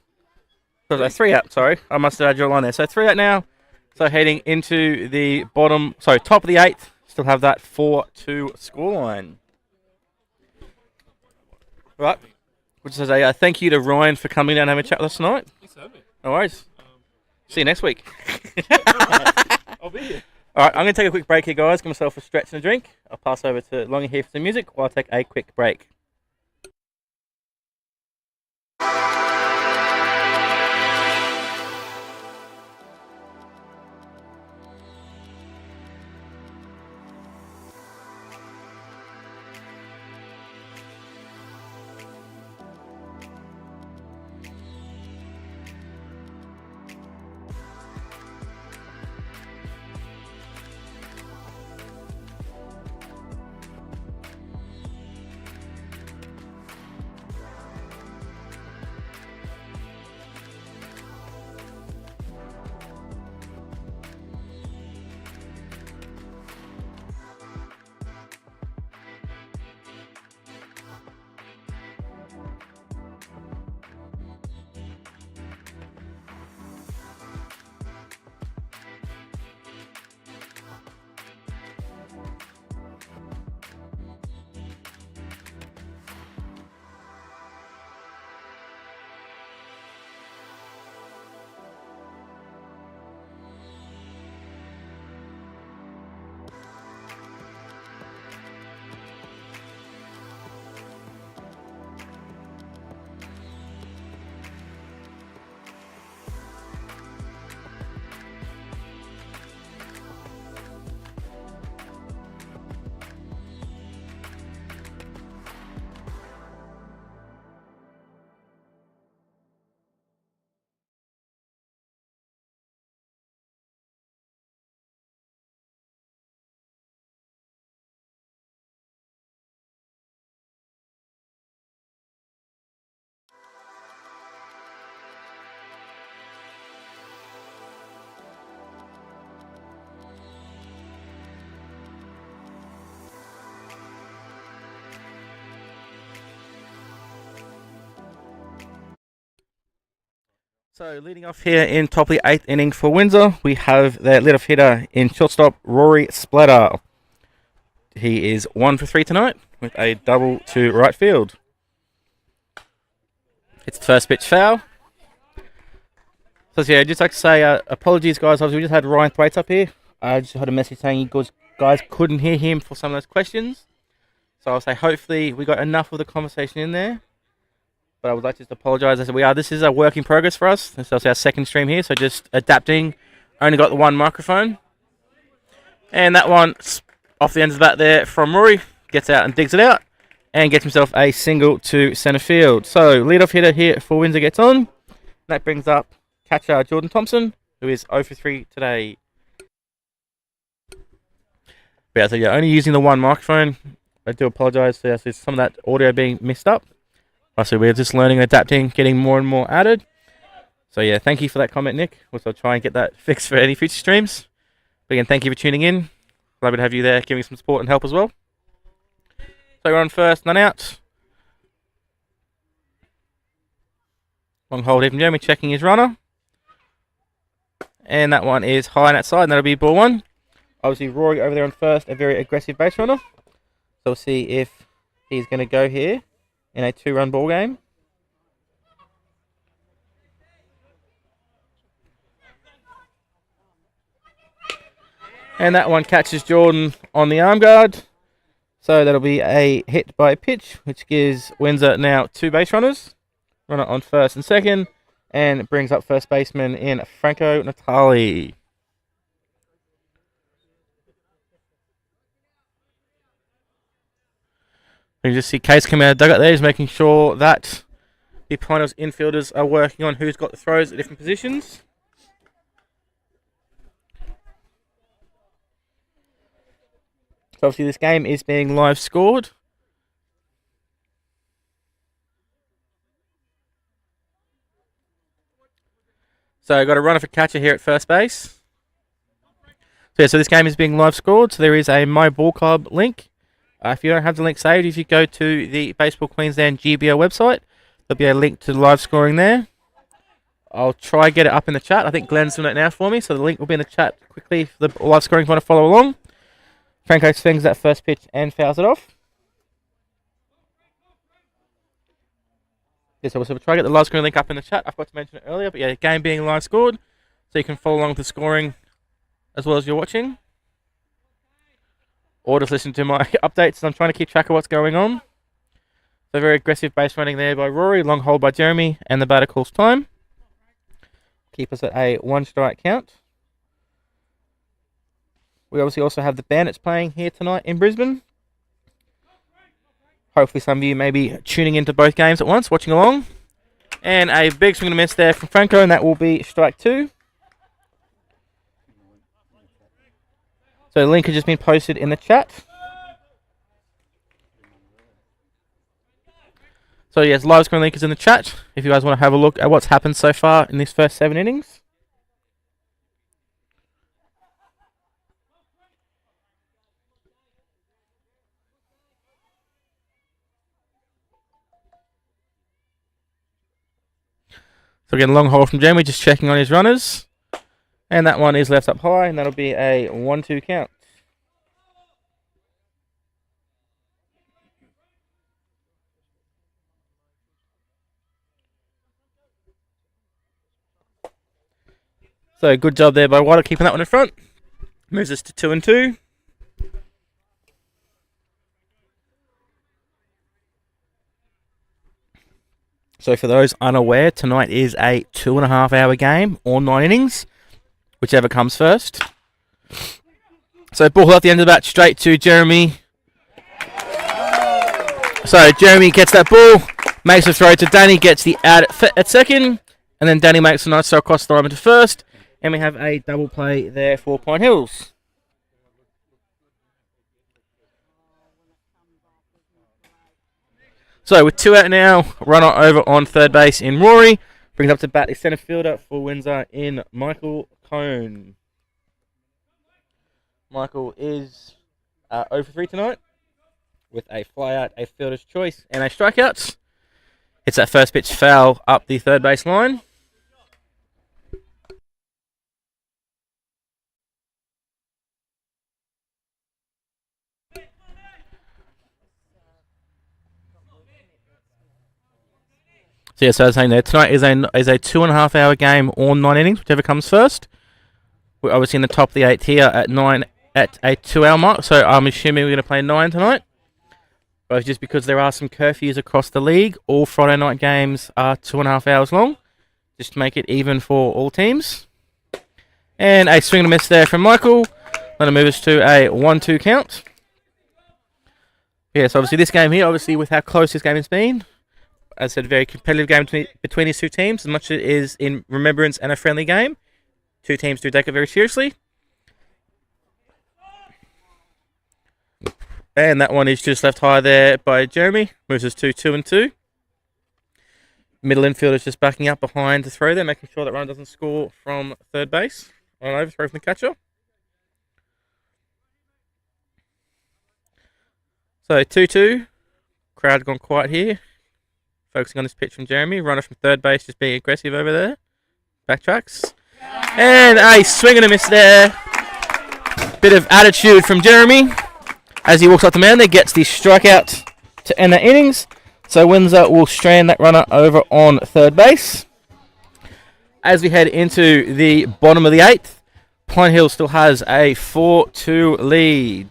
So 3 out, sorry. I must have had your line there. So 3 out now. So heading into the top of the 8th. Still have that 4-2 scoreline. Right. Which says a thank you to Ryan for coming down and having a chat with us tonight. Thanks for having me. No worries. See you next week. I'll be here. All right, I'm going to take a quick break here, guys. Give myself a stretch and a drink. I'll pass over to Longy here for some music while I take a quick break. So leading off here in top of the 8th inning for Windsor, we have their leadoff hitter in shortstop, Rory Splatter. He is 1 for 3 tonight with a double to right field. It's the first pitch foul. So yeah, I'd just like to say apologies guys, obviously we just had Ryan Thwaites up here. I just had a message saying you guys couldn't hear him for some of those questions. So I'll say hopefully we got enough of the conversation in there. But I would like to just apologise. This is a work in progress for us. This is our second stream here, so just adapting. Only got the one microphone. And that one, off the end of the bat there from Rory, gets out and digs it out. And gets himself a single to centre field. So, leadoff hitter here for Windsor gets on. That brings up catcher Jordan Thompson, who is 0 for 3 today. But yeah, so yeah, only using the one microphone. I do apologise for some of that audio being messed up. So we're just learning and adapting, getting more and more added. So yeah, thank you for that comment, Nick. Which I'll try and get that fixed for any future streams. But again, thank you for tuning in. Glad to have you there, giving some support and help as well. So we're on first, none out. Long hold here from Jeremy, checking his runner. And that one is high on that side, and that'll be ball one. Obviously, Rory over there on first, a very aggressive base runner. So we'll see if he's going to go here in a 2-run ball game. And that one catches Jordan on the arm guard. So that'll be a hit by pitch, which gives Windsor now 2 base runners. Runner on first and second, and brings up first baseman in Franco Natali. You just see Case coming out of the dugout there. He's making sure that the Pine Hills infielders are working on who's got the throws at different positions. So obviously this game is being live scored. So I've got a runner for catcher here at first base. So yeah, so this game is being live scored. So there is a My Ball Club link. If you don't have the link saved, if you go to the Baseball Queensland GBL website, there'll be a link to the live scoring there. I'll try and get it up in the chat. I think Glenn's doing it now for me, so the link will be in the chat quickly for the live scoring if you want to follow along. Franco swings that first pitch and fouls it off. Yeah, so we'll try to get the live scoring link up in the chat. I forgot to mention it earlier, but yeah, game being live scored, so you can follow along with the scoring as well as you're watching. Or just listen to my updates. I'm trying to keep track of what's going on. So very aggressive base running there by Rory. Long hold by Jeremy. And the batter calls time. Keep us at a 1-strike count. We obviously also have the Bandits playing here tonight in Brisbane. Hopefully some of you may be tuning into both games at once, watching along. And a big swing and a miss there from Franco. And that will be strike 2. So the link has just been posted in the chat. So yes, live scoring link is in the chat if you guys want to have a look at what's happened so far in these first 7 innings. So again, long hold from Jamie, just checking on his runners. And that one is left up high, and that'll be a 1-2 count. So good job there by Water keeping that one in front. Moves us to 2-2. So for those unaware, tonight is a 2.5-hour game, or 9 innings. Whichever comes first. So ball at the end of the bat, straight to Jeremy. So Jeremy gets that ball, makes a throw to Danny, gets the out at second, and then Danny makes a nice throw across the line to first, and we have a double play there for Pine Hills. So with 2 out now, runner over on third base in Rory, brings up to bat the centre fielder for Windsor in Michael Cone. Michael is 0 for 3 tonight with a fly out, a fielder's choice, and a strikeout. It's that first pitch foul up the third base line. So as I was saying there, tonight is a 2.5 hour game or 9 innings, whichever comes first. We're obviously in the top of the 8th here at a 2 hour mark, so I'm assuming we're going to play 9 tonight. But just because there are some curfews across the league, all Friday night games are 2.5 hours long, just to make it even for all teams. And a swing and a miss there from Michael. That'll move us to a 1-2 count. Yes, obviously this game here, obviously with how close this game has been, as I said, very competitive game between these two teams, as much as it is in remembrance and a friendly game. Two teams do take it very seriously. And that one is just left high there by Jeremy. Moves us to 2-2. Middle infielder is just backing up behind the throw there, making sure that run doesn't score from third base. On overthrow from the catcher. So 2-2. Crowd gone quiet here. Focusing on this pitch from Jeremy. Runner from third base just being aggressive over there. Backtracks. And a swing and a miss there. Bit of attitude from Jeremy. As he walks up the mound there, gets the strikeout to end that innings. So Windsor will strand that runner over on third base. As we head into the bottom of the 8th, Pine Hill still has a 4-2 lead.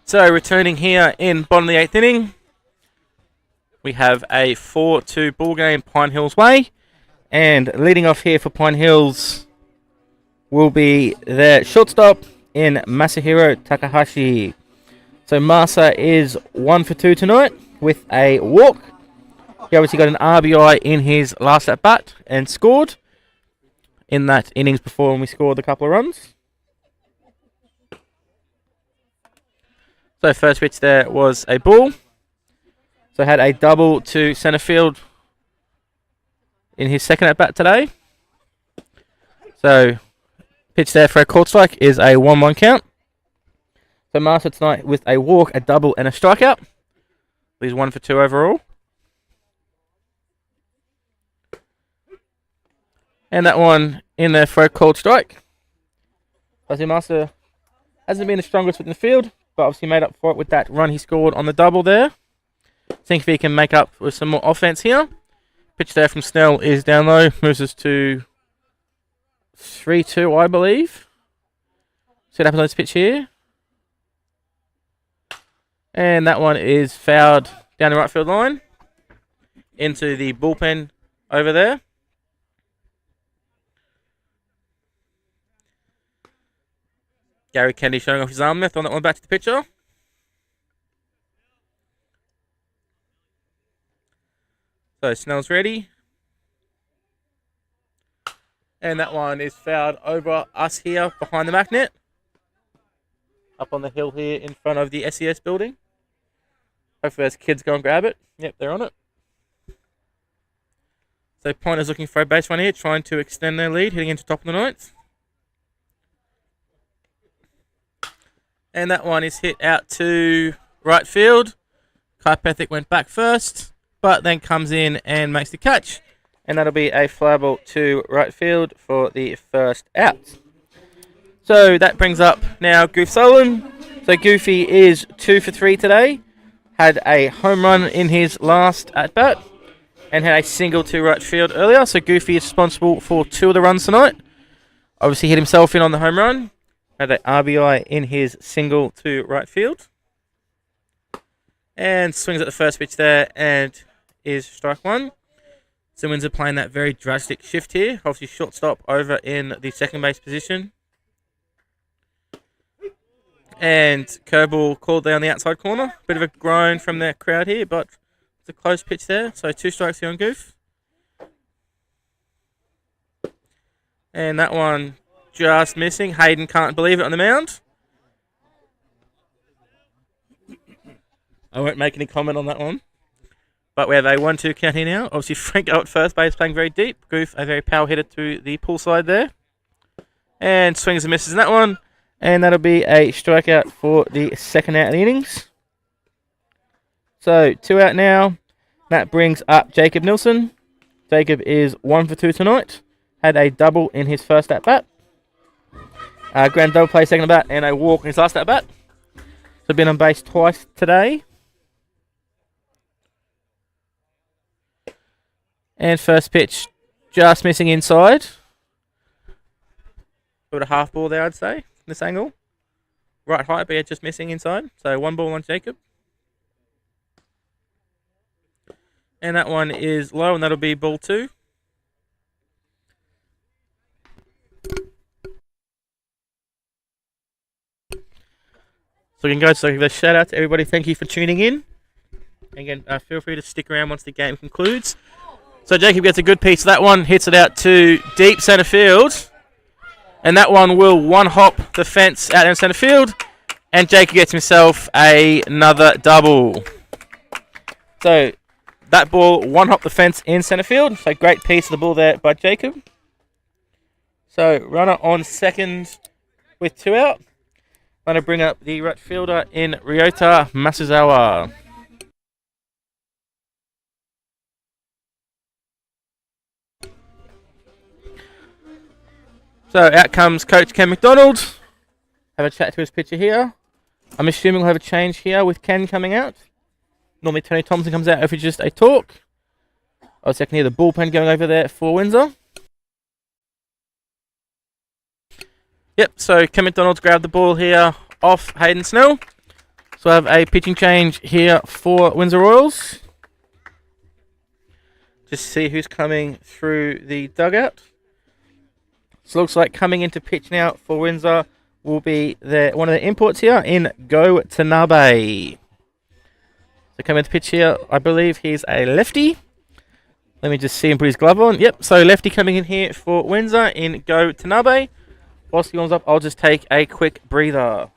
So returning here in bottom of the 8th inning, we have a 4-2 ball game Pine Hills way. And leading off here for Pine Hills will be their shortstop in Masahiro Takahashi. So Masa is 1 for 2 tonight with a walk. He obviously got an RBI in his last at bat and scored in that innings before when we scored a couple of runs. So first pitch there was a ball. So had a double to centre field in his second at bat today. So pitch there for a called strike is a 1-1 count. So Master tonight with a walk, a double and a strikeout. He's 1 for 2 overall. And that one in there for a called strike. Obviously Master hasn't been the strongest within the field, but obviously made up for it with that run he scored on the double there. Think if he can make up with some more offense here. Pitch there from Snell is down low. Moves us to 3-2, I believe. See what happens on this pitch here. And that one is fouled down the right field line. Into the bullpen over there. Gary Kennedy showing off his arm there. Throwing that one back to the pitcher. So Snell's ready. And that one is fouled over us here behind the magnet. Up on the hill here in front of the SES building. Hopefully those kids go and grab it. Yep, they're on it. So Pointer's looking for a base run here, trying to extend their lead, hitting into top of the ninth. And that one is hit out to right field. Karpathic went back first, but then comes in and makes the catch. And that'll be a fly ball to right field for the first out. So that brings up now Goof Sullivan. So Goofy is 2 for 3 today. Had a home run in his last at bat and had a single to right field earlier. So Goofy is responsible for 2 of the runs tonight. Obviously hit himself in on the home run. Had an RBI in his single to right field. And swings at the first pitch there and is strike 1. So Windsor playing that very drastic shift here. Obviously shortstop over in the second base position. And curveball called down the outside corner. Bit of a groan from the crowd here, but it's a close pitch there. So 2 strikes here on Goof. And that one just missing. Hayden can't believe it on the mound. I won't make any comment on that one. But we have a 1-2 count here now. Obviously Frank out first base playing very deep. Goof a very power hitter to the pull side there. And swings and misses in that one. And that'll be a strikeout for the second out of the innings. So 2 out now. That brings up Jacob Nilsson. Jacob is 1 for 2 tonight. Had a double in his first at bat. Grand double play second at bat and a walk in his last at bat. So been on base twice today. And first pitch just missing inside. Put a half ball there, I'd say. This angle. Right height, but yeah, just missing inside. So 1 ball on Jacob. And that one is low, and that'll be ball 2. So again, guys, so give a shout out to everybody. Thank you for tuning in. Again, feel free to stick around once the game concludes. So Jacob gets a good piece of that one, hits it out to deep centre field. And that one will one-hop the fence out in centre field. And Jacob gets himself another double. So that ball one-hop the fence in centre field. So great piece of the ball there by Jacob. So runner on second with 2 out. Going to bring up the right fielder in Ryota Masuzawa. So out comes Coach Ken McDonald. Have a chat to his pitcher here. I'm assuming we'll have a change here with Ken coming out. Normally Tony Thompson comes out if it's just a talk. I was checking here the bullpen going over there for Windsor. Yep, so Ken McDonald's grabbed the ball here off Hayden Snell. So I have a pitching change here for Windsor Royals. Just see who's coming through the dugout. So it looks like coming into pitch now for Windsor will be one of the imports here in Go Tanabe. So coming into pitch here, I believe he's a lefty. Let me just see him put his glove on. Yep, so lefty coming in here for Windsor in Go Tanabe. Whilst he warms up, I'll just take a quick breather.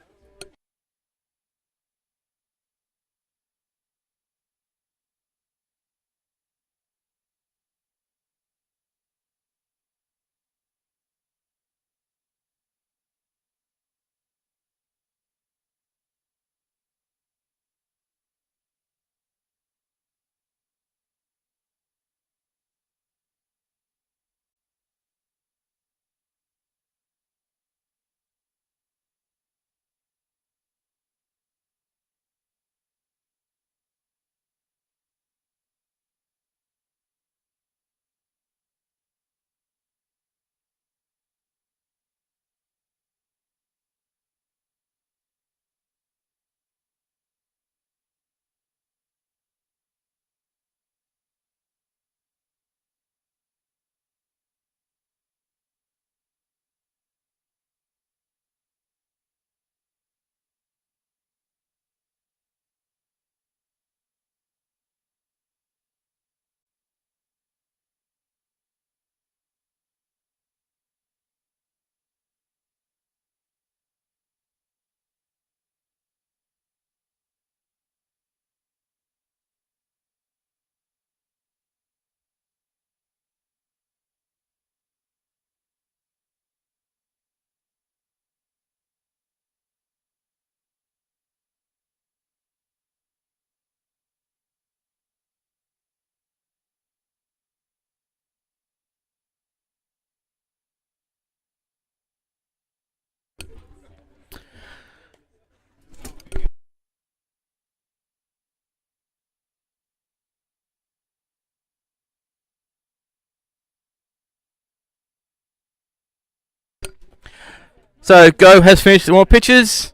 So Go has finished more pitches,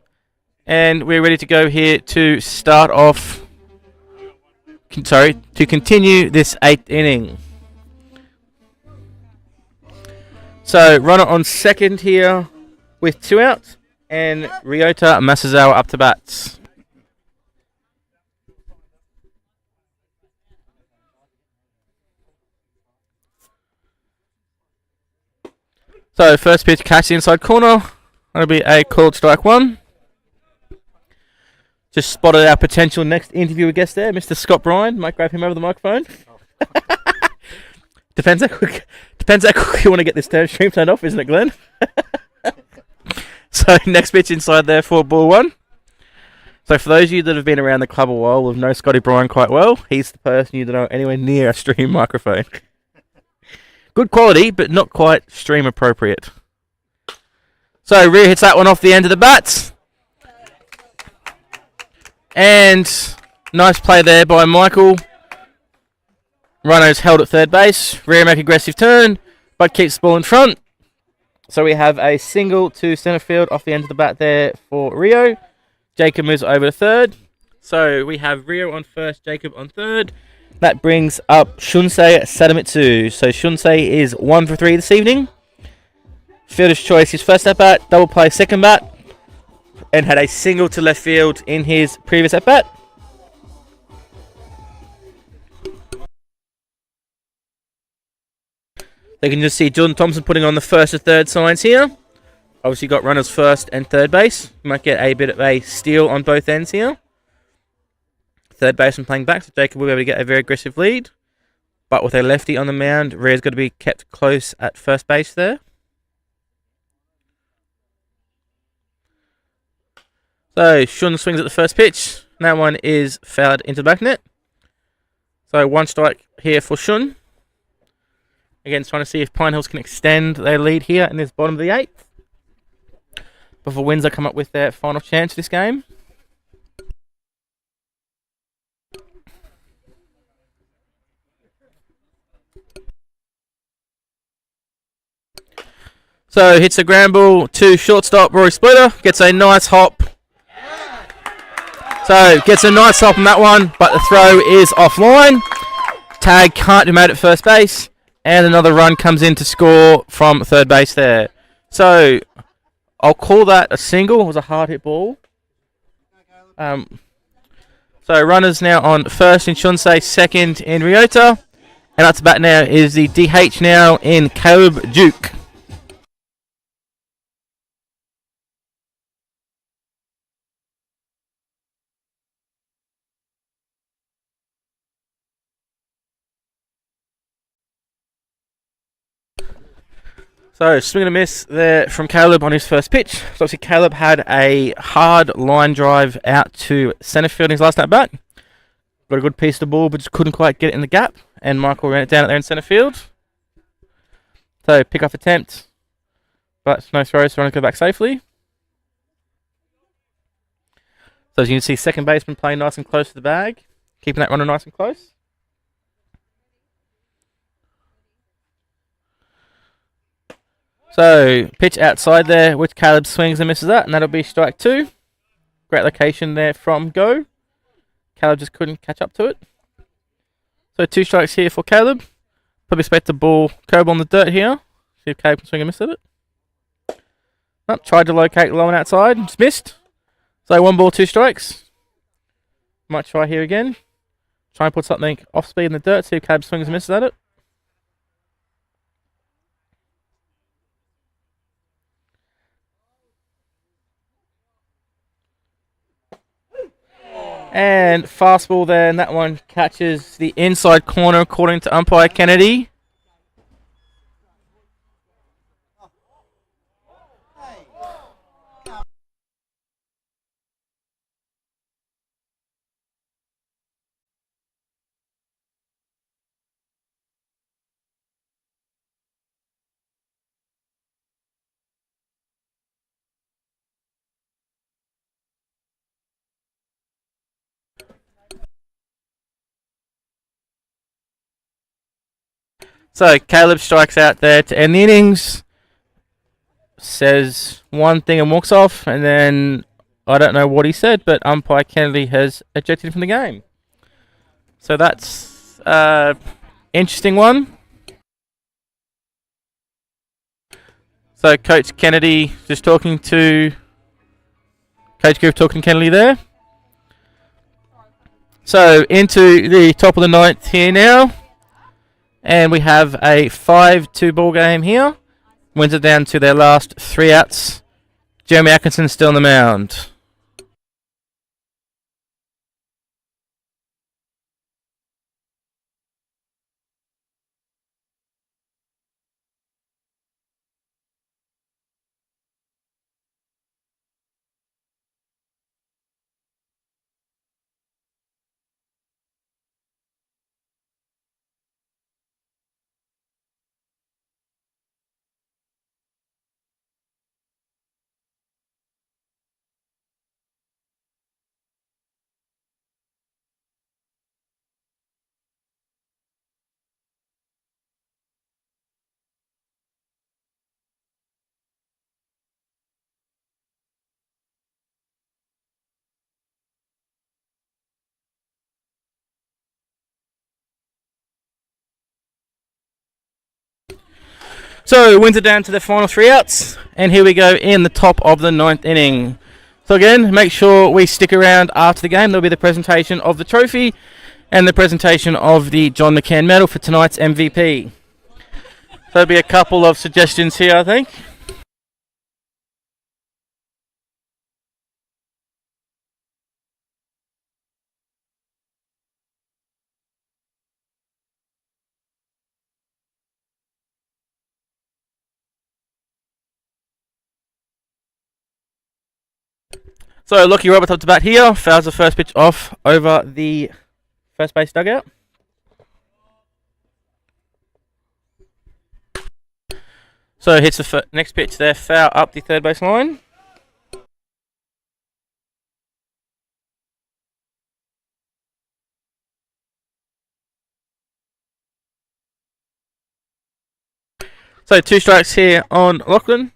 and we're ready to go here to start off. To continue this 8th inning. So runner on second here with 2 outs, and Ryota Masazawa up to bats. So first pitch, catch the inside corner. That'll be a called strike 1. Just spotted our potential next interviewer guest there, Mr. Scott Bryan. Might grab him over the microphone. Depends how quick you want to get this stream turned off, isn't it, Glenn? So next pitch inside there for ball 1. So for those of you that have been around the club a while will know Scotty Bryan quite well. He's the person you don't know anywhere near a stream microphone. Good quality, but not quite stream appropriate. So Rhea hits that one off the end of the bat. And nice play there by Michael. Runner's held at third base. Rhea make aggressive turn, but keeps the ball in front. So we have a single to centre field off the end of the bat there for Rio. Jacob moves over to third. So we have Rio on first, Jacob on third. That brings up Shunsei Sadamitsu. So Shunsei is 1 for 3 this evening. Fielder's choice, his first at bat, double play second bat, and had a single to left field in his previous at bat. You can just see Jordan Thompson putting on the first to third signs here. Obviously got runners first and third base. You might get a bit of a steal on both ends here. Third baseman playing back, so Jacob will be able to get a very aggressive lead. But with a lefty on the mound, Rhea's got to be kept close at first base there. So Shun swings at the first pitch. That one is fouled into the back net. So 1 strike here for Shun. Again, trying to see if Pine Hills can extend their lead here in this bottom of the 8th. Before Windsor come up with their final chance this game. So hits a ground ball to shortstop Rory Splitter. Gets a nice hop. So gets a nice hop on that one, but the throw is offline. Tag can't be made at first base. And another run comes in to score from third base there. So I'll call that a single. It was a hard hit ball. So runners now on first in Shunsei, second in Ryota. And up to bat now is the DH now in Caleb Duke. So, swing and a miss there from Caleb on his first pitch. So, obviously, Caleb had a hard line drive out to centre field in his last at bat. Got a good piece of the ball, but just couldn't quite get it in the gap. And Michael ran it down out there in centre field. So, pick off attempt. But no throw, so runners go back safely. So, as you can see, second baseman playing nice and close to the bag. Keeping that runner nice and close. So, pitch outside there, which Caleb swings and misses that, and that'll be strike 2. Great location there from Go. Caleb just couldn't catch up to it. So, 2 strikes here for Caleb. Probably expect the ball curve on the dirt here. See if Caleb can swing and miss at it. Oh, tried to locate low and outside, just missed. So, 1 ball, 2 strikes. Might try here again. Try and put something off speed in the dirt, see if Caleb swings and misses at it. And fastball there, and that one catches the inside corner according to umpire Kennedy. So Caleb strikes out there to end the innings. says one thing and walks off, and then I don't know what he said, but umpire Kennedy has ejected him from the game. So that's interesting one. So Coach Kennedy just talking to Coach Griff talking to Kennedy there. So into the top of the ninth here now, and we have a 5-2 ball game here. Windsor down to their last 3 outs. Jeremy Atkinson still on the mound. So Windsor down to the final 3 outs, and here we go in the top of the 9th inning. So again, make sure we stick around after the game. There'll be the presentation of the trophy and the presentation of the John McCann medal for tonight's MVP. So there'll be a couple of suggestions here, I think. So Lockie Roberts up to bat here, fouls the first pitch off over the first base dugout. So hits the next pitch there, foul up the third base line. So 2 strikes here on Lachlan.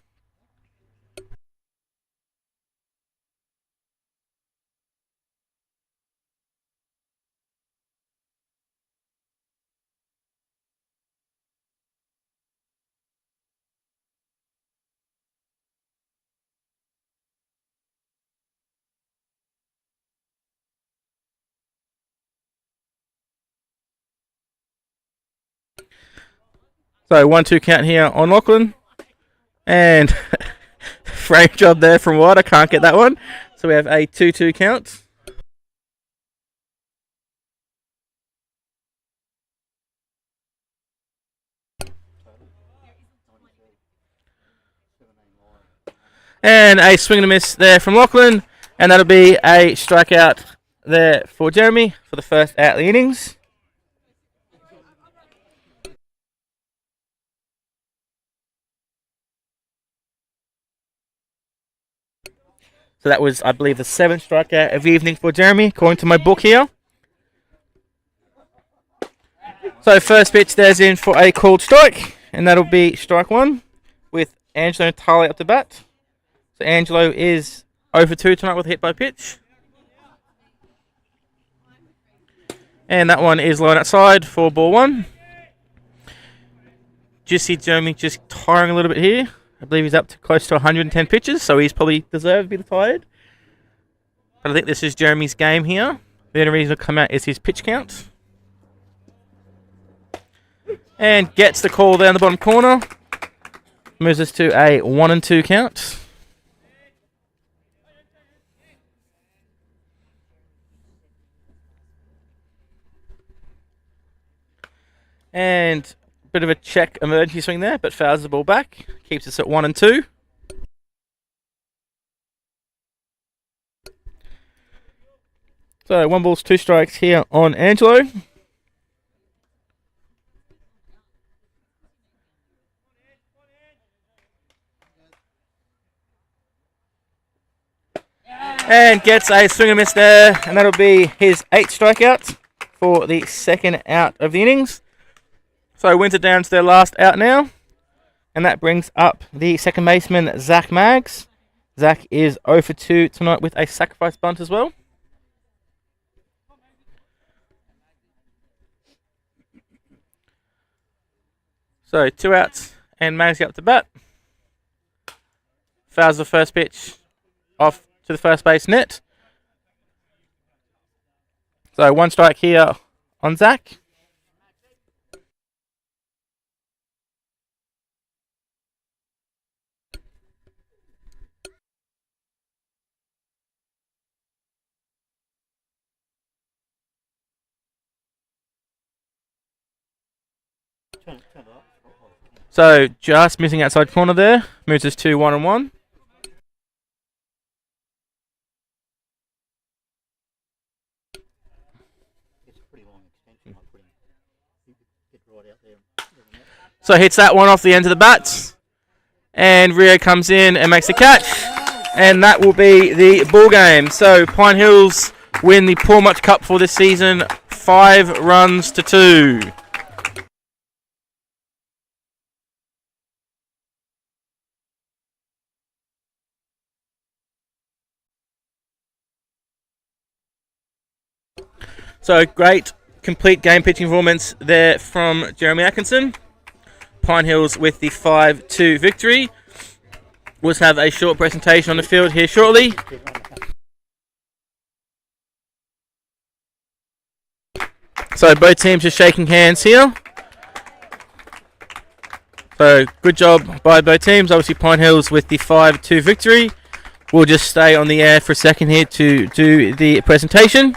So 1-2 count here on Lachlan. And frame job there from White. I can't get that one. So we have a 2-2 count. And a swing and a miss there from Lachlan. And that'll be a strikeout there for Jeremy for the first out of the innings. So that was, I believe, the 7th strikeout of the evening for Jeremy, according to my book here. So first pitch there's in for a called strike, and that'll be strike 1 with Angelo Natale up to bat. So Angelo is 0 for 2 tonight with a hit by pitch. And that one is low outside for ball 1. Just see Jeremy just tiring a little bit here. I believe he's up to close to 110 pitches, so he's probably deserved to be tired. But I think this is Jeremy's game here. The only reason he'll come out is his pitch count. And gets the call there in the bottom corner. Moves us to a 1-2 count. And bit of a check emergency swing there, but fouls the ball back. Keeps us at 1-2. So 1 ball, 2 strikes here on Angelo. And gets a swing and miss there, and that'll be his 8th strikeout for the second out of the innings. So Windsor down to their last out now. And that brings up the second baseman, Zach Maggs. Zach is 0 for 2 tonight with a sacrifice bunt as well. So 2 outs and Maggs up to bat. Fouls the first pitch off to the first base net. So 1 strike here on Zach. Turn it up. So just missing outside corner there. Moves us to 1-1. It's a pretty long extension. I put him. You could get right out there. So hits that one off the end of the bat. And Rio comes in and makes a catch. And that will be the ball game. So Pine Hills win the Paul Mutch Cup for this season, 5 runs to 2. So great, complete game pitching performance there from Jeremy Atkinson. Pine Hills with the 5-2 victory. We'll have a short presentation on the field here shortly. So both teams are shaking hands here. So good job by both teams. Obviously Pine Hills with the 5-2 victory. We'll just stay on the air for a second here to do the presentation.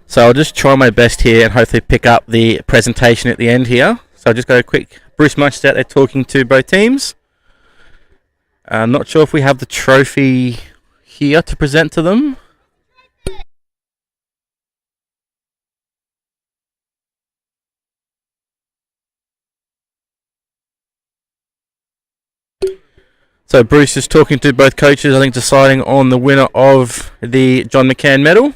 So I'll just try my best here and hopefully pick up the presentation at the end here. So I'll just go quick. Bruce Mutch is out there talking to both teams. I'm not sure if we have the trophy here to present to them. So Bruce is talking to both coaches, I think deciding on the winner of the John McCann medal.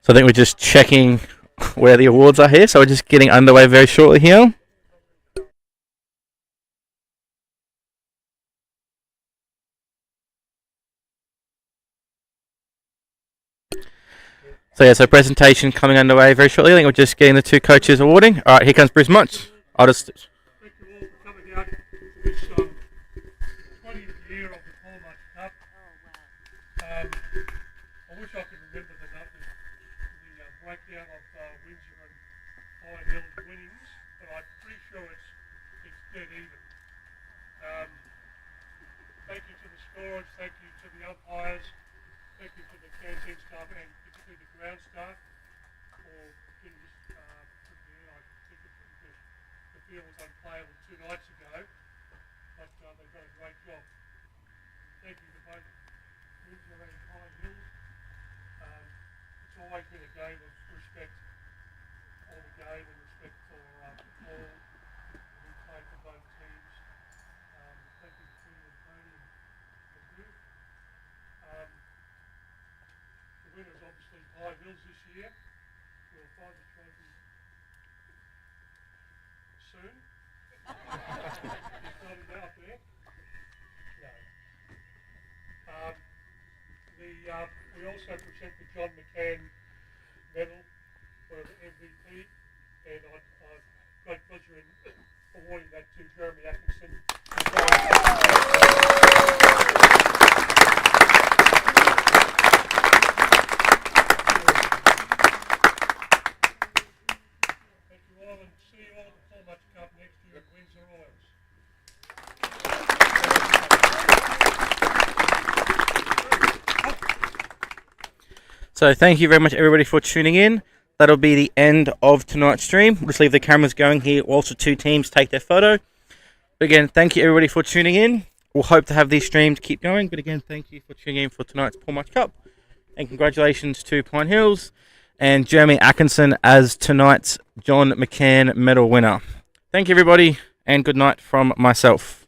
So I think we're just checking where the awards are here. So we're just getting underway very shortly here. So yeah, so presentation coming underway very shortly. I think we're just getting the 2 coaches awarding. All right, here comes Bruce Mutch. I'll just... Thank you all for coming out to this 20th year of the Paul Mutch Cup. I wish I could remember the numbers, the breakdown of Windsor and Pine Hills winnings, but I'm pretty sure it's dead even. Thank you to the scorers, thank you to the umpires, thank you to the canteen staff and particularly the ground staff for getting this put there. I think it's because the field was unplayable 2 nights ago, but they've done a great job. Thank you to both Windsor and Pine Hills. It's always been a game of respect for the game and respect for all who play for both teams. Thank you to Peter and Tony and Bruce. The winners obviously Pine Hills this year. We'll find the trophy soon. It's not out there. We also present the John McCann Medal for the MVP, and I've great pleasure in awarding that to Jeremy Atkinson. Thank you all, and see you all at the Mutch Cup next year at Windsor Oils. So thank you very much everybody for tuning in. That'll be the end of tonight's stream. We'll just leave the cameras going here whilst the two teams take their photo. But again, thank you everybody for tuning in. We'll hope to have these streams keep going. But again, thank you for tuning in for tonight's Paul Mutch Cup. And congratulations to Pine Hills and Jeremy Atkinson as tonight's John McCann Medal winner. Thank you everybody, and good night from myself.